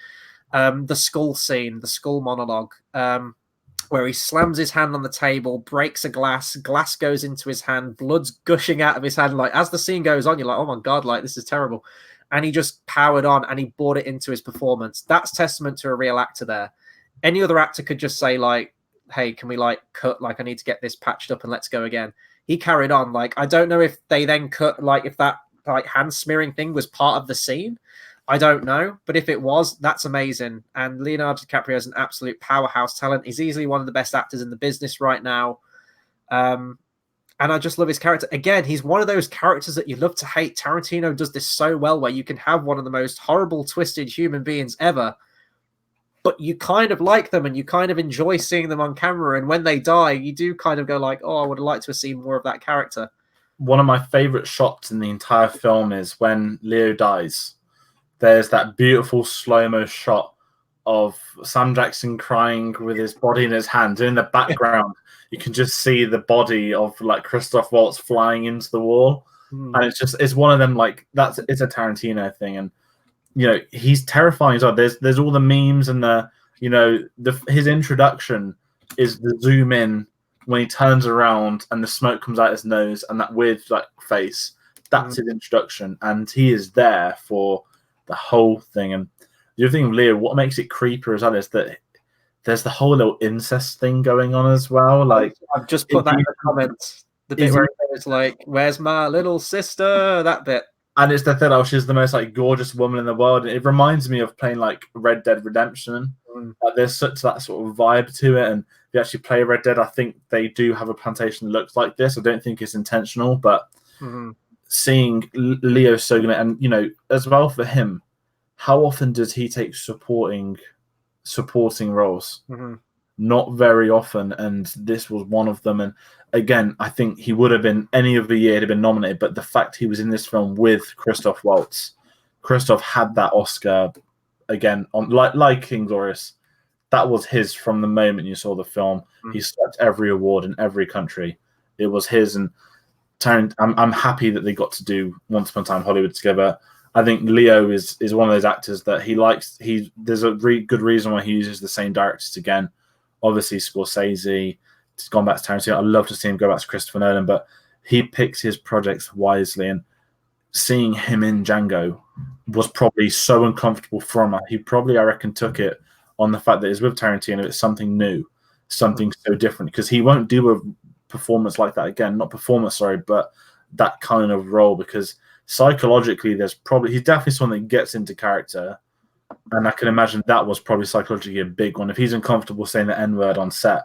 The skull scene, the skull monologue, where he slams his hand on the table, breaks a glass goes into his hand, blood's gushing out of his hand. Like as the scene goes on, you're like, oh my God, like this is terrible. And he just powered on and he brought it into his performance. That's testament to a real actor there. Any other actor could just say like, hey, can we like cut? Like I need to get this patched up and let's go again. He carried on. Like, I don't know if they then cut, like if that like hand smearing thing was part of the scene. I don't know, but if it was, that's amazing. And Leonardo DiCaprio is an absolute powerhouse talent. He's easily one of the best actors in the business right now. And I just love his character. Again, he's one of those characters that you love to hate. Tarantino does this so well, where you can have one of the most horrible, twisted human beings ever, but you kind of like them and you kind of enjoy seeing them on camera. And when they die, you do kind of go like, oh, I would have liked to have seen more of that character. One of my favorite shots in the entire film is when Leo dies. There's that beautiful slow-mo shot of Sam Jackson crying with his body in his hands. In the background, you can just see the body of like Christoph Waltz flying into the wall. And it's one of them, like it's a Tarantino thing. And, you know, he's terrifying as well. There's all the memes and his introduction is the zoom in when he turns around and the smoke comes out his nose and that weird like face. That's his introduction. And he is there for the whole thing. And the other thing with Leo, what makes it creepier as well is that there's the whole little incest thing going on as well. Like I've just put that in the comments. The bit where it's like, "Where's my little sister?" That bit. And it's the thing, oh, she's the most like gorgeous woman in the world. And it reminds me of playing like Red Dead Redemption. Like, there's such that sort of vibe to it. And if you actually play Red Dead, I think they do have a plantation that looks like this. I don't think it's intentional, but seeing Leo so good, and you know, as well for him, how often does he take supporting roles? Not very often, and this was one of them. And again, I think he would have been any other year to been nominated, but the fact he was in this film with Christoph Waltz, Christoph had that Oscar again on like Inglourious. That was his from the moment you saw the film. He swept every award in every country. It was his. And I'm happy that they got to do Once Upon a Time Hollywood together. I think Leo is one of those actors that he likes. There's a good reason why he uses the same directors again. Obviously, Scorsese, he's gone back to Tarantino. I'd love to see him go back to Christopher Nolan, but he picks his projects wisely. And seeing him in Django was probably so uncomfortable for him. He probably, I reckon, took it on the fact that it's with Tarantino. It's something new, something so different, because he won't do a performance like that again. Not performance, sorry, but that kind of role, because psychologically, he's definitely someone that gets into character. And I can imagine that was probably psychologically a big one. If he's uncomfortable saying the N-word on set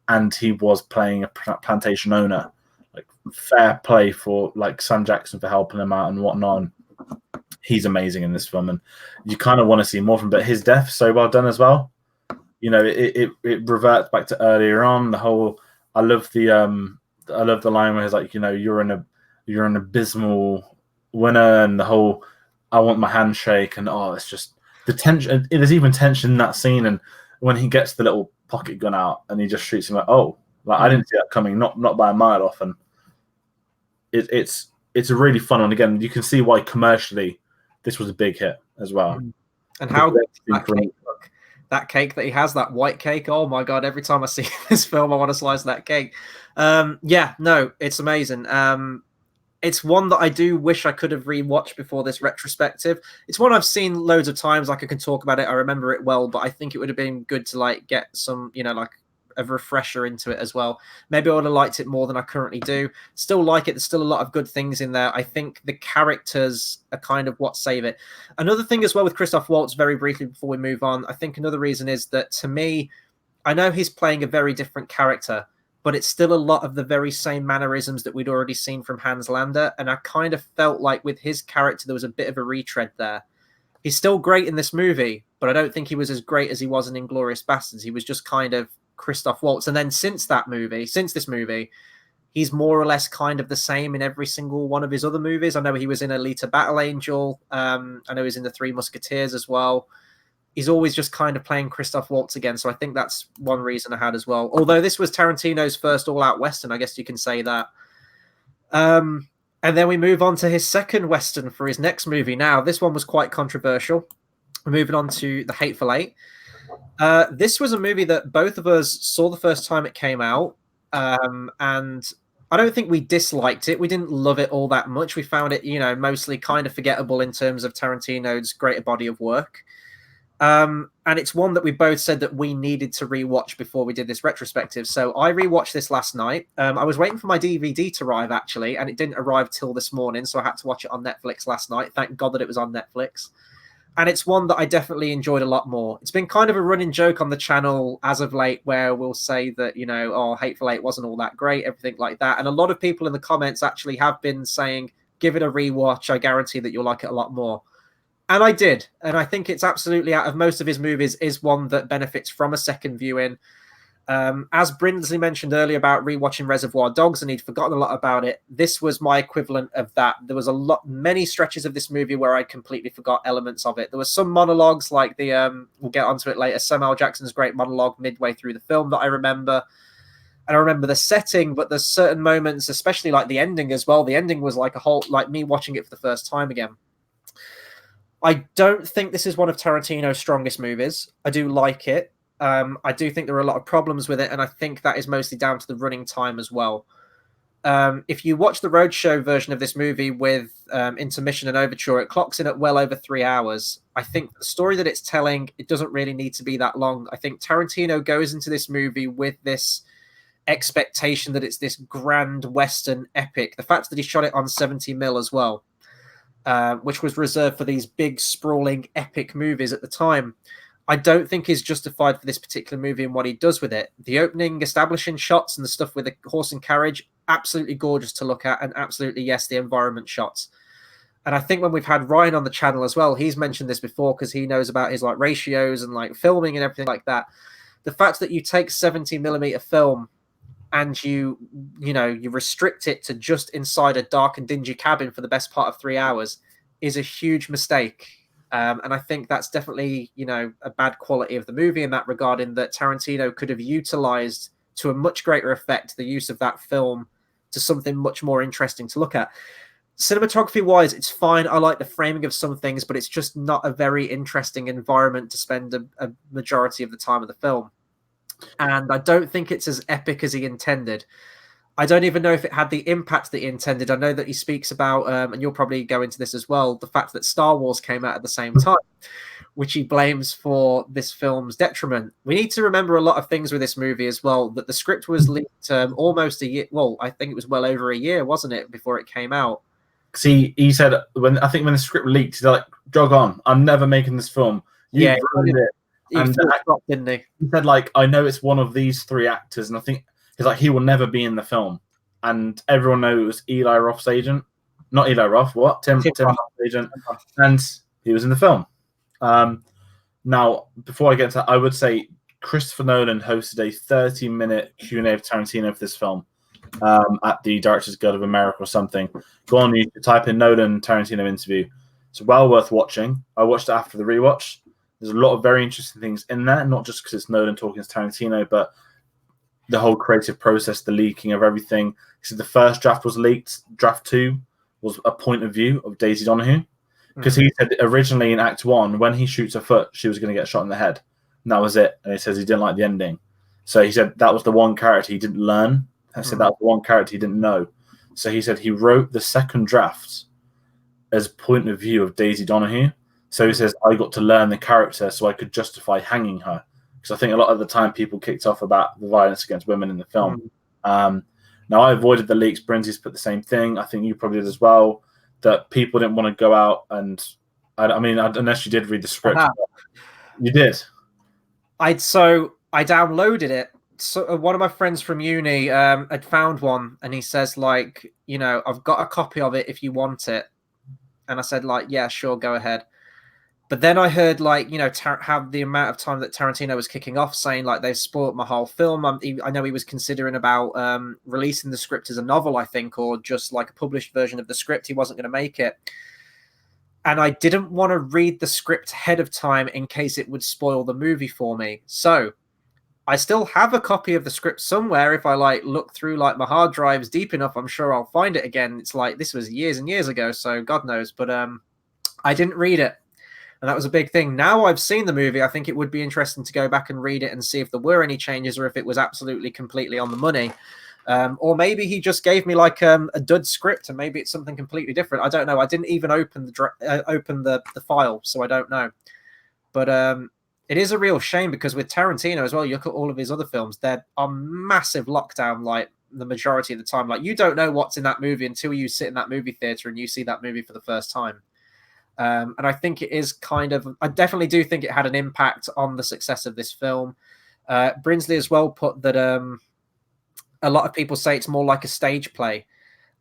and he was playing a plantation owner, like, fair play for like Sam Jackson for helping him out and whatnot. And he's amazing in this film, and you kind of want to see more from him. But his death so well done as well. You know, it reverts back to earlier on. The whole I love the line where he's like, you know, you're an abysmal winner, and the whole I want my handshake, and it's just the tension. There's even tension in that scene, and when he gets the little pocket gun out and he just shoots him, like, I didn't see that coming, not by a mile off. And it's a really fun one. Again, you can see why commercially this was a big hit as well. And how that cake that he has, that white cake, oh my god, every time I see this film I want to slice that cake. It's amazing. It's one that I do wish I could have rewatched before this retrospective. It's one I've seen loads of times, like I can talk about it, I remember it well, but I think it would have been good to like get some, you know, like a refresher into it as well. Maybe I would have liked it more than I currently do. Still like it. There's still a lot of good things in there. I think the characters are kind of what save it. Another thing as well with Christoph Waltz, very briefly before we move on, I think another reason is that, to me, I know he's playing a very different character, but it's still a lot of the very same mannerisms that we'd already seen from Hans Lander. And I kind of felt like with his character, there was a bit of a retread there. He's still great in this movie, but I don't think he was as great as he was in Inglourious Basterds. He was just kind of Christoph Waltz. And then since this movie, he's more or less kind of the same in every single one of his other movies. I know he was in Alita Battle Angel. I know he's in The Three Musketeers as well. He's always just kind of playing Christoph Waltz again. So I think that's one reason I had as well. Although this was Tarantino's first all-out Western, I guess you can say that. And then we move on to his second Western for his next movie. Now, this one was quite controversial. We're moving on to The Hateful Eight. This was a movie that both of us saw the first time it came out. And I don't think we disliked it. We didn't love it all that much. We found it, you know, mostly kind of forgettable in terms of Tarantino's greater body of work. And it's one that we both said that we needed to rewatch before we did this retrospective. So I rewatched this last night. I was waiting for my DVD to arrive, actually, and it didn't arrive till this morning. So I had to watch it on Netflix last night. Thank God that it was on Netflix. And it's one that I definitely enjoyed a lot more. It's been kind of a running joke on the channel as of late, where we'll say that, you know, Hateful Eight wasn't all that great, everything like that. And a lot of people in the comments actually have been saying, give it a rewatch. I guarantee that you'll like it a lot more. And I did. And I think it's absolutely, out of most of his movies, is one that benefits from a second viewing. As Brindsley mentioned earlier about rewatching Reservoir Dogs, and he'd forgotten a lot about it, this was my equivalent of that. There was many stretches of this movie where I completely forgot elements of it. There were some monologues, like we'll get onto it later, Samuel Jackson's great monologue midway through the film, that I remember. And I remember the setting, but there's certain moments, especially like the ending as well. The ending was like like me watching it for the first time again. I don't think this is one of Tarantino's strongest movies. I do like it. I do think there are a lot of problems with it, and I think that is mostly down to the running time as well. If you watch the Roadshow version of this movie with intermission and overture, it clocks in at well over 3 hours. I think the story that it's telling, it doesn't really need to be that long. I think Tarantino goes into this movie with this expectation that it's this grand Western epic. The fact that he shot it on 70mm as well, which was reserved for these big, sprawling, epic movies at the time, I don't think is justified for this particular movie and what he does with it. The opening establishing shots and the stuff with the horse and carriage, absolutely gorgeous to look at, and absolutely, yes, the environment shots. And I think when we've had Ryan on the channel as well, he's mentioned this before because he knows about his like ratios and like filming and everything like that. The fact that you take 70mm film and you restrict it to just inside a dark and dingy cabin for the best part of 3 hours is a huge mistake. And I think that's definitely, a bad quality of the movie in that regard, in that Tarantino could have utilized to a much greater effect the use of that film to something much more interesting to look at. Cinematography wise, it's fine. I like the framing of some things, but it's just not a very interesting environment to spend a majority of the time of the film. And I don't think it's as epic as he intended. I don't even know if it had the impact that he intended. I know that he speaks about, and you'll probably go into this as well, the fact that Star Wars came out at the same time, which he blames for this film's detriment. We need to remember a lot of things with this movie as well, that the script was leaked almost a year. Well, I think it was well over a year, wasn't it, before it came out? See, he said when the script leaked, he's like, "Jog on, I'm never making this film. You ruined it." He And dropped, didn't he? He said, like, "I know it's one of these three actors, and I think he's like he will never be in the film." And everyone knows it was Eli Roth's agent, not Eli Roth. What Tim Roth's agent, and he was in the film. Now, before I get into that, I would say Christopher Nolan hosted a 30-minute Q&A of Tarantino for this film. At the Director's Guild of America or something. Go on YouTube, type in Nolan Tarantino interview. It's well worth watching. I watched it after the rewatch. There's a lot of very interesting things in there, not just because it's Nolan talking to Tarantino, but the whole creative process, the leaking of everything. He said the first draft was leaked. Draft 2 was a point of view of Daisy Donahue. Because he said originally in Act 1, when he shoots her foot, she was going to get shot in the head. And that was it. And he says he didn't like the ending. So he said that was the one character he didn't learn. I said that was the one character he didn't know. So he said he wrote the second draft as point of view of Daisy Donahue. So he says, I got to learn the character so I could justify hanging her. Because I think a lot of the time people kicked off about the violence against women in the film. Now, I avoided the leaks. Brinsley's put the same thing. I think you probably did as well. That people didn't want to go out and... I mean, unless you did read the script. You did? I downloaded it. So one of my friends from uni had found one, and he says, like, you know, I've got a copy of it if you want it. And I said, like, yeah, sure, go ahead. But then I heard, like, you know, how the amount of time that Tarantino was kicking off, saying, like, they've spoiled my whole film. I know he was considering about releasing the script as a novel, I think, or just like a published version of the script. He wasn't going to make it. And I didn't want to read the script ahead of time in case it would spoil the movie for me. So I still have a copy of the script somewhere. If I like look through like my hard drives deep enough, I'm sure I'll find it again. It's like this was years and years ago, so God knows. But I didn't read it, and that was a big thing. Now I've seen the movie, I think it would be interesting to go back and read it and see if there were any changes or if it was absolutely completely on the money. Or maybe he just gave me like a dud script, and maybe it's something completely different. I don't know. I didn't even open the file, so I don't know. But it is a real shame because with Tarantino as well, you look at all of his other films, they're on massive lockdown, like the majority of the time. Like you don't know what's in that movie until you sit in that movie theater and you see that movie for the first time. And I think it is I definitely do think it had an impact on the success of this film. Brinsley as well put that a lot of people say it's more like a stage play.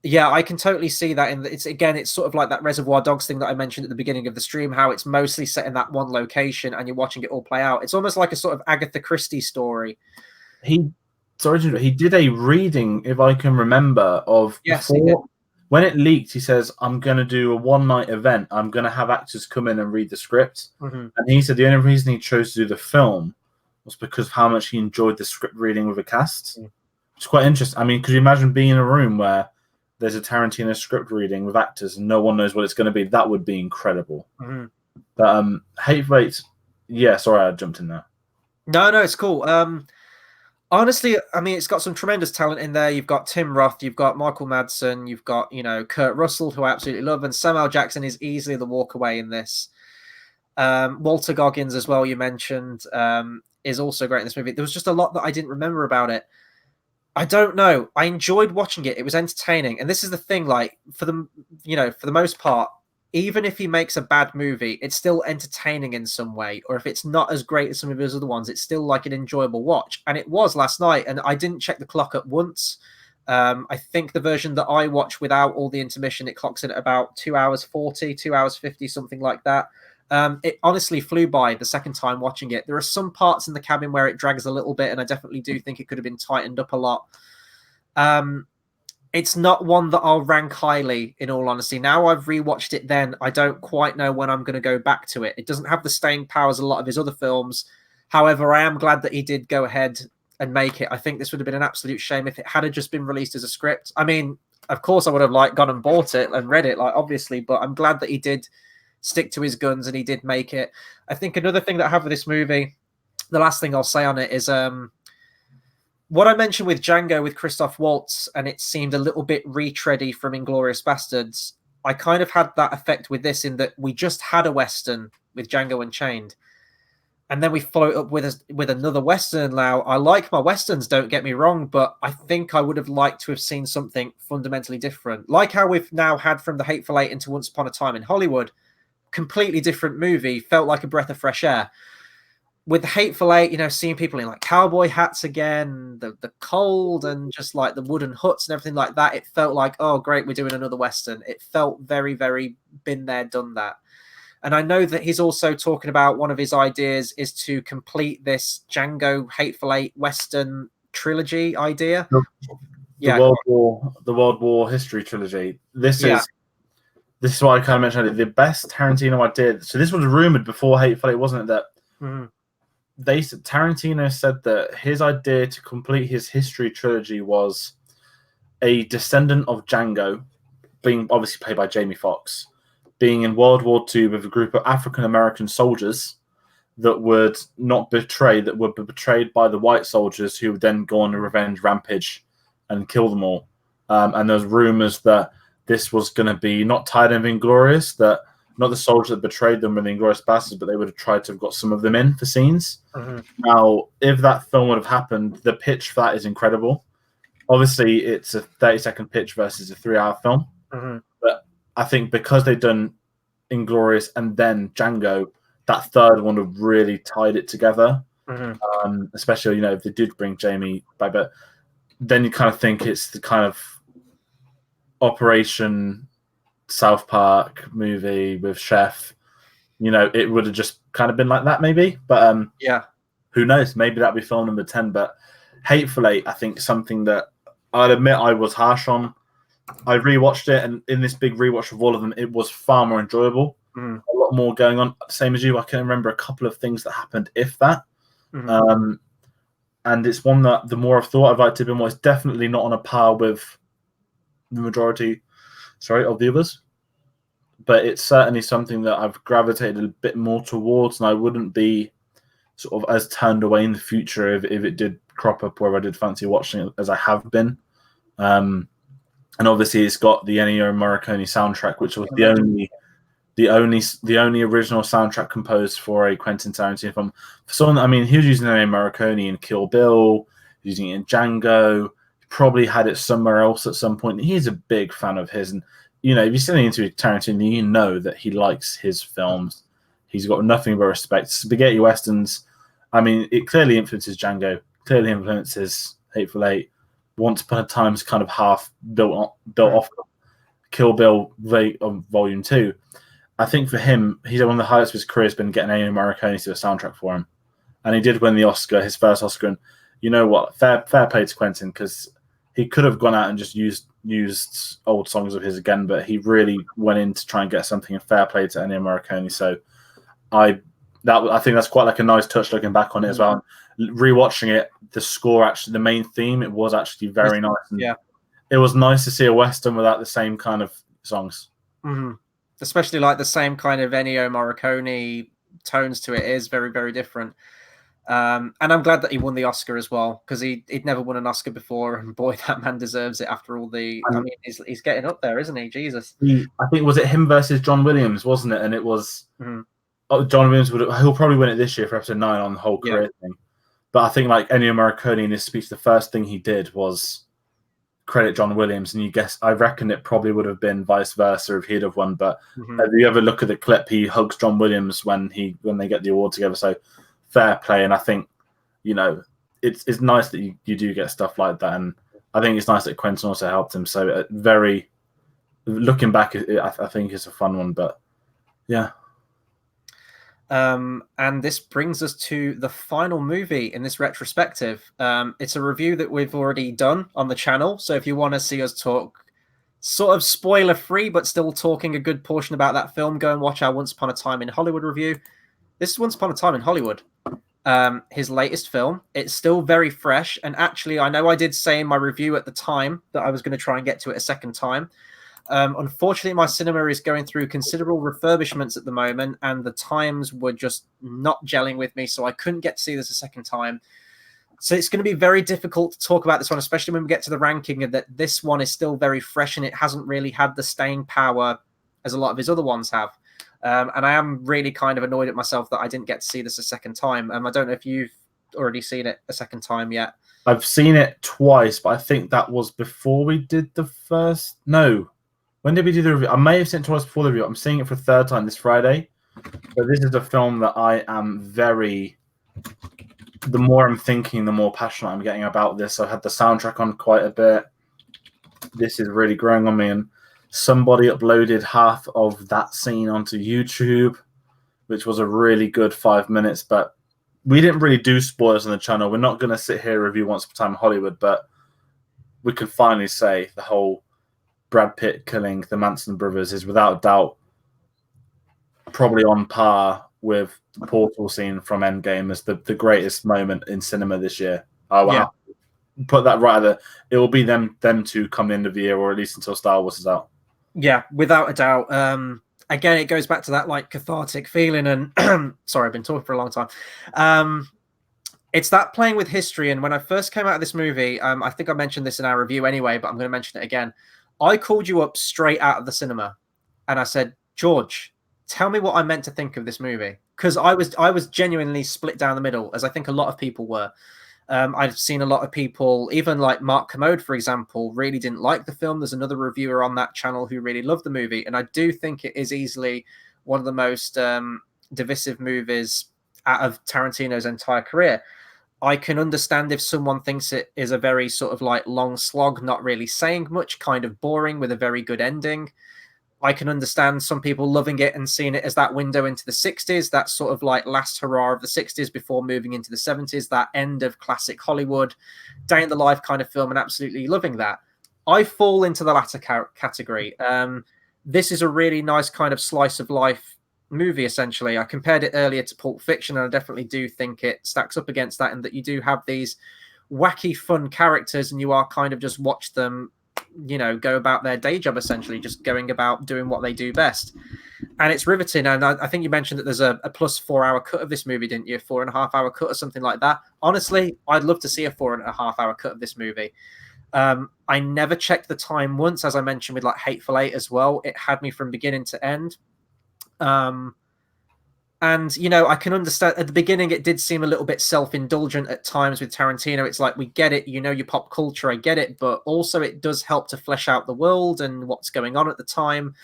Yeah, I can totally see that. It's sort of like that Reservoir Dogs thing that I mentioned at the beginning of the stream, how it's mostly set in that one location and you're watching it all play out. It's almost like a sort of Agatha Christie story. He did a reading, if I can remember, of before when it leaked. He says, "I'm going to do a one-night event. I'm going to have actors come in and read the script." And he said the only reason he chose to do the film was because of how much he enjoyed the script reading with a cast. It's quite interesting. I mean, could you imagine being in a room where there's a Tarantino script reading with actors and no one knows what it's going to be? That would be incredible. But Hateful Eight, yeah, sorry, I jumped in there. No, it's cool. Honestly, I mean, it's got some tremendous talent in there. You've got Tim Roth, you've got Michael Madsen, you've got, you know, Kurt Russell, who I absolutely love, and Samuel Jackson is easily the walkaway in this. Walter Goggins as well, you mentioned, is also great in this movie. There was just a lot that I didn't remember about it. I don't know. I enjoyed watching it. It was entertaining. And this is the thing, like, for the most part, even if he makes a bad movie, it's still entertaining in some way. Or if it's not as great as some of his other ones, it's still like an enjoyable watch. And it was last night. And I didn't check the clock at once. I think the version that I watched without all the intermission, it clocks in at about 2 hours 40, 2 hours 50, something like that. It honestly flew by the second time watching it. There are some parts in the cabin where it drags a little bit, and I definitely do think it could have been tightened up a lot. It's not one that I'll rank highly, in all honesty. Now I've rewatched it then, I don't quite know when I'm going to go back to it. It doesn't have the staying power as a lot of his other films. However, I am glad that he did go ahead and make it. I think this would have been an absolute shame if it had just been released as a script. I mean, of course I would have like gone and bought it and read it, like obviously, but I'm glad that he did stick to his guns and he did make it. I think another thing that I have with this movie, the last thing I'll say on it is what I mentioned with Django with Christoph Waltz, and it seemed a little bit retready from Inglourious Bastards. I kind of had that effect with this in that we just had a Western with Django Unchained. And then we follow it up with another Western. Now, I like my Westerns, don't get me wrong, but I think I would have liked to have seen something fundamentally different. Like how we've now had from The Hateful Eight into Once Upon a Time in Hollywood, completely different movie, felt like a breath of fresh air. With The Hateful Eight, you know, seeing people in like cowboy hats again, the cold and just like the wooden huts and everything like that, it felt like, oh, great, we're doing another Western. It felt very, very been there, done that. And I know that he's also talking about one of his ideas is to complete this Django Hateful Eight Western trilogy idea. The World War history trilogy. This is what I kind of mentioned earlier. The best Tarantino idea. So this was rumored before Hateful Eight, wasn't it? That Tarantino said that his idea to complete his history trilogy was a descendant of Django, being obviously played by Jamie Foxx, being in World War II with a group of African-American soldiers that would not betray, that would be betrayed by the white soldiers who would then go on a revenge rampage and kill them all. And there's rumors that this was going to be not tied in Inglorious, that not the soldiers that betrayed them were the Inglorious Bastards, but they would have tried to have got some of them in for scenes. Now, if that film would have happened, the pitch for that is incredible. Obviously, it's a 30-second pitch versus a 3-hour film. But I think because they've done Inglorious and then Django, that third one would have really tied it together. Especially, you know, if they did bring Jamie back. But then you kind of think it's the kind of Operation South Park movie with Chef. You know, it would have just kind of been like that maybe. But who knows? Maybe that'd be film number 10. But Hateful Eight, I think, something that I'd admit I was harsh on. I rewatched it, and in this big rewatch of all of them, it was far more enjoyable. A lot more going on. Same as you, I can remember a couple of things that happened, if that. And it's one that the more I've thought I've liked it a bit more. It's definitely not on a par with the majority, of the others. But it's certainly something that I've gravitated a bit more towards, and I wouldn't be sort of as turned away in the future if it did crop up where I did fancy watching it as I have been. And obviously, it's got the Ennio Morricone soundtrack, which was the only original soundtrack composed for a Quentin Tarantino film. For someone, I mean, he was using Ennio Morricone in Kill Bill, using it in Django. He probably had it somewhere else at some point. He's a big fan of his, and you know, if you're sitting into Tarantino, you know that he likes his films. He's got nothing but respect. Spaghetti westerns. I mean, it clearly influences Django. Clearly influences Hateful Eight. Once Upon a Time is kind of half built off Kill Bill Volume 2. I think for him, he's one of the highlights of his career has been getting Ennio Morricone to do a soundtrack for him. And he did win the Oscar, his first Oscar. And you know what? Fair play to Quentin, because he could have gone out and just used old songs of his again, but he really went in to try and get something, and fair play to Ennio Morricone. So I think that's quite like a nice touch looking back on it as well. Rewatching it, the score, actually, the main theme, it was actually very nice. And it was nice to see a Western without the same kind of songs. Especially like the same kind of Ennio Morricone tones to it is very, very different. And I'm glad that he won the Oscar as well, because he'd never won an Oscar before, and boy, that man deserves it after all the. I mean, he's getting up there, isn't he? Jesus. I think was it him versus John Williams, wasn't it? And it was John Williams he'll probably win it this year for episode 9 on the whole career thing. But I think like Ennio Morricone in his speech, the first thing he did was credit John Williams, and I reckon it probably would have been vice versa if he'd have won. But if you ever look at the clip, he hugs John Williams when they get the award together. So fair play, and I think, you know, it's nice that you do get stuff like that, and I think it's nice that Quentin also helped him. So very looking back, I think it's a fun one, but yeah. And this brings us to the final movie in this retrospective. It's a review that we've already done on the channel, so if you want to see us talk sort of spoiler free but still talking a good portion about that film, go and watch our Once Upon a Time in Hollywood review. This is Once Upon a Time in Hollywood, his latest film. It's still very fresh, and actually I know I did say in my review at the time that I was going to try and get to it a second time. Unfortunately, my cinema is going through considerable refurbishments at the moment, and the times were just not gelling with me, so I couldn't get to see this a second time. So it's going to be very difficult to talk about this one, especially when we get to the ranking, and that this one is still very fresh and it hasn't really had the staying power as a lot of his other ones have. And I am really kind of annoyed at myself that I didn't get to see this a second time. I don't know if you've already seen it a second time yet. I've seen it twice, but I think that was before we did the first. No, when did we do the review? I may have seen it twice before the review. I'm seeing it for a third time this Friday. But this is a film that I am very. The more I'm thinking, the more passionate I'm getting about this. I had the soundtrack on quite a bit. This is really growing on me, and somebody uploaded half of that scene onto YouTube, which was a really good 5 minutes. But we didn't really do spoilers on the channel. We're not going to sit here and review Once Upon a Time in Hollywood, but we can finally say the whole Brad Pitt killing the Manson brothers is without doubt probably on par with the portal scene from Endgame as the greatest moment in cinema this year. Oh, wow. Yeah. Put that right there. It will be them two come the end of the year, or at least until Star Wars is out. Yeah, without a doubt. Again, it goes back to that like cathartic feeling. And sorry, I've been talking for a long time. It's that playing with history. And when I first came out of this movie, I think I mentioned this in our review anyway, but I'm going to mention it again. I called you up straight out of the cinema and I said, George, tell me what I meant to think of this movie. Because I was genuinely split down the middle, as I think a lot of people were. I've seen a lot of people, even like Mark Commode, for example, really didn't like the film. There's another reviewer on that channel who really loved the movie. And I do think it is easily one of the most divisive movies out of Tarantino's entire career. I can understand if someone thinks it is a very sort of like long slog, not really saying much, kind of boring with a very good ending. I can understand some people loving it and seeing it as that window into the 60s, that sort of like last hurrah of the 60s before moving into the 70s, that end of classic Hollywood, day in the life kind of film, and absolutely loving that. I fall into the latter category. This is a really nice kind of slice of life movie, essentially. I compared it earlier to Pulp Fiction, and I definitely do think it stacks up against that, in that you do have these wacky, fun characters, and you are kind of just watch them, you know, go about their day job, essentially, just going about doing what they do best. And it's riveting. And I think you mentioned that there's a plus 4 hour cut of this movie, didn't you? 4.5 hour cut or something like that. Honestly, I'd love to see a 4.5 hour cut of this movie. I never checked the time once, as I mentioned with like Hateful Eight as well. It had me from beginning to end. And, you know, I can understand at the beginning, it did seem a little bit self-indulgent at times with Tarantino. It's like, we get it, you know, your pop culture, I get it. But also it does help to flesh out the world and what's going on at the time.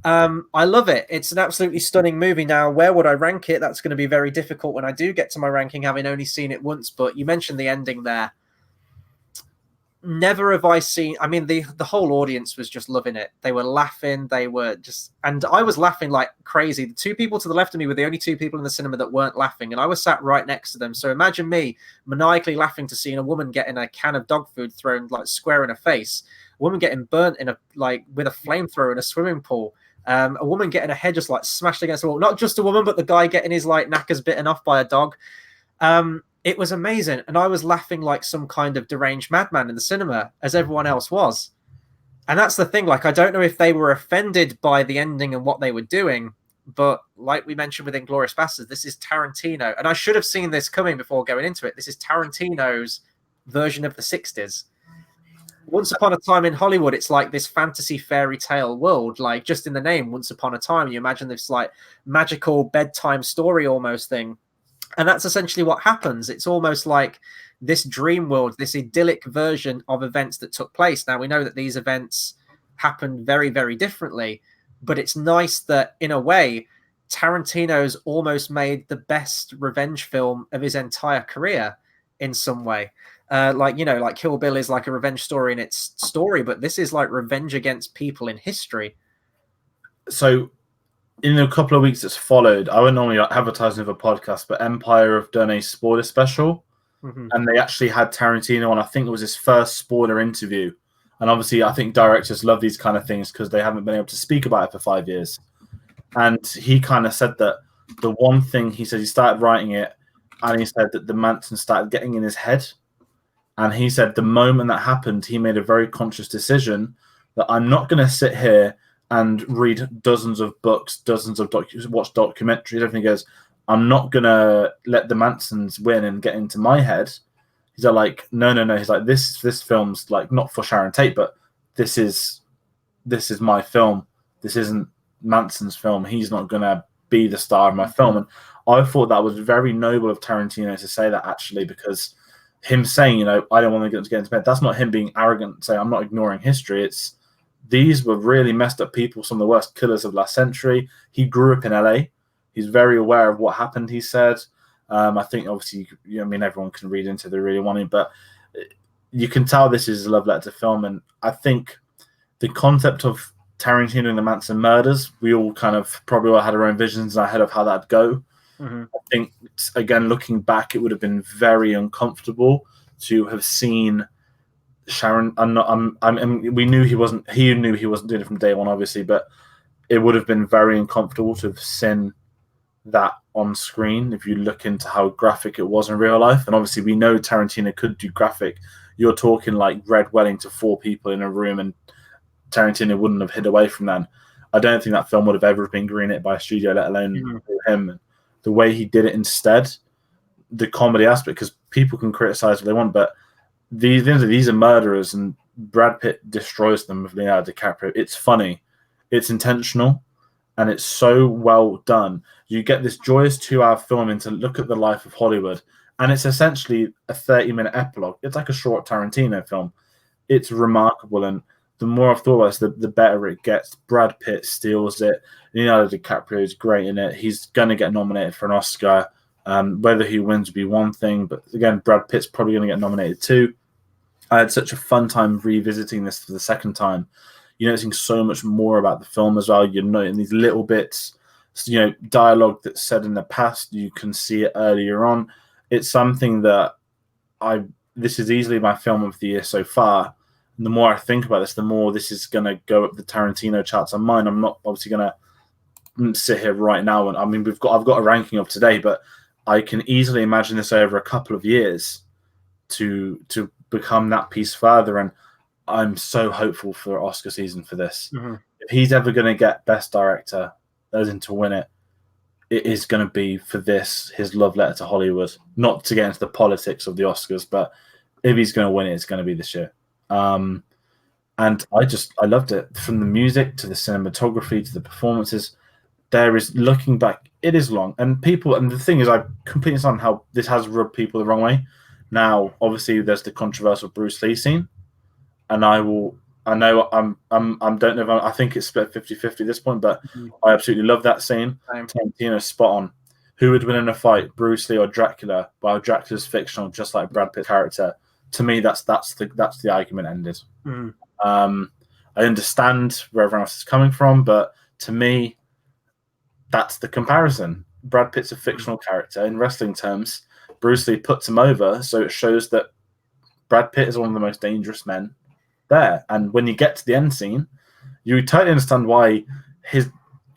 I love it. It's an absolutely stunning movie. Now, where would I rank it? That's going to be very difficult when I do get to my ranking, having only seen it once. But you mentioned the ending there. Never have I seen, I mean, the whole audience was just loving it. They were laughing. They were just, and I was laughing like crazy. The two people to the left of me were the only two people in the cinema that weren't laughing. And I was sat right next to them. So imagine me maniacally laughing to seeing a woman getting a can of dog food thrown like square in her face. A woman getting burnt in a, like with a flamethrower in a swimming pool. A woman getting her head just like smashed against the wall. Not just a woman, but the guy getting his like knackers bitten off by a dog. It was amazing. And I was laughing like some kind of deranged madman in the cinema, as everyone else was. And that's the thing. Like, I don't know if they were offended by the ending and what they were doing, but like we mentioned with Inglourious Basterds, this is Tarantino. And I should have seen this coming before going into it. This is Tarantino's version of the 60s. Once Upon a Time in Hollywood, it's like this fantasy fairy tale world, like just in the name, Once Upon a Time. You imagine this like magical bedtime story almost thing. And that's essentially what happens. It's almost like this dream world, this idyllic version of events that took place. Now, we know that these events happened very, very differently, but it's nice that, in a way, Tarantino's almost made the best revenge film of his entire career in some way. Like, you know, like Kill Bill is like a revenge story in its story, but this is like revenge against people in history. So, in the couple of weeks that's followed, I wouldn't normally advertise with a podcast, but Empire have done a spoiler special, and they actually had Tarantino on. I think it was his first spoiler interview. And obviously, I think directors love these kind of things because they haven't been able to speak about it for 5 years. And he kind of said that the one thing, he said he started writing it, and he said that the Manson started getting in his head. And he said the moment that happened, he made a very conscious decision that I'm not going to sit here and read dozens of books, dozens of watch documentaries, everything. He goes, I'm not going to let the Mansons win and get into my head. He's like, no. He's like, this film's like not for Sharon Tate, but this is my film. This isn't Manson's film. He's not going to be the star of my film. And I thought that was very noble of Tarantino to say that, actually, because him saying, you know, I don't want to get into bed, that's not him being arrogant, saying I'm not ignoring history. It's these were really messed up people, some of the worst killers of last century. He grew up in LA. He's very aware of what happened, he said. I think, obviously, I mean, everyone can read into the really wanting, but you can tell this is a love letter to film. And I think the concept of Tarantino and the Manson murders, we all kind of probably all had our own visions ahead of how that'd go. I think, again, looking back, it would have been very uncomfortable to have seen Sharon. We knew he wasn't. He knew he wasn't doing it from day one, obviously, but it would have been very uncomfortable to have seen that on screen if you look into how graphic it was in real life. And obviously, we know Tarantino could do graphic. You're talking like red wedding to 4 people in a room, and Tarantino wouldn't have hid away from that. I don't think that film would have ever been greenlit by a studio, let alone him. The way he did it instead, the comedy aspect, because people can criticize what they want, but these are murderers, and Brad Pitt destroys them with Leonardo DiCaprio. It's funny, it's intentional, and it's so well done. You get this joyous 2-hour film into look at the life of Hollywood, and it's essentially a 30-minute epilogue. It's like a short Tarantino film. It's remarkable, and the more I've thought about this, the better it gets. Brad Pitt steals it. Leonardo DiCaprio is great in it. He's going to get nominated for an Oscar. Whether he wins would be one thing, but again, Brad Pitt's probably going to get nominated too. I had such a fun time revisiting this for the second time. You're noticing so much more about the film as well. You're noting these little bits, you know, dialogue that's said in the past. You can see it earlier on. It's something that this is easily my film of the year so far. And the more I think about this, the more this is going to go up the Tarantino charts on mine. I'm not obviously going to sit here right now, and I mean, I've got a ranking of today, but I can easily imagine this over a couple of years to become that piece further. And I'm so hopeful for Oscar season for this. If he's ever going to get Best Director, as in to win it, it is going to be for this, his love letter to Hollywood. Not to get into the politics of the Oscars, but if he's going to win it, it's going to be this year. And I loved it, from the music to the cinematography to the performances. There is, looking back, it is long, and the thing is, I completely understand how this has rubbed people the wrong way. Now, obviously, there's the controversial Bruce Lee scene, and I don't know if I think it's split 50-50 at this point, but I absolutely love that scene. Tarantino spot on. Who would win in a fight, Bruce Lee or Dracula? Well, Dracula's fictional, just like Brad Pitt's character. To me, that's the argument ended. I understand where everyone else is coming from, but to me, that's the comparison. Brad Pitt's a fictional character in wrestling terms. Bruce Lee puts him over, so it shows that Brad Pitt is one of the most dangerous men there. And when you get to the end scene, you totally understand why his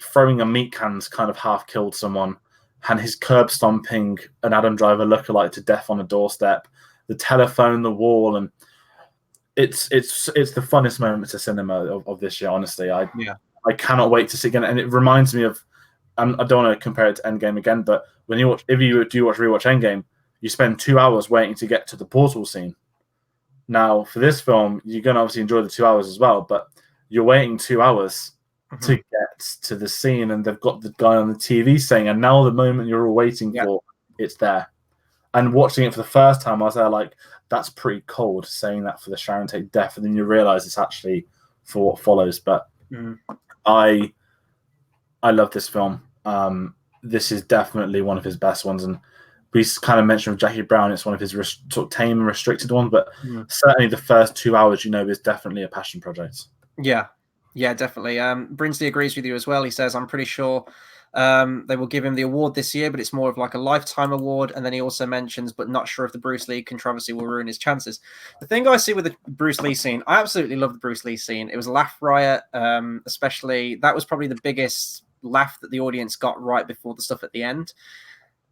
throwing a meat can's kind of half killed someone, and his curb stomping an Adam Driver lookalike to death on a doorstep, the telephone, the wall, and it's the funnest moments of cinema of this year. Honestly, I cannot wait to see again. And it reminds me of, I don't want to compare it to Endgame again, but if you rewatch Endgame, you spend 2 hours waiting to get to the portal scene. Now, for this film, you're going to obviously enjoy the 2 hours as well, but you're waiting 2 hours to get to the scene, and they've got the guy on the TV saying, and now the moment you're all waiting for, it's there. And watching it for the first time, I was there like, that's pretty cold, saying that for the Sharon Tate death, and then you realize it's actually for what follows. But I love this film. This is definitely one of his best ones, and we kind of mentioned with Jackie Brown, it's one of his sort of tame and restricted ones, but certainly the first 2 hours, is definitely a passion project. Yeah, definitely. Brinsley agrees with you as well. He says, I'm pretty sure they will give him the award this year, but it's more of like a lifetime award. And then he also mentions, but not sure if the Bruce Lee controversy will ruin his chances. The thing I see with the Bruce Lee scene, I absolutely love the Bruce Lee scene. It was a laugh riot, especially. That was probably the biggest laugh that the audience got right before the stuff at the end.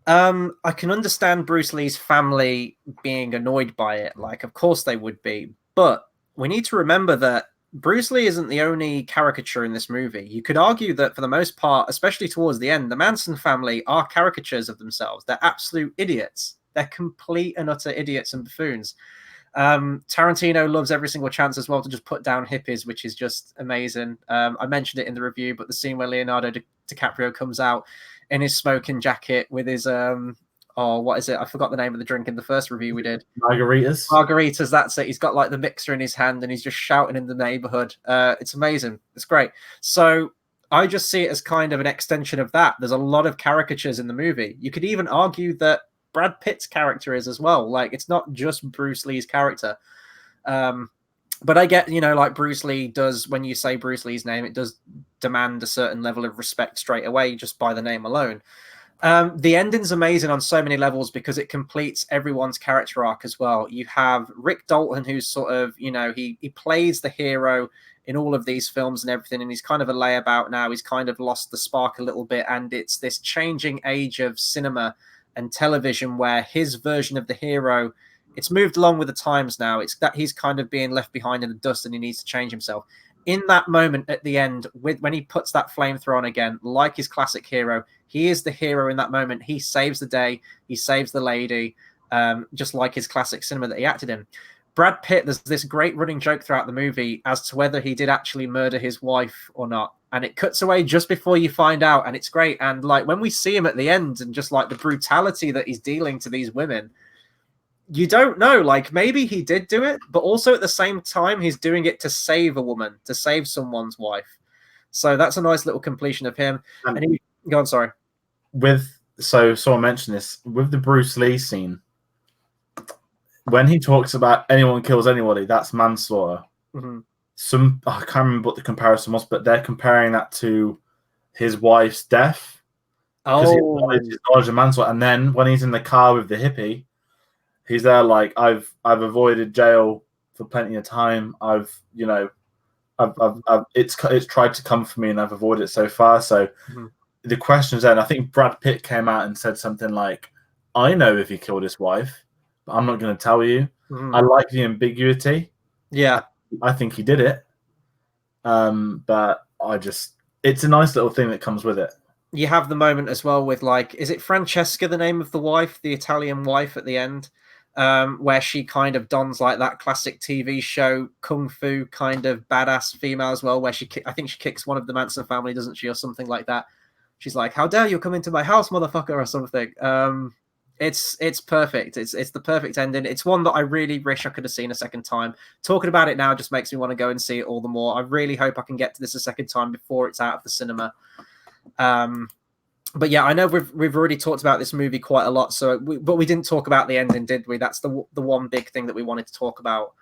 I can understand Bruce Lee's family being annoyed by it. Like, of course they would be. But we need to remember that Bruce Lee isn't the only caricature in this movie. You could argue that for the most part, especially towards the end, the Manson family are caricatures of themselves. They're absolute idiots. They're complete and utter idiots and buffoons. Tarantino loves every single chance as well to just put down hippies, which is just amazing. I mentioned it in the review, but the scene where Leonardo DiCaprio comes out in his smoking jacket with his oh, what is it? I forgot the name of the drink in the first review we did. Margaritas, that's it. He's got like the mixer in his hand and he's just shouting in the neighborhood. It's amazing. It's great. So I just see it as kind of an extension of that. There's a lot of caricatures in the movie. You could even argue that Brad Pitt's character is as well. Like, it's not just Bruce Lee's character. But I get, like Bruce Lee does, when you say Bruce Lee's name, it does demand a certain level of respect straight away just by the name alone. The ending's amazing on so many levels because it completes everyone's character arc as well. You have Rick Dalton, who's sort of, he plays the hero in all of these films and everything, and he's kind of a layabout now. He's kind of lost the spark a little bit, and it's this changing age of cinema and television where his version of the hero, it's moved along with the times now. It's that he's kind of being left behind in the dust and he needs to change himself. In that moment at the end, when he puts that flamethrower on again, like his classic hero, he is the hero in that moment. He saves the day. He saves the lady, just like his classic cinema that he acted in. Brad Pitt, there's this great running joke throughout the movie as to whether he did actually murder his wife or not. And it cuts away just before you find out, and it's great. And like when we see him at the end and just like the brutality that he's dealing to these women, you don't know, like maybe he did do it, but also at the same time, he's doing it to save a woman, to save someone's wife. So that's a nice little completion of him. And he, go on, sorry. So I mentioned this, with the Bruce Lee scene, when he talks about anyone kills anybody, that's manslaughter. Mm-hmm. I can't remember what the comparison was, but they're comparing that to his wife's death. Because he acknowledged manslaughter. And then when he's in the car with the hippie, he's there like, I've avoided jail for plenty of time. It's tried to come for me and I've avoided it so far. So the question is then, I think Brad Pitt came out and said something like, I know if he killed his wife, but I'm not going to tell you. I like the ambiguity. Yeah. I think he did it. But it's a nice little thing that comes with it. You have the moment as well with like, is it Francesca, the name of the wife, the Italian wife at the end, where she kind of dons like that classic TV show kung fu kind of badass female as well, where I think she kicks one of the Manson family, doesn't she, or something like that. She's like, "How dare you come into my house, motherfucker," or something. It's perfect. It's the perfect ending. It's one that I really wish I could have seen a second time. Talking about it now just makes me want to go and see it all the more. I really hope I can get to this a second time before it's out of the cinema. But yeah, I know we've already talked about this movie quite a lot. But we didn't talk about the ending, did we? That's the one big thing that we wanted to talk about.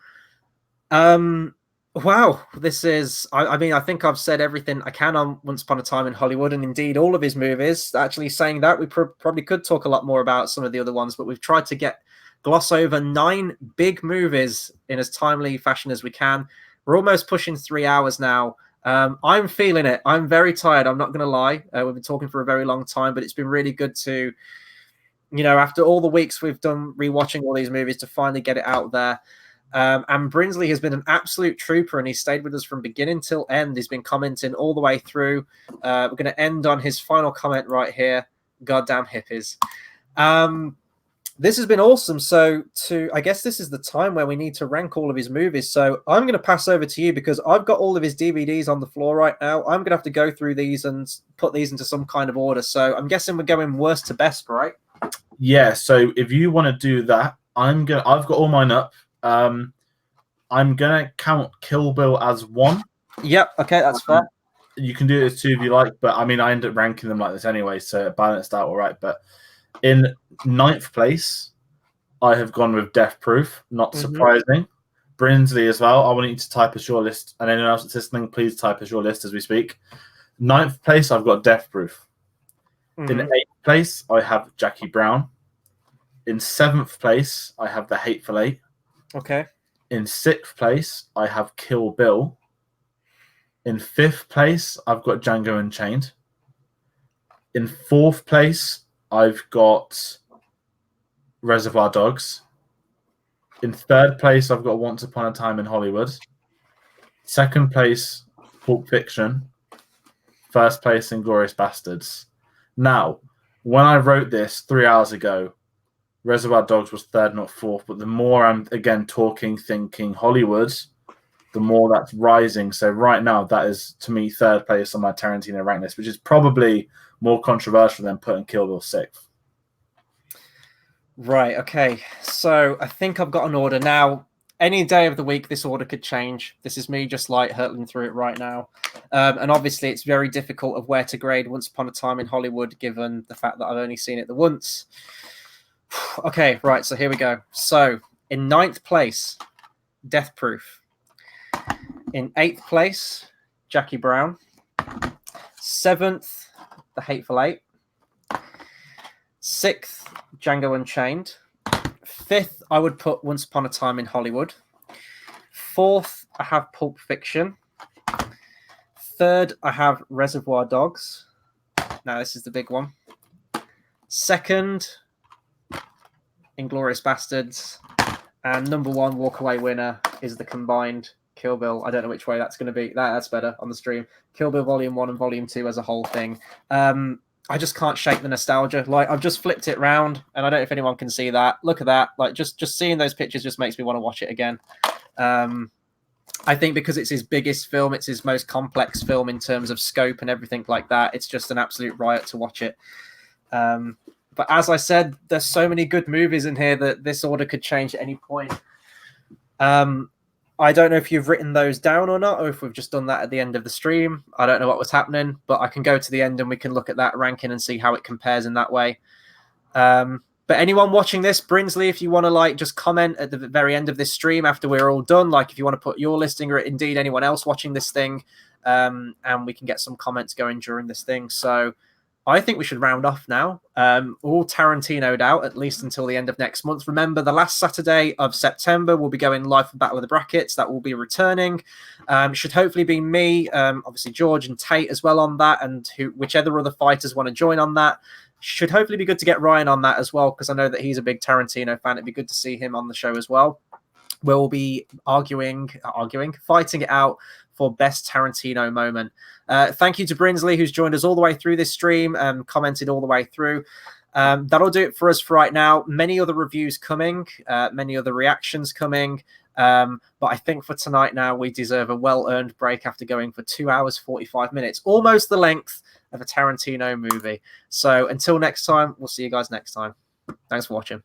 Wow, this is. I mean, I think I've said everything I can on Once Upon a Time in Hollywood, and indeed all of his movies. Actually, saying that, we probably could talk a lot more about some of the other ones, but we've tried to gloss over 9 big movies in as timely fashion as we can. We're almost pushing 3 hours now. I'm feeling it. I'm very tired. I'm not going to lie. We've been talking for a very long time, but it's been really good to, after all the weeks we've done rewatching all these movies, to finally get it out there. And Brinsley has been an absolute trooper, and he stayed with us from beginning till end. He's been commenting all the way through. We're going to end on his final comment right here. Goddamn hippies. This has been awesome. So I guess this is the time where we need to rank all of his movies. So I'm going to pass over to you because I've got all of his DVDs on the floor right now. I'm going to have to go through these and put these into some kind of order. So I'm guessing we're going worst to best, right? Yeah. So if you want to do that, I've got all mine up. I'm gonna count Kill Bill as 1. Yep. Okay, that's fair. You can do it as 2 if you like, but I mean, I end up ranking them like this anyway, so it balanced out all right. But in 9th place, I have gone with Death Proof. Not surprising. Brinsley as well. I want you to type as your list, and anyone else that's listening, please type as your list as we speak. 9th place, I've got Death Proof. In 8th place, I have Jackie Brown. In 7th place, I have The Hateful Eight. Okay. In 6th place, I have Kill Bill. In 5th place, I've got Django Unchained. In 4th place, I've got Reservoir Dogs. In 3rd place, I've got Once Upon a Time in Hollywood. 2nd place, Pulp Fiction. 1st place, Inglourious Bastards. Now, when I wrote this 3 hours ago, Reservoir Dogs was third, not fourth. But the more I'm again thinking Hollywood, the more that's rising. So right now, that is to me third place on my Tarantino rank list, which is probably more controversial than putting Kill Bill sixth. Right. Okay. So I think I've got an order now. Any day of the week, this order could change. This is me just like hurtling through it right now. And obviously, it's very difficult of where to grade Once Upon a Time in Hollywood, given the fact that I've only seen it the once. Okay, right. So here we go. So in 9th place, Death Proof. In 8th place, Jackie Brown. 7th, The Hateful Eight. 6th, Django Unchained. 5th, I would put Once Upon a Time in Hollywood. 4th, I have Pulp Fiction. 3rd, I have Reservoir Dogs. Now, this is the big one. 2nd, Inglourious Bastards. And number 1 walkaway winner is the combined Kill Bill. I don't know which way that's going to be. That's better on the stream. Kill Bill Volume 1 and Volume 2 as a whole thing. I just can't shake the nostalgia. Like, I've just flipped it round, and I don't know if anyone can see that. Look at that. Like, just seeing those pictures just makes me want to watch it again. I think because it's his biggest film, it's his most complex film in terms of scope and everything like that. It's just an absolute riot to watch it. But as I said, there's so many good movies in here that this order could change at any point. I don't know if you've written those down or not, or if we've just done that at the end of the stream. I don't know what was happening, but I can go to the end and we can look at that ranking and see how it compares in that way. But anyone watching this, Brinsley, if you want to like just comment at the very end of this stream after we're all done, like if you want to put your listing or indeed anyone else watching this thing, and we can get some comments going during this thing. So I think we should round off now. All Tarantino'd out, at least until the end of next month. Remember, the last Saturday of September, we'll be going live for Battle of the Brackets. That will be returning. Should hopefully be me, obviously George and Tate as well on that, and whichever other fighters want to join on that. Should hopefully be good to get Ryan on that as well, because I know that he's a big Tarantino fan. It'd be good to see him on the show as well. We'll be fighting it out for best Tarantino moment. Thank you to Brinsley, who's joined us all the way through this stream, commented all the way through. That'll do it for us for right now. Many other reviews coming, many other reactions coming. But I think for tonight now, we deserve a well-earned break after going for 2 hours, 45 minutes, almost the length of a Tarantino movie. So until next time, we'll see you guys next time. Thanks for watching.